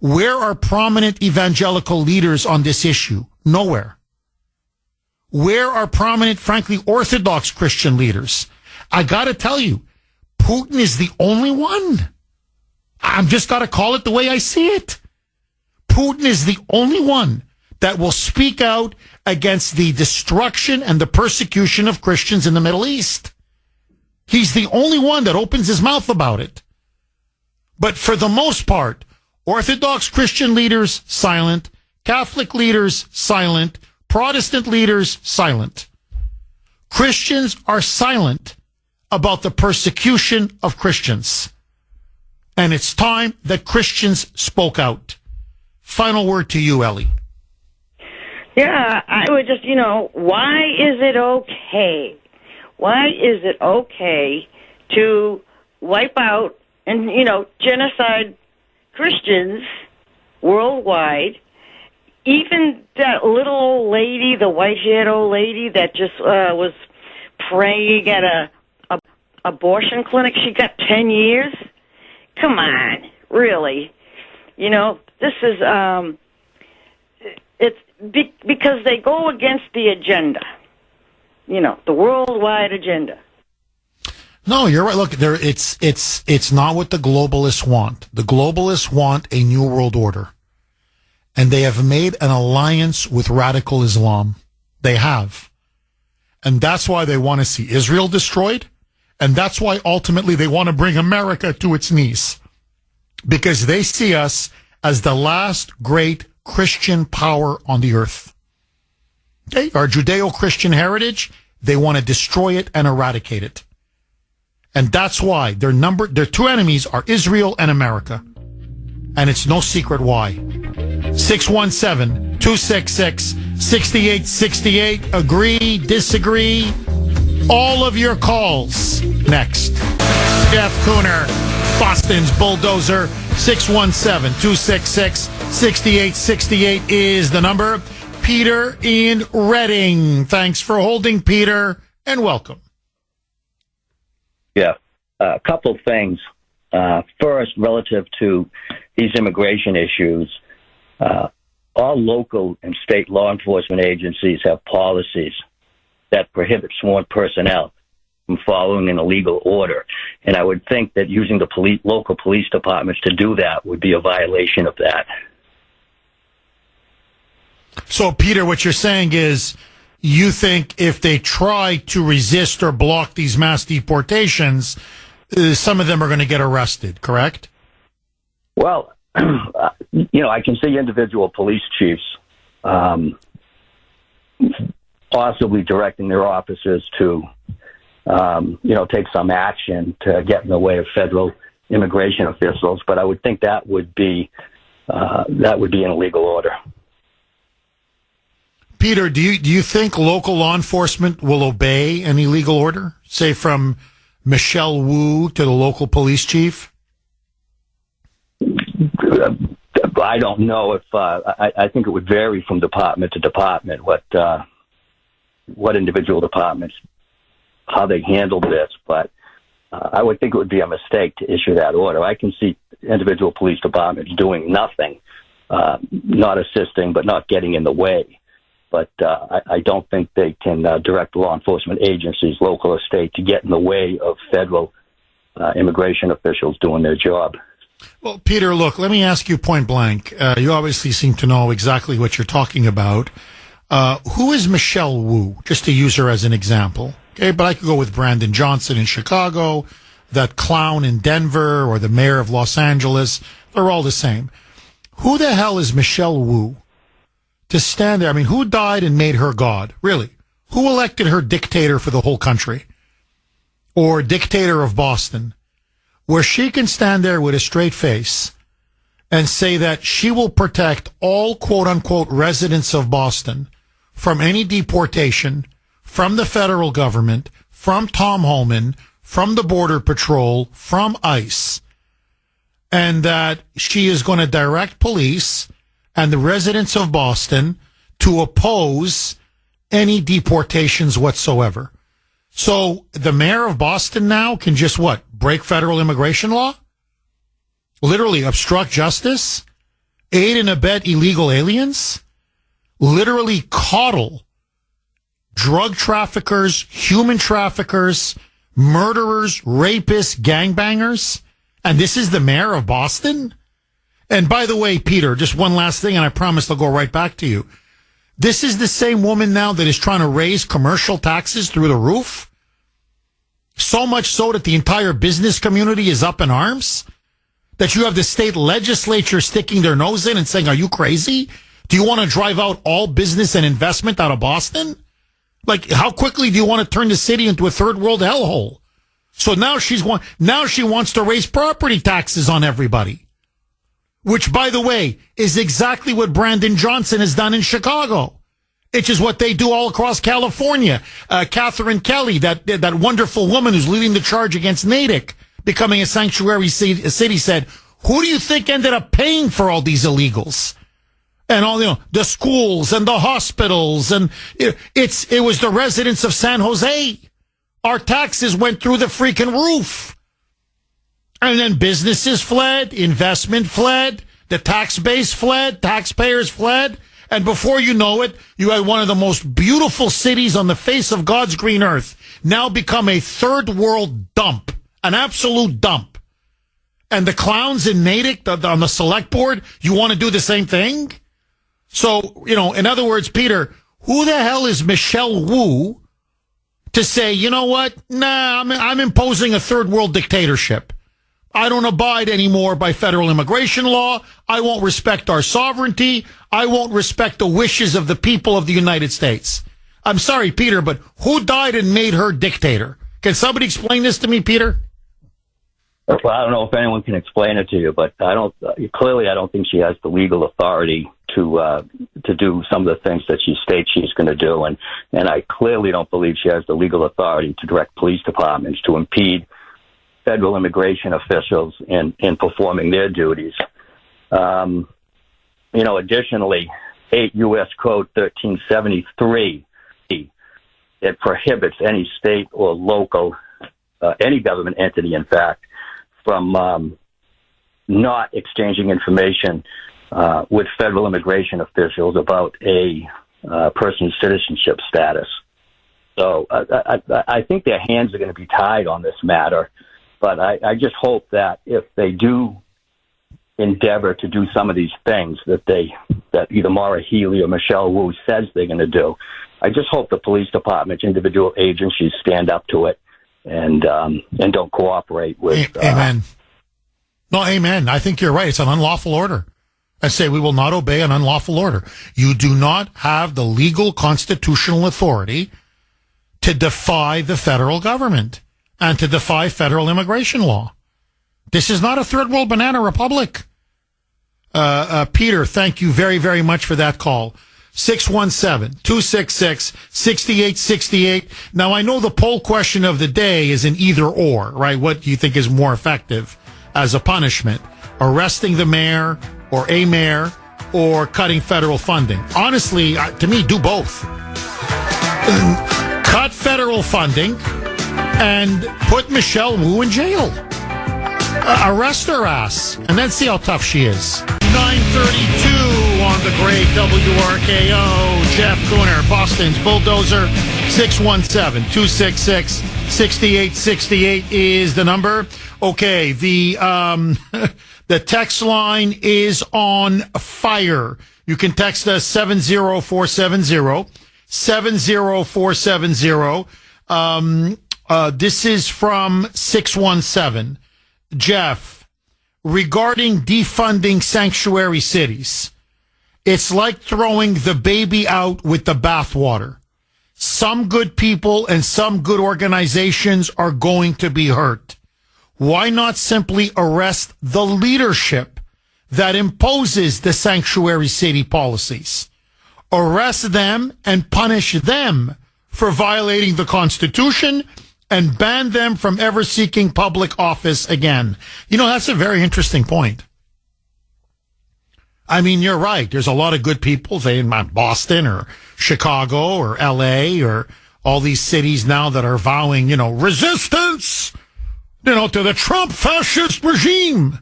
Where are prominent evangelical leaders on this issue? Nowhere. Where are prominent, frankly, Orthodox Christian leaders? I gotta tell you, Putin is the only one. I've just got to call it the way I see it. Putin is the only one that will speak out against the destruction and the persecution of Christians in the Middle East. He's the only one that opens his mouth about it. But for the most part, Orthodox Christian leaders, silent. Catholic leaders, silent. Protestant leaders, silent. Christians are silent about the persecution of Christians. And it's time that Christians spoke out. Final word to you, Ellie. Yeah, I would just, why is it okay? Why is it okay to wipe out and, genocide Christians worldwide? Even that little old lady, the white-haired old lady that just was praying at a abortion clinic, she got 10 years? Come on, really? This is, it's because they go against the agenda, the worldwide agenda. No, you're right. Look, it's not what the globalists want. The globalists want a new world order. And they have made an alliance with radical Islam. They have. And that's why they want to see Israel destroyed. And that's why ultimately they want to bring America to its knees. Because they see us as the last great Christian power on the earth. Okay? Our Judeo-Christian heritage, they want to destroy it and eradicate it. And that's why their two enemies are Israel and America. And it's no secret why. 617-266-6868. Agree, disagree. All of your calls next. Jeff Kuhner, Boston's Bulldozer. 617-266-6868 is the number. Peter in Reading. Thanks for holding, Peter, and welcome. Yeah, a couple things. First, relative to these immigration issues, all local and state law enforcement agencies have policies that prohibit sworn personnel from following an illegal order. And I would think that using the local police departments to do that would be a violation of that. So, Peter, what you're saying is you think if they try to resist or block these mass deportations, some of them are going to get arrested, correct? Well, I can see individual police chiefs possibly directing their officers to, take some action to get in the way of federal immigration officials. But I would think that would be an illegal order. Peter, do you think local law enforcement will obey an illegal order, say from Michelle Wu to the local police chief? I don't know if I think it would vary from department to department what individual departments, how they handle this, but I would think it would be a mistake to issue that order. I can see individual police departments doing nothing, not assisting, but not getting in the way. But I don't think they can direct law enforcement agencies, local or state, to get in the way of federal immigration officials doing their job. Well, Peter, look, let me ask you point blank. You obviously seem to know exactly what you're talking about. Who is Michelle Wu, just to use her as an example? Okay, but I could go with Brandon Johnson in Chicago, that clown in Denver, or the mayor of Los Angeles. They're all the same. Who the hell is Michelle Wu to stand there? I mean, who died and made her God? Really? Who elected her dictator for the whole country? Or dictator of Boston? Where she can stand there with a straight face and say that she will protect all quote-unquote residents of Boston from any deportation from the federal government, from Tom Homan, from the Border Patrol, from ICE, and that she is going to direct police and the residents of Boston to oppose any deportations whatsoever. So the mayor of Boston now can just break federal immigration law? Literally obstruct justice? Aid and abet illegal aliens? Literally coddle drug traffickers, human traffickers, murderers, rapists, gangbangers, and this is the mayor of Boston? And by the way, Peter, just one last thing, and I promise I'll go right back to you. This is the same woman now that is trying to raise commercial taxes through the roof. So much so that the entire business community is up in arms. That you have the state legislature sticking their nose in and saying, are you crazy? Do you want to drive out all business and investment out of Boston? Like, how quickly do you want to turn the city into a third world hellhole? So now she wants to raise property taxes on everybody. Which, by the way, is exactly what Brandon Johnson has done in Chicago. Which is what they do all across California. Catherine Kelly, that wonderful woman who's leading the charge against Natick, becoming a sanctuary city, said, who do you think ended up paying for all these illegals? And all, the schools and the hospitals, and it was the residents of San Jose. Our taxes went through the freaking roof. And then businesses fled, investment fled, the tax base fled, taxpayers fled. And before you know it, you had one of the most beautiful cities on the face of God's green earth now become a third world dump, an absolute dump. And the clowns in Natick on the select board, you want to do the same thing? So, in other words, Peter, who the hell is Michelle Wu to say, you know what? Nah, I'm imposing a third world dictatorship. I don't abide anymore by federal immigration law. I won't respect our sovereignty. I won't respect the wishes of the people of the United States. I'm sorry, Peter, but who died and made her dictator? Can somebody explain this to me, Peter? Well, I don't know if anyone can explain it to you, but I don't think she has the legal authority to do some of the things that she states she's going to do, and I clearly don't believe she has the legal authority to direct police departments to impede federal immigration officials in performing their duties. Additionally, 8 U.S. Code 1373, it prohibits any state or local, any government entity, in fact, from not exchanging information with federal immigration officials about a person's citizenship status. So I think their hands are going to be tied on this matter, but I just hope that if they do endeavor to do some of these things that either Maura Healey or Michelle Wu says they're going to do, I just hope the police departments, individual agencies stand up to it and don't cooperate with. Amen. No, amen. I think you're right. It's an unlawful order. I say we will not obey an unlawful order. You do not have the legal constitutional authority to defy the federal government and to defy federal immigration law. This is not a third world banana republic. Peter, thank you very, very much for that call. 617-266-6868. Now, I know the poll question of the day is an either or, right? What do you think is more effective as a punishment? Arresting the mayor or a mayor or cutting federal funding? Honestly, to me, do both. Cut federal funding and put Michelle Wu in jail. Arrest her ass and then see how tough she is. 932 on the great WRKO. Jeff Kuhner, Boston's Bulldozer. 617-266-6868 is the number. Okay, the text line is on fire. You can text us 70470. 70470. This is from 617. Jeff, regarding defunding sanctuary cities, it's like throwing the baby out with the bathwater. Some good people and some good organizations are going to be hurt. Why not simply arrest the leadership that imposes the sanctuary city policies? Arrest them and punish them for violating the Constitution and ban them from ever seeking public office again. That's a very interesting point. I mean, you're right. There's a lot of good people, say in Boston or Chicago or LA or all these cities now that are vowing, resistance, to the Trump fascist regime.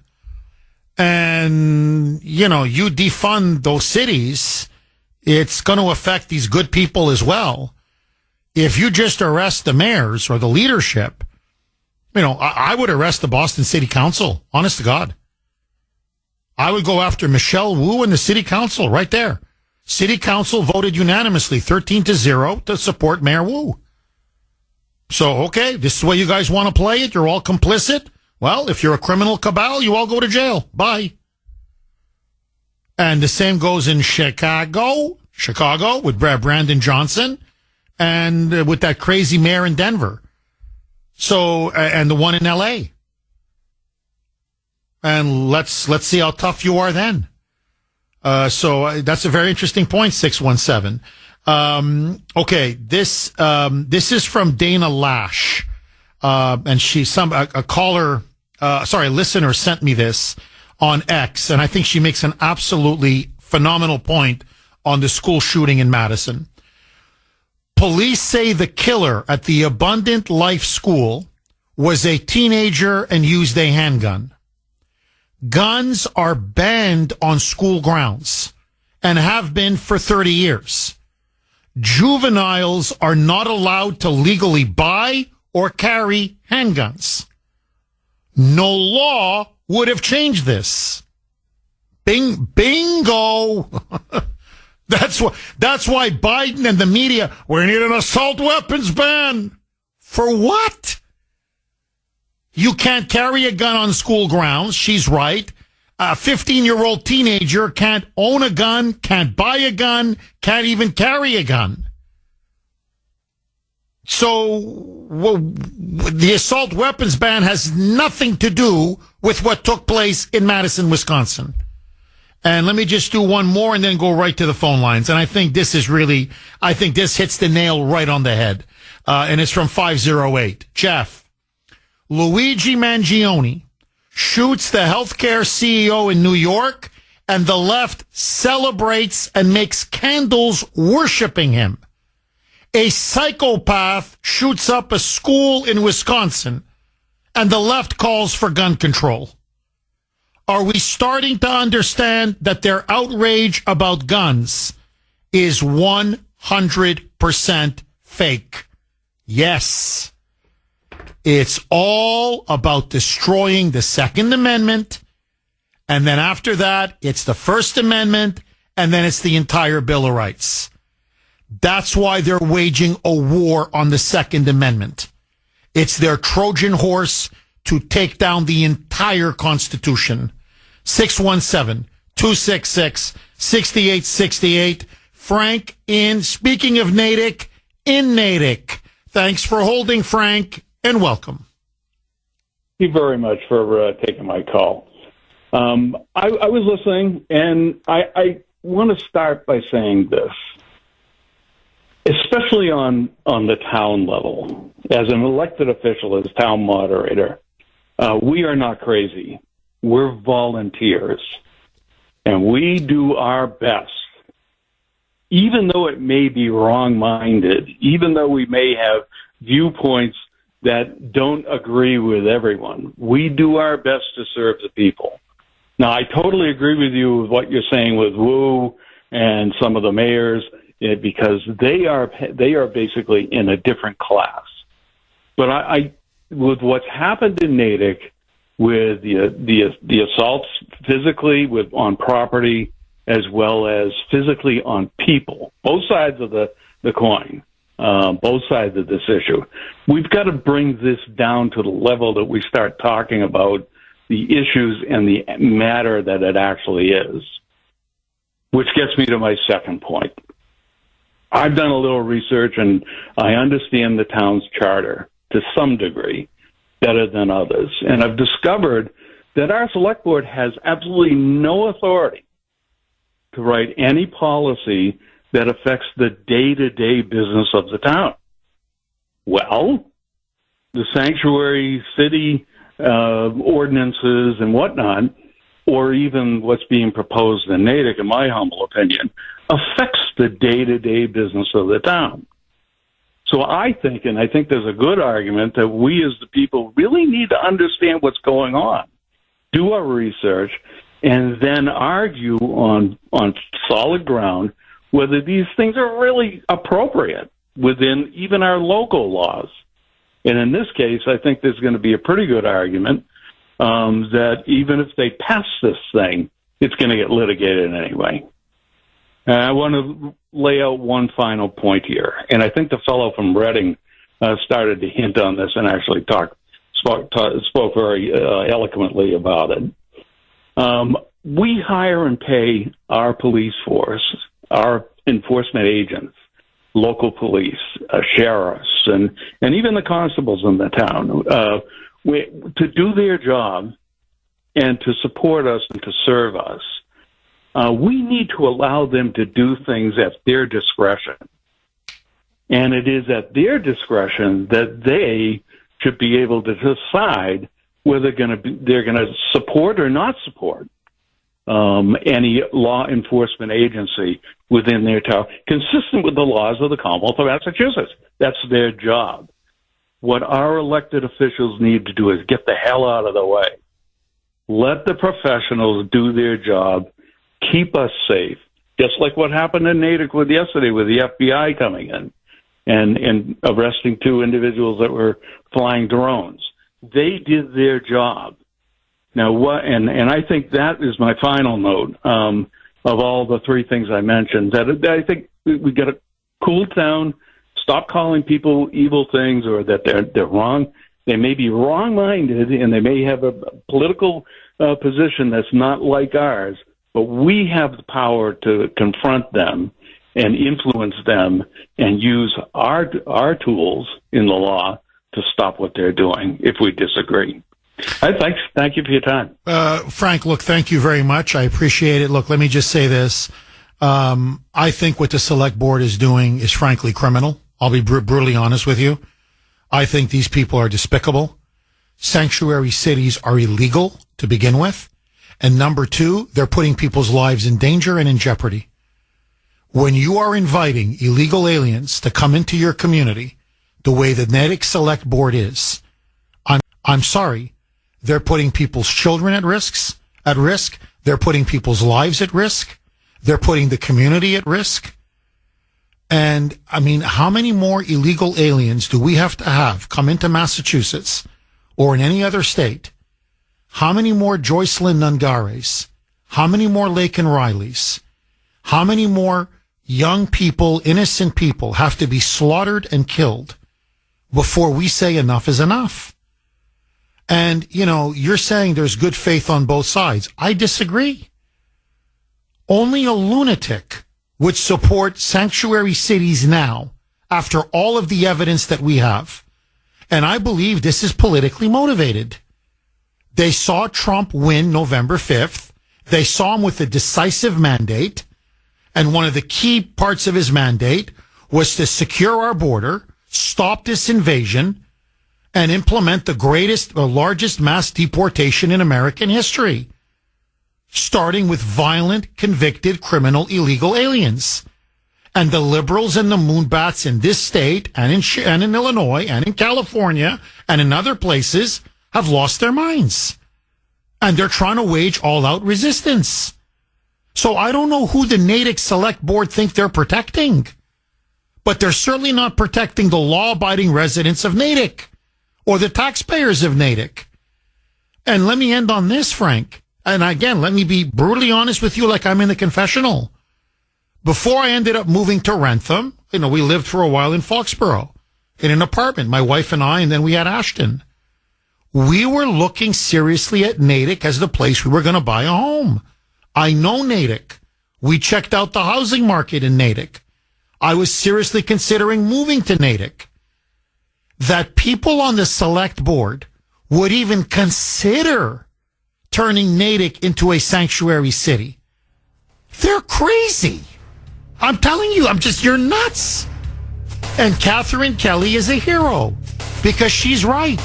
And, you defund those cities, it's going to affect these good people as well. If you just arrest the mayors or the leadership, I would arrest the Boston City Council, honest to God. I would go after Michelle Wu and the City Council right there. City Council voted unanimously 13-0 to support Mayor Wu. So, okay, this is the way you guys want to play it. You're all complicit. Well, if you're a criminal cabal, you all go to jail. Bye. And the same goes in Chicago with Brandon Johnson and with that crazy mayor in Denver. So, and the one in L.A. And let's see how tough you are then. So that's a very interesting point, 617. Okay, this is from Dana Lash. And a listener sent me this on X, and I think she makes an absolutely phenomenal point on the school shooting in Madison. Police say the killer at the Abundant Life School was a teenager and used a handgun. Guns are banned on school grounds and have been for 30 years. Juveniles are not allowed to legally buy or carry handguns. No law would have changed this. Bingo! That's why Biden and the media, we need an assault weapons ban. For what? You can't carry a gun on school grounds. She's right. A 15-year-old teenager can't own a gun, can't buy a gun, can't even carry a gun. So the assault weapons ban has nothing to do with what took place in Madison, Wisconsin. And let me just do one more and then go right to the phone lines. And I think this hits the nail right on the head. And it's from 508. Jeff, Luigi Mangione shoots the healthcare CEO in New York, and the left celebrates and makes candles worshiping him. A psychopath shoots up a school in Wisconsin, and the left calls for gun control. Are we starting to understand that their outrage about guns is 100% fake? Yes. It's all about destroying the Second Amendment, and then after that, it's the First Amendment, and then it's the entire Bill of Rights. That's why they're waging a war on the Second Amendment. It's their Trojan horse to take down the entire Constitution. 617-266-6868. Frank speaking of Natick, in Natick. Thanks for holding, Frank, and welcome. Thank you very much for taking my call. I was listening, and I want to start by saying this. Especially on the town level, as an elected official, as town moderator, we are not crazy. We're volunteers, and we do our best. Even though it may be wrong-minded, even though we may have viewpoints that don't agree with everyone, we do our best to serve the people. Now, I totally agree with you with what you're saying with Wu and some of the mayors, because they are basically in a different class. But I with what's happened in Natick, with the assaults physically on property as well as physically on people, both sides of the coin, both sides of this issue, we've got to bring this down to the level that we start talking about the issues and the matter that it actually is. Which gets me to my second point. I've done a little research, and I understand the town's charter to some degree better than others. And I've discovered that our select board has absolutely no authority to write any policy that affects the day-to-day business of the town. Well, the sanctuary city ordinances and whatnot, or even what's being proposed in Natick, in my humble opinion, affects the day-to-day business of the town. So I think there's a good argument that we as the people really need to understand what's going on, do our research, and then argue on solid ground whether these things are really appropriate within even our local laws. And in this case, I think there's going to be a pretty good argument that even if they pass this thing, it's going to get litigated anyway. And I want to lay out one final point here, and I think the fellow from Reading started to hint on this and actually spoke very eloquently about it. We hire and pay our police force, our enforcement agents, local police, sheriffs, and even the constables in the town to do their job and to support us and to serve us. We need to allow them to do things at their discretion. And it is at their discretion that they should be able to decide whether they're going to support or not support any law enforcement agency within their town, consistent with the laws of the Commonwealth of Massachusetts. That's their job. What our elected officials need to do is get the hell out of the way. Let the professionals do their job. Keep us safe. Just like what happened in Natick yesterday with the FBI coming in and arresting 2 individuals that were flying drones. They did their job. Now, what? And I think that is my final note of all the 3 things I mentioned. That I think we got to cool down, stop calling people evil things or that they're wrong. They may be wrong-minded and they may have a political position that's not like ours, but we have the power to confront them and influence them and use our tools in the law to stop what they're doing if we disagree. Thank you for your time. Frank, look, thank you very much. I appreciate it. Look, let me just say this. I think what the Select Board is doing is frankly criminal. I'll be brutally honest with you. I think these people are despicable. Sanctuary cities are illegal to begin with. And number 2, they're putting people's lives in danger and in jeopardy. When you are inviting illegal aliens to come into your community the way the Natick Select Board is, I'm sorry. They're putting people's children at risk. They're putting people's lives at risk. They're putting the community at risk. And, I mean, how many more illegal aliens do we have to have come into Massachusetts or in any other state? How many more Joycelyn Nungares? How many more Laken Rileys? How many more young people, innocent people, have to be slaughtered and killed before we say enough is enough? And, you know, you're saying there's good faith on both sides. I disagree. Only a lunatic would support sanctuary cities now after all of the evidence that we have. And I believe this is politically motivated. They saw Trump win November 5th. They saw him with a decisive mandate. And one of the key parts of his mandate was to secure our border, stop this invasion, and implement the largest mass deportation in American history, starting with violent, convicted, criminal, illegal aliens. And the liberals and the moonbats in this state and in Illinois and in California and in other places have lost their minds. And they're trying to wage all-out resistance. So I don't know who the Natick Select Board think they're protecting, but they're certainly not protecting the law-abiding residents of Natick or the taxpayers of Natick. And let me end on this, Frank. And again, let me be brutally honest with you like I'm in the confessional. Before I ended up moving to Rentham, you know, we lived for a while in Foxborough in an apartment, my wife and I, and then we had Ashton. We were looking seriously at Natick as the place we were going to buy a home. I know Natick. We checked out the housing market in Natick. I was seriously considering moving to Natick. That people on the Select Board would even consider turning Natick into a sanctuary city. They're crazy. I'm telling you, you're nuts. And Catherine Kelly is a hero because she's right.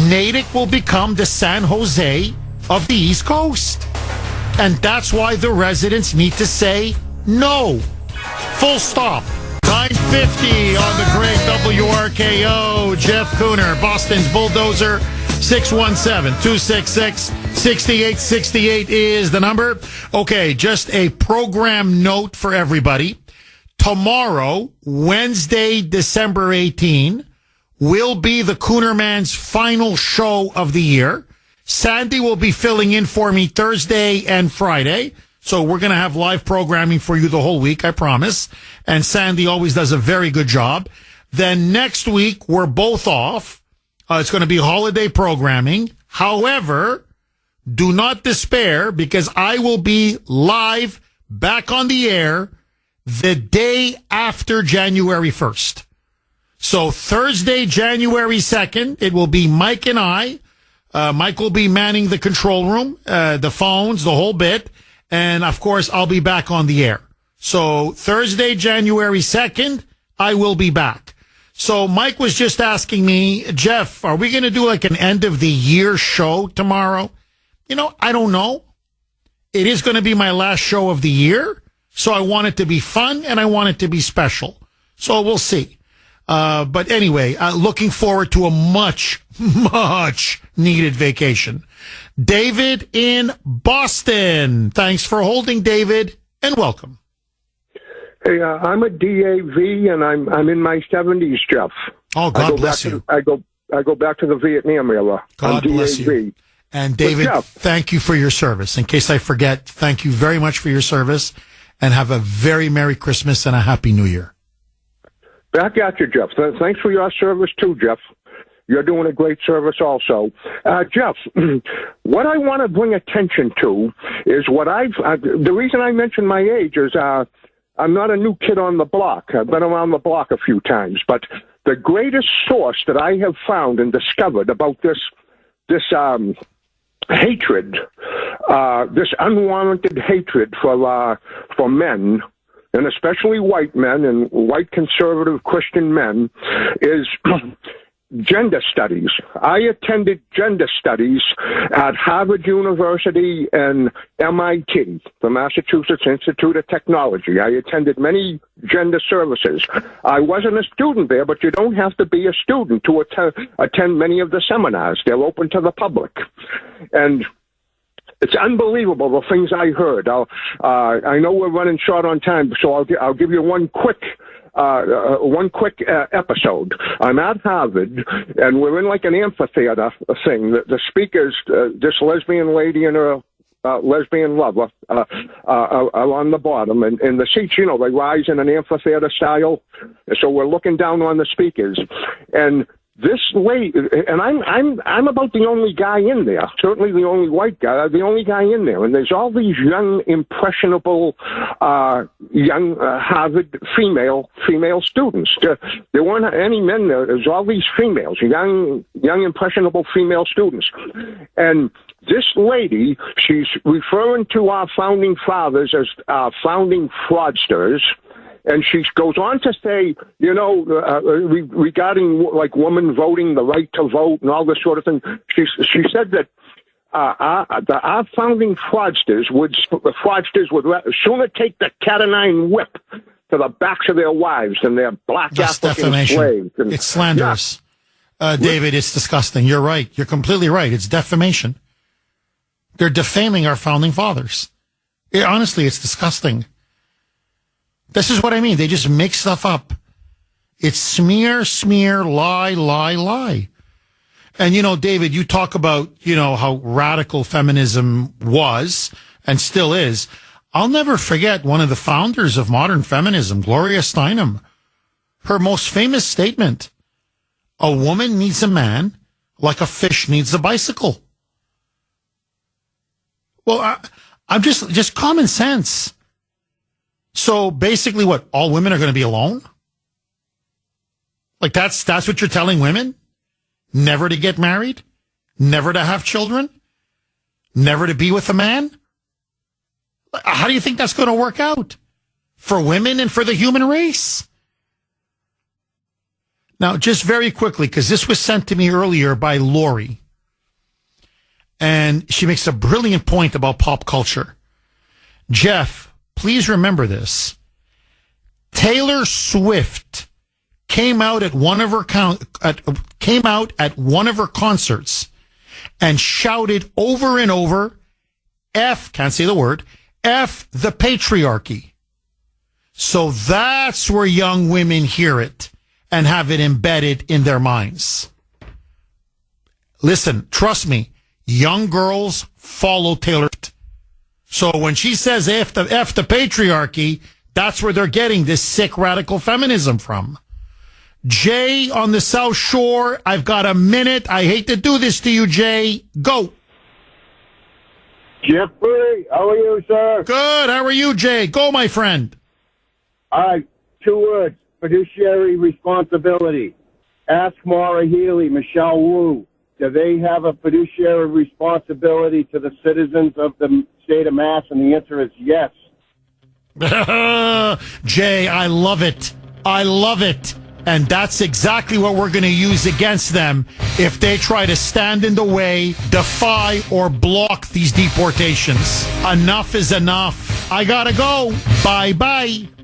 Natick will become the San Jose of the East Coast. And that's why the residents need to say no. Full stop. 9:50 on the great WRKO. Jeff Kuhner, Boston's Bulldozer. 617-266-6868 is the number. Okay, just a program note for everybody. Tomorrow, Wednesday, December 18, will be the Kuhner Man's final show of the year. Sandy will be filling in for me Thursday and Friday. So we're going to have live programming for you the whole week, I promise. And Sandy always does a very good job. Then next week, we're both off. It's going to be holiday programming. However, do not despair, because I will be live back on the air the day after January 1st. So Thursday, January 2nd, it will be Mike and I. Mike will be manning the control room, the phones, the whole bit. And, of course, I'll be back on the air. So Thursday, January 2nd, I will be back. So Mike was just asking me, Jeff, are we going to do like an end of the year show tomorrow? You know, I don't know. It is going to be my last show of the year. So I want it to be fun and I want it to be special. So we'll see. But anyway, looking forward to a much, much needed vacation. David in Boston. Thanks for holding, David, and welcome. Hey, I'm a DAV, and I'm in my 70s, Jeff. Oh, God bless you. I go back to the Vietnam era. God bless you. And David, thank you for your service. In case I forget, thank you very much for your service, and have a very Merry Christmas and a Happy New Year. Back at you, Jeff. Thanks for your service, too, Jeff. You're doing a great service also. Jeff, what I want to bring attention to is the reason I mention my age is I'm not a new kid on the block. I've been around the block a few times. But the greatest source that I have found and discovered about this hatred, this unwarranted hatred for men, and especially white men and white conservative Christian men, is gender studies. I attended gender studies at Harvard University and MIT, the Massachusetts Institute of Technology. I attended many gender services. I wasn't a student there, but you don't have to be a student to attend many of the seminars. They're open to the public. And it's unbelievable the things I heard. I know we're running short on time, so I'll give you one quick episode. I'm at Harvard, and we're in like an amphitheater thing. The speakers, this lesbian lady and her lesbian lover, are on the bottom, and the seats, they rise in an amphitheater style. So we're looking down on the speakers, and this lady, and I'm about the only guy in there, certainly the only white guy, the only guy in there. And there's all these young, impressionable, young Harvard female students. There weren't any men there. There's all these females, young, impressionable female students. And this lady, she's referring to our founding fathers as founding fraudsters. And she goes on to say, regarding like women voting, the right to vote, and all this sort of thing. She said that our founding fraudsters would sooner take the cat-o'-nine whip to the backs of their wives than their black That's African defamation. slaves. And, it's slanderous. David, it's disgusting. You're right. You're completely right. It's defamation. They're defaming our founding fathers. Honestly, it's disgusting. This is what I mean. They just make stuff up. It's smear, lie, lie, lie. And, David, you talk about, how radical feminism was and still is. I'll never forget one of the founders of modern feminism, Gloria Steinem. Her most famous statement, a woman needs a man like a fish needs a bicycle. Well, I'm just common sense. So basically what, all women are going to be alone? Like that's what you're telling women? Never to get married? Never to have children? Never to be with a man? How do you think that's going to work out? For women and for the human race? Now, just very quickly, because this was sent to me earlier by Lori. And she makes a brilliant point about pop culture. Jeff, please remember this. Taylor Swift came out at one of her concerts and shouted over and over, can't say the word, F the patriarchy. So that's where young women hear it. and have it embedded in their minds. Listen, trust me, young girls follow Taylor Swift. So when she says F the patriarchy, that's where they're getting this sick radical feminism from. Jay on the South Shore, I've got a minute. I hate to do this to you, Jay. Go. Jeffrey, how are you, sir? Good. How are you, Jay? Go, my friend. All right, 2 words. Fiduciary responsibility. Ask Maura Healey, Michelle Wu. Do they have a fiduciary responsibility to the citizens of the state of Mass? And the answer is yes. Jay, I love it. I love it. And that's exactly what we're going to use against them if they try to stand in the way, defy, or block these deportations. Enough is enough. I gotta go. Bye-bye.